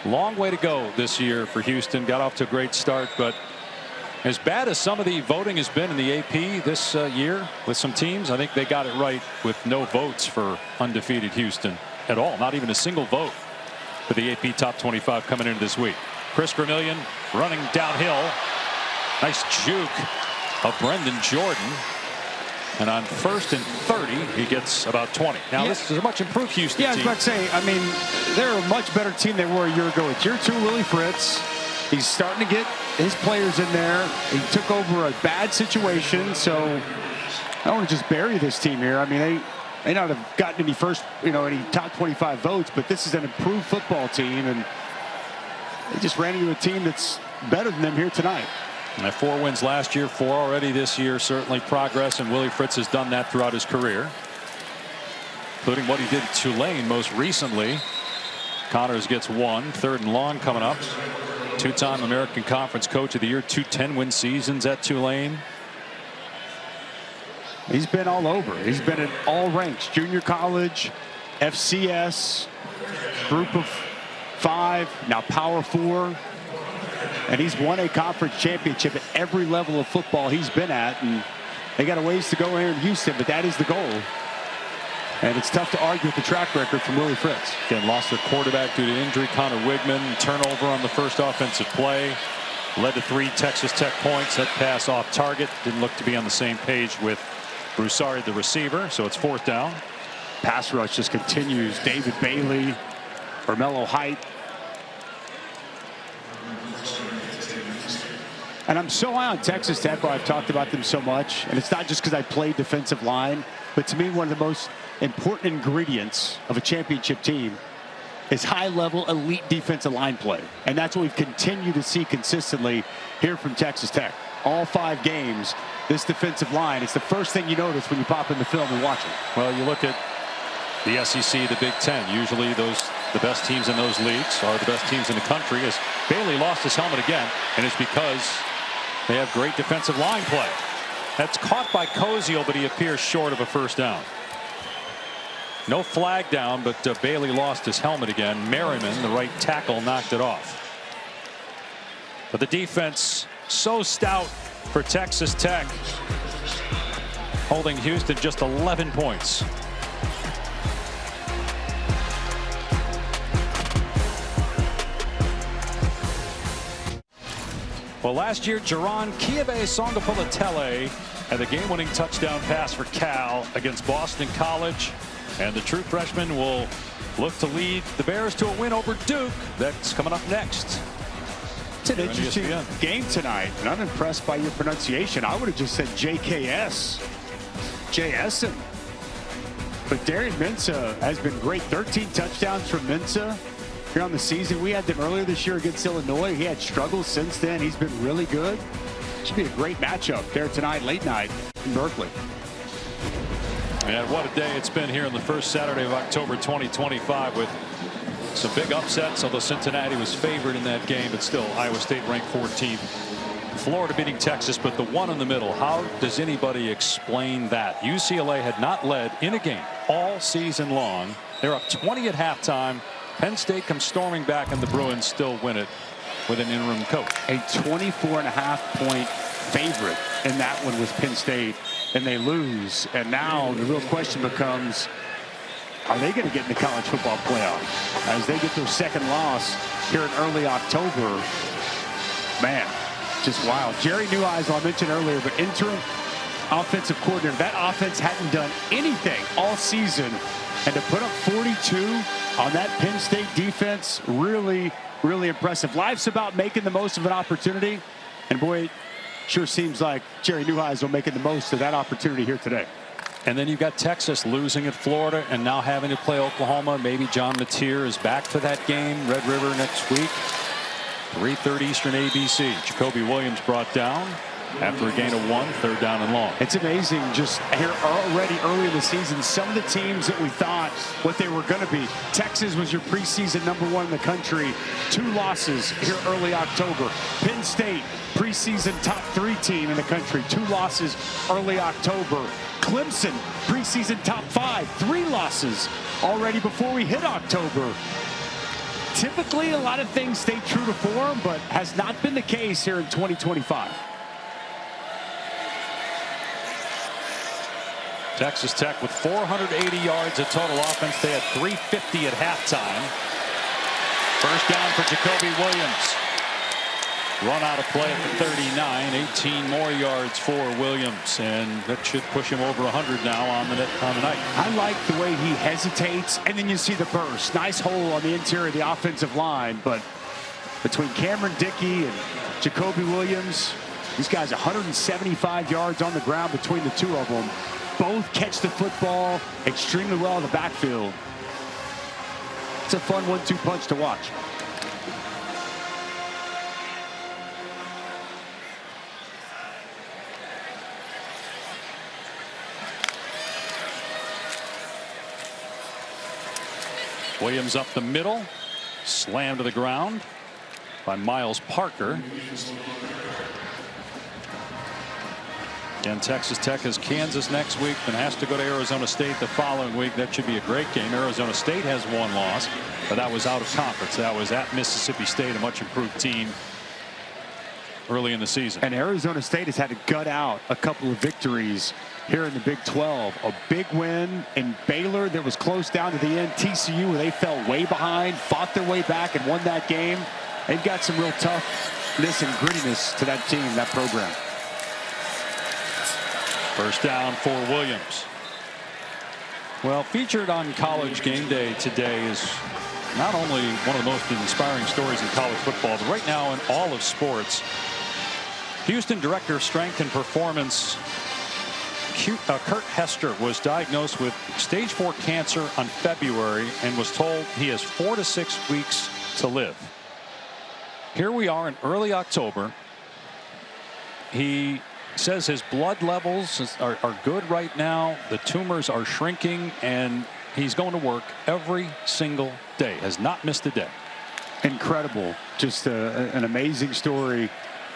Long way to go this year for Houston. Got off to a great start, but as bad as some of the voting has been in the AP this year with some teams, I think they got it right with no votes for undefeated Houston at all. Not even a single vote for the AP Top 25 coming into this week. Chris Vermillion running downhill. Nice juke of Brendan Jordan. And on 1st and 30, he gets about 20. Now, this is a much improved Houston team. I was about to say, I mean, they're a much better team they were a year ago. It's year 2, Willie Fritz. He's starting to get his players in there. He took over a bad situation, so I don't want to just bury this team here. I mean, they may not have gotten any top 25 votes, but this is an improved football team, and they just ran into a team that's better than them here tonight. And 4 wins last year, 4 already this year. Certainly progress, and Willie Fritz has done that throughout his career, including what he did at Tulane most recently. Connors gets 1. 3rd and long coming up. 2-time American Conference Coach of the Year. 2 10-win seasons at Tulane. He's been all over. He's been at all ranks. Junior college, FCS, group of 5, now Power 4. And he's won a conference championship at every level of football he's been at. And they got a ways to go here in Houston, but that is the goal. And it's tough to argue with the track record from Willie Fritz. Again, lost their quarterback due to injury, Connor Wigman. Turnover on the first offensive play. Led to 3 Texas Tech points. That pass off target. Didn't look to be on the same page with Broussard, the receiver. So it's 4th down. Pass rush just continues. David Bailey, Carmelo Height. And I'm so high on Texas Tech, where I've talked about them so much. And it's not just because I played defensive line, but to me, one of the most important ingredients of a championship team is high-level elite defensive line play. And that's what we've continued to see consistently here from Texas Tech. All 5 games, this defensive line, it's the first thing you notice when you pop in the film and watch it. Well, you look at The SEC, the Big Ten, usually the best teams in those leagues are the best teams in the country. As Bailey lost his helmet again, and it's because they have great defensive line play. That's caught by Koziel, but he appears short of a first down. No flag down, but Bailey lost his helmet again. Merriman, the right tackle, knocked it off. But the defense so stout for Texas Tech, holding Houston just 11 points. Well, last year, Jaron Kiebe-Songapulitele had the game-winning touchdown pass for Cal against Boston College. And the true freshman will look to lead the Bears to a win over Duke. That's coming up next. It's an interesting game tonight, and I'm impressed by your pronunciation. I would have just said JKS. JSN. But Darian Mensah has been great. 13 touchdowns from Mensah here on the season. We had them earlier this year against Illinois. He had struggles since then. He's been really good. Should be a great matchup there tonight, late night in Berkeley. And what a day it's been here on the first Saturday of October 2025 with some big upsets, although Cincinnati was favored in that game, but still Iowa State ranked 14th. Florida beating Texas, but the one in the middle, how does anybody explain that? UCLA had not led in a game all season long. They're up 20 at halftime. Penn State comes storming back, and the Bruins still win it with an interim coach. A 24.5-point favorite in that one was Penn State, and they lose. And now the real question becomes, are they going to get in the college football playoff as they get their second loss here in early October? Man, just wild. Jerry Neuheisel, I mentioned earlier, but interim offensive coordinator. That offense hadn't done anything all season, and to put up 42 on that Penn State defense, really, really impressive. Life's about making the most of an opportunity, and boy, it sure seems like Jerry Neuheisel making the most of that opportunity here today. And then you've got Texas losing at Florida and now having to play Oklahoma. Maybe John Mateer is back for that game. Red River next week. 3:30 Eastern ABC. Jacoby Williams brought down after a gain of 1, 3rd down and long. It's amazing just here already early in the season, some of the teams that we thought what they were going to be. Texas was your preseason #1 in the country. 2 losses here early October. Penn State, preseason top 3 team in the country. 2 losses early October. Clemson, preseason top 5. 3 losses already before we hit October. Typically, a lot of things stay true to form, but has not been the case here in 2025. Texas Tech with 480 yards of total offense. They had 350 at halftime. First down for Jacoby Williams. Run out of play at the 39. 18 more yards for Williams, and that should push him over 100 now on the night. I like the way he hesitates, and then you see the burst. Nice hole on the interior of the offensive line, but between Cameron Dickey and Jacoby Williams, these guys 175 yards on the ground between the two of them. Both catch the football extremely well in the backfield. It's a fun 1-2 punch to watch. Williams up the middle, slammed to the ground by Miles Parker. Again, Texas Tech has Kansas next week and has to go to Arizona State the following week. That should be a great game. Arizona State has 1 loss, but that was out of conference. That was at Mississippi State, a much improved team early in the season. And Arizona State has had to gut out a couple of victories here in the Big 12. A big win in Baylor that was close down to the end. TCU, where they fell way behind, fought their way back and won that game. They've got some real toughness and grittiness to that team, that program. First down for Williams. Well, featured on College Game Day today is not only one of the most inspiring stories in college football, but right now in all of sports. Houston Director of Strength and Performance Kurt Hester was diagnosed with stage 4 cancer on February and was told he has 4 to 6 weeks to live. Here we are in early October. He says his blood levels are good right now. The tumors are shrinking, and he's going to work every single day, has not missed a day. Incredible. Just an amazing story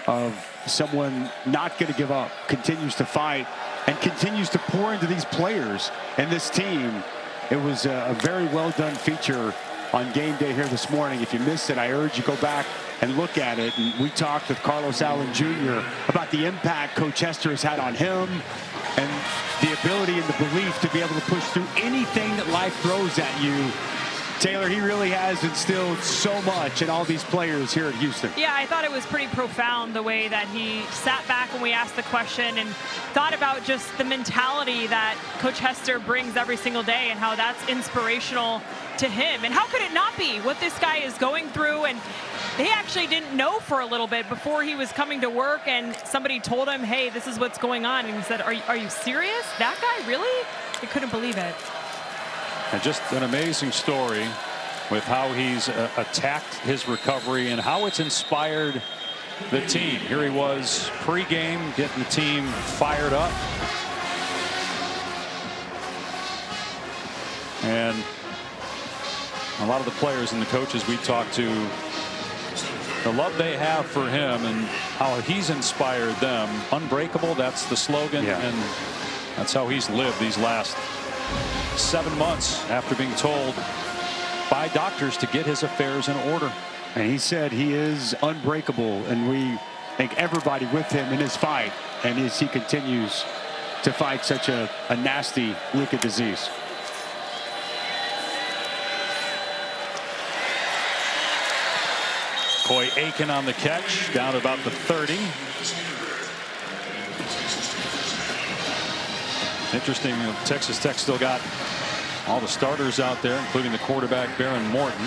of someone not going to give up, continues to fight, and continues to pour into these players and this team. It was a very well done feature on game day here this morning. If you missed it, I urge you go back and look at it. And we talked with Carlos Allen Jr. about the impact Coach Hester has had on him and the ability and the belief to be able to push through anything that life throws at you. Taylor, he really has instilled so much in all these players here at Houston. Yeah, I thought it was pretty profound the way that he sat back when we asked the question and thought about just the mentality that Coach Hester brings every single day and how that's inspirational to him. And how could it not be what this guy is going through? And they actually didn't know for a little bit before he was coming to work, and somebody told him, hey, this is what's going on. And he said, are you serious? That guy, really? I couldn't believe it. And just an amazing story with how he's attacked his recovery and how it's inspired the team. Here he was pre-game getting the team fired up. And a lot of the players and the coaches we talked to, the love they have for him and how he's inspired them. Unbreakable, that's the slogan. Yeah. And that's how he's lived these last 7 months after being told by doctors to get his affairs in order. And he said he is unbreakable, and we thank everybody with him in his fight, and as he continues to fight such a nasty wicked disease. Coy Aiken on the catch, down about the 30. Interesting, Texas Tech still got all the starters out there, including the quarterback Baron Morton.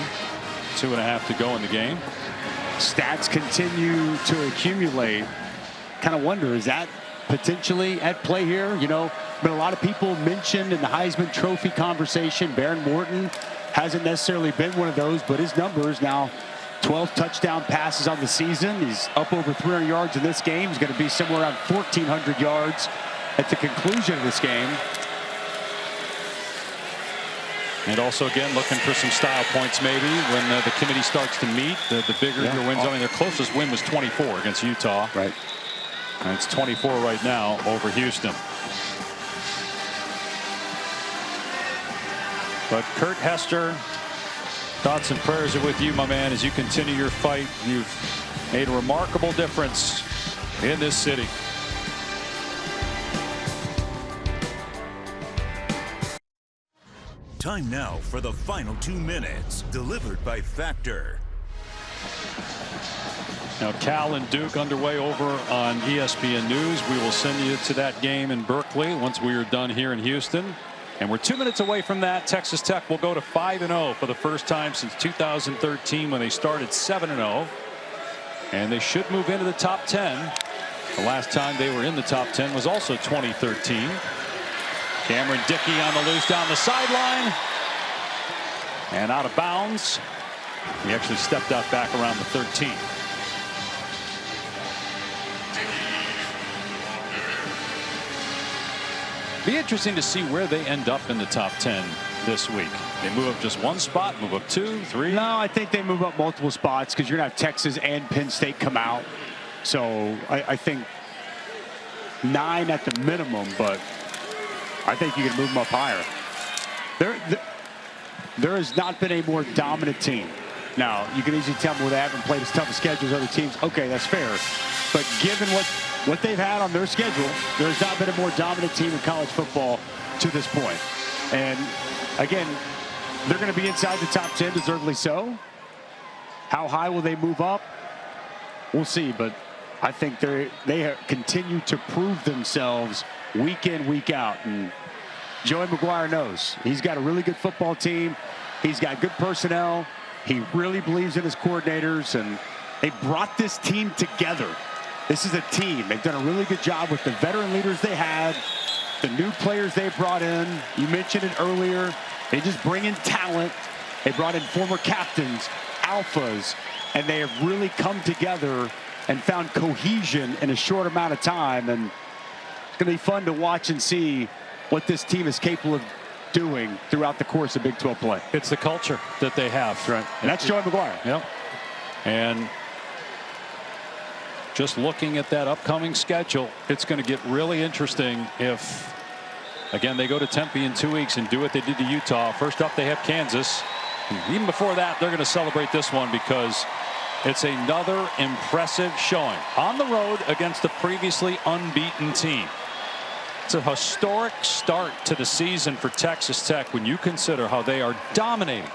2.5 to go in the game. Stats continue to accumulate. Kind of wonder, is that potentially at play here? You know, but a lot of people mentioned in the Heisman Trophy conversation, Baron Morton hasn't necessarily been one of those, but his numbers now, 12 touchdown passes on the season. He's up over 300 yards in this game. He's going to be somewhere around 1,400 yards at the conclusion of this game. And also, again, looking for some style points maybe when the committee starts to meet. The bigger your wins. I mean, their closest win was 24 against Utah. Right. And it's 24 right now over Houston. But Kurt Hester, thoughts and prayers are with you, my man, as you continue your fight. You've made a remarkable difference in this city. Time now for the final 2 minutes, delivered by Factor. Now Cal and Duke underway over on ESPN News. We will send you to that game in Berkeley once we are done here in Houston. And we're 2 minutes away from that. Texas Tech will go to 5-0 for the first time since 2013 when they started 7-0. And they should move into the top 10. The last time they were in the top 10 was also 2013. Cameron Dickey on the loose down the sideline. And out of bounds. He actually stepped out back around the 13. Be interesting to see where they end up in the top 10 this week. They move up just one spot, move up 2, 3. No, I think they move up multiple spots because you're going to have Texas and Penn State come out. So I think 9 at the minimum, but I think you can move them up higher. There has not been a more dominant team. Now, you can easily tell me, well, they haven't played as tough a schedule as other teams. Okay, that's fair. But given what they've had on their schedule, there has not been a more dominant team in college football to this point. And, again, they're going to be inside the top 10, deservedly so. How high will they move up? We'll see. But I think they continue to prove themselves week in, week out. And Joey McGuire knows. He's got a really good football team. He's got good personnel. He really believes in his coordinators, and they brought this team together. This is a team. They've done a really good job with the veteran leaders they had, the new players they brought in. You mentioned it earlier. They just bring in talent. They brought in former captains, alphas, and they have really come together and found cohesion in a short amount of time. And it's going to be fun to watch and see what this team is capable doing throughout the course of Big 12 play. It's the culture that they have. That's right. And that's Joey McGuire. Yep. And just looking at that upcoming schedule, it's going to get really interesting if, again, they go to Tempe in 2 weeks and do what they did to Utah. First up, they have Kansas. And even before that, they're going to celebrate this one because it's another impressive showing on the road against a previously unbeaten team. It's a historic start to the season for Texas Tech when you consider how they are dominating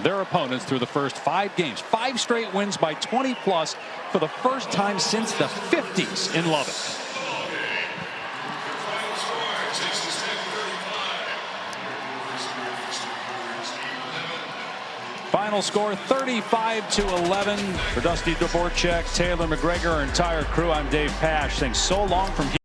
their opponents through the first 5 games. 5 straight wins by 20+ for the first time since the 50s in Lubbock. Final score 35-11 for Dusty Dvorak, Taylor McGregor, our entire crew. I'm Dave Pash saying so long from here.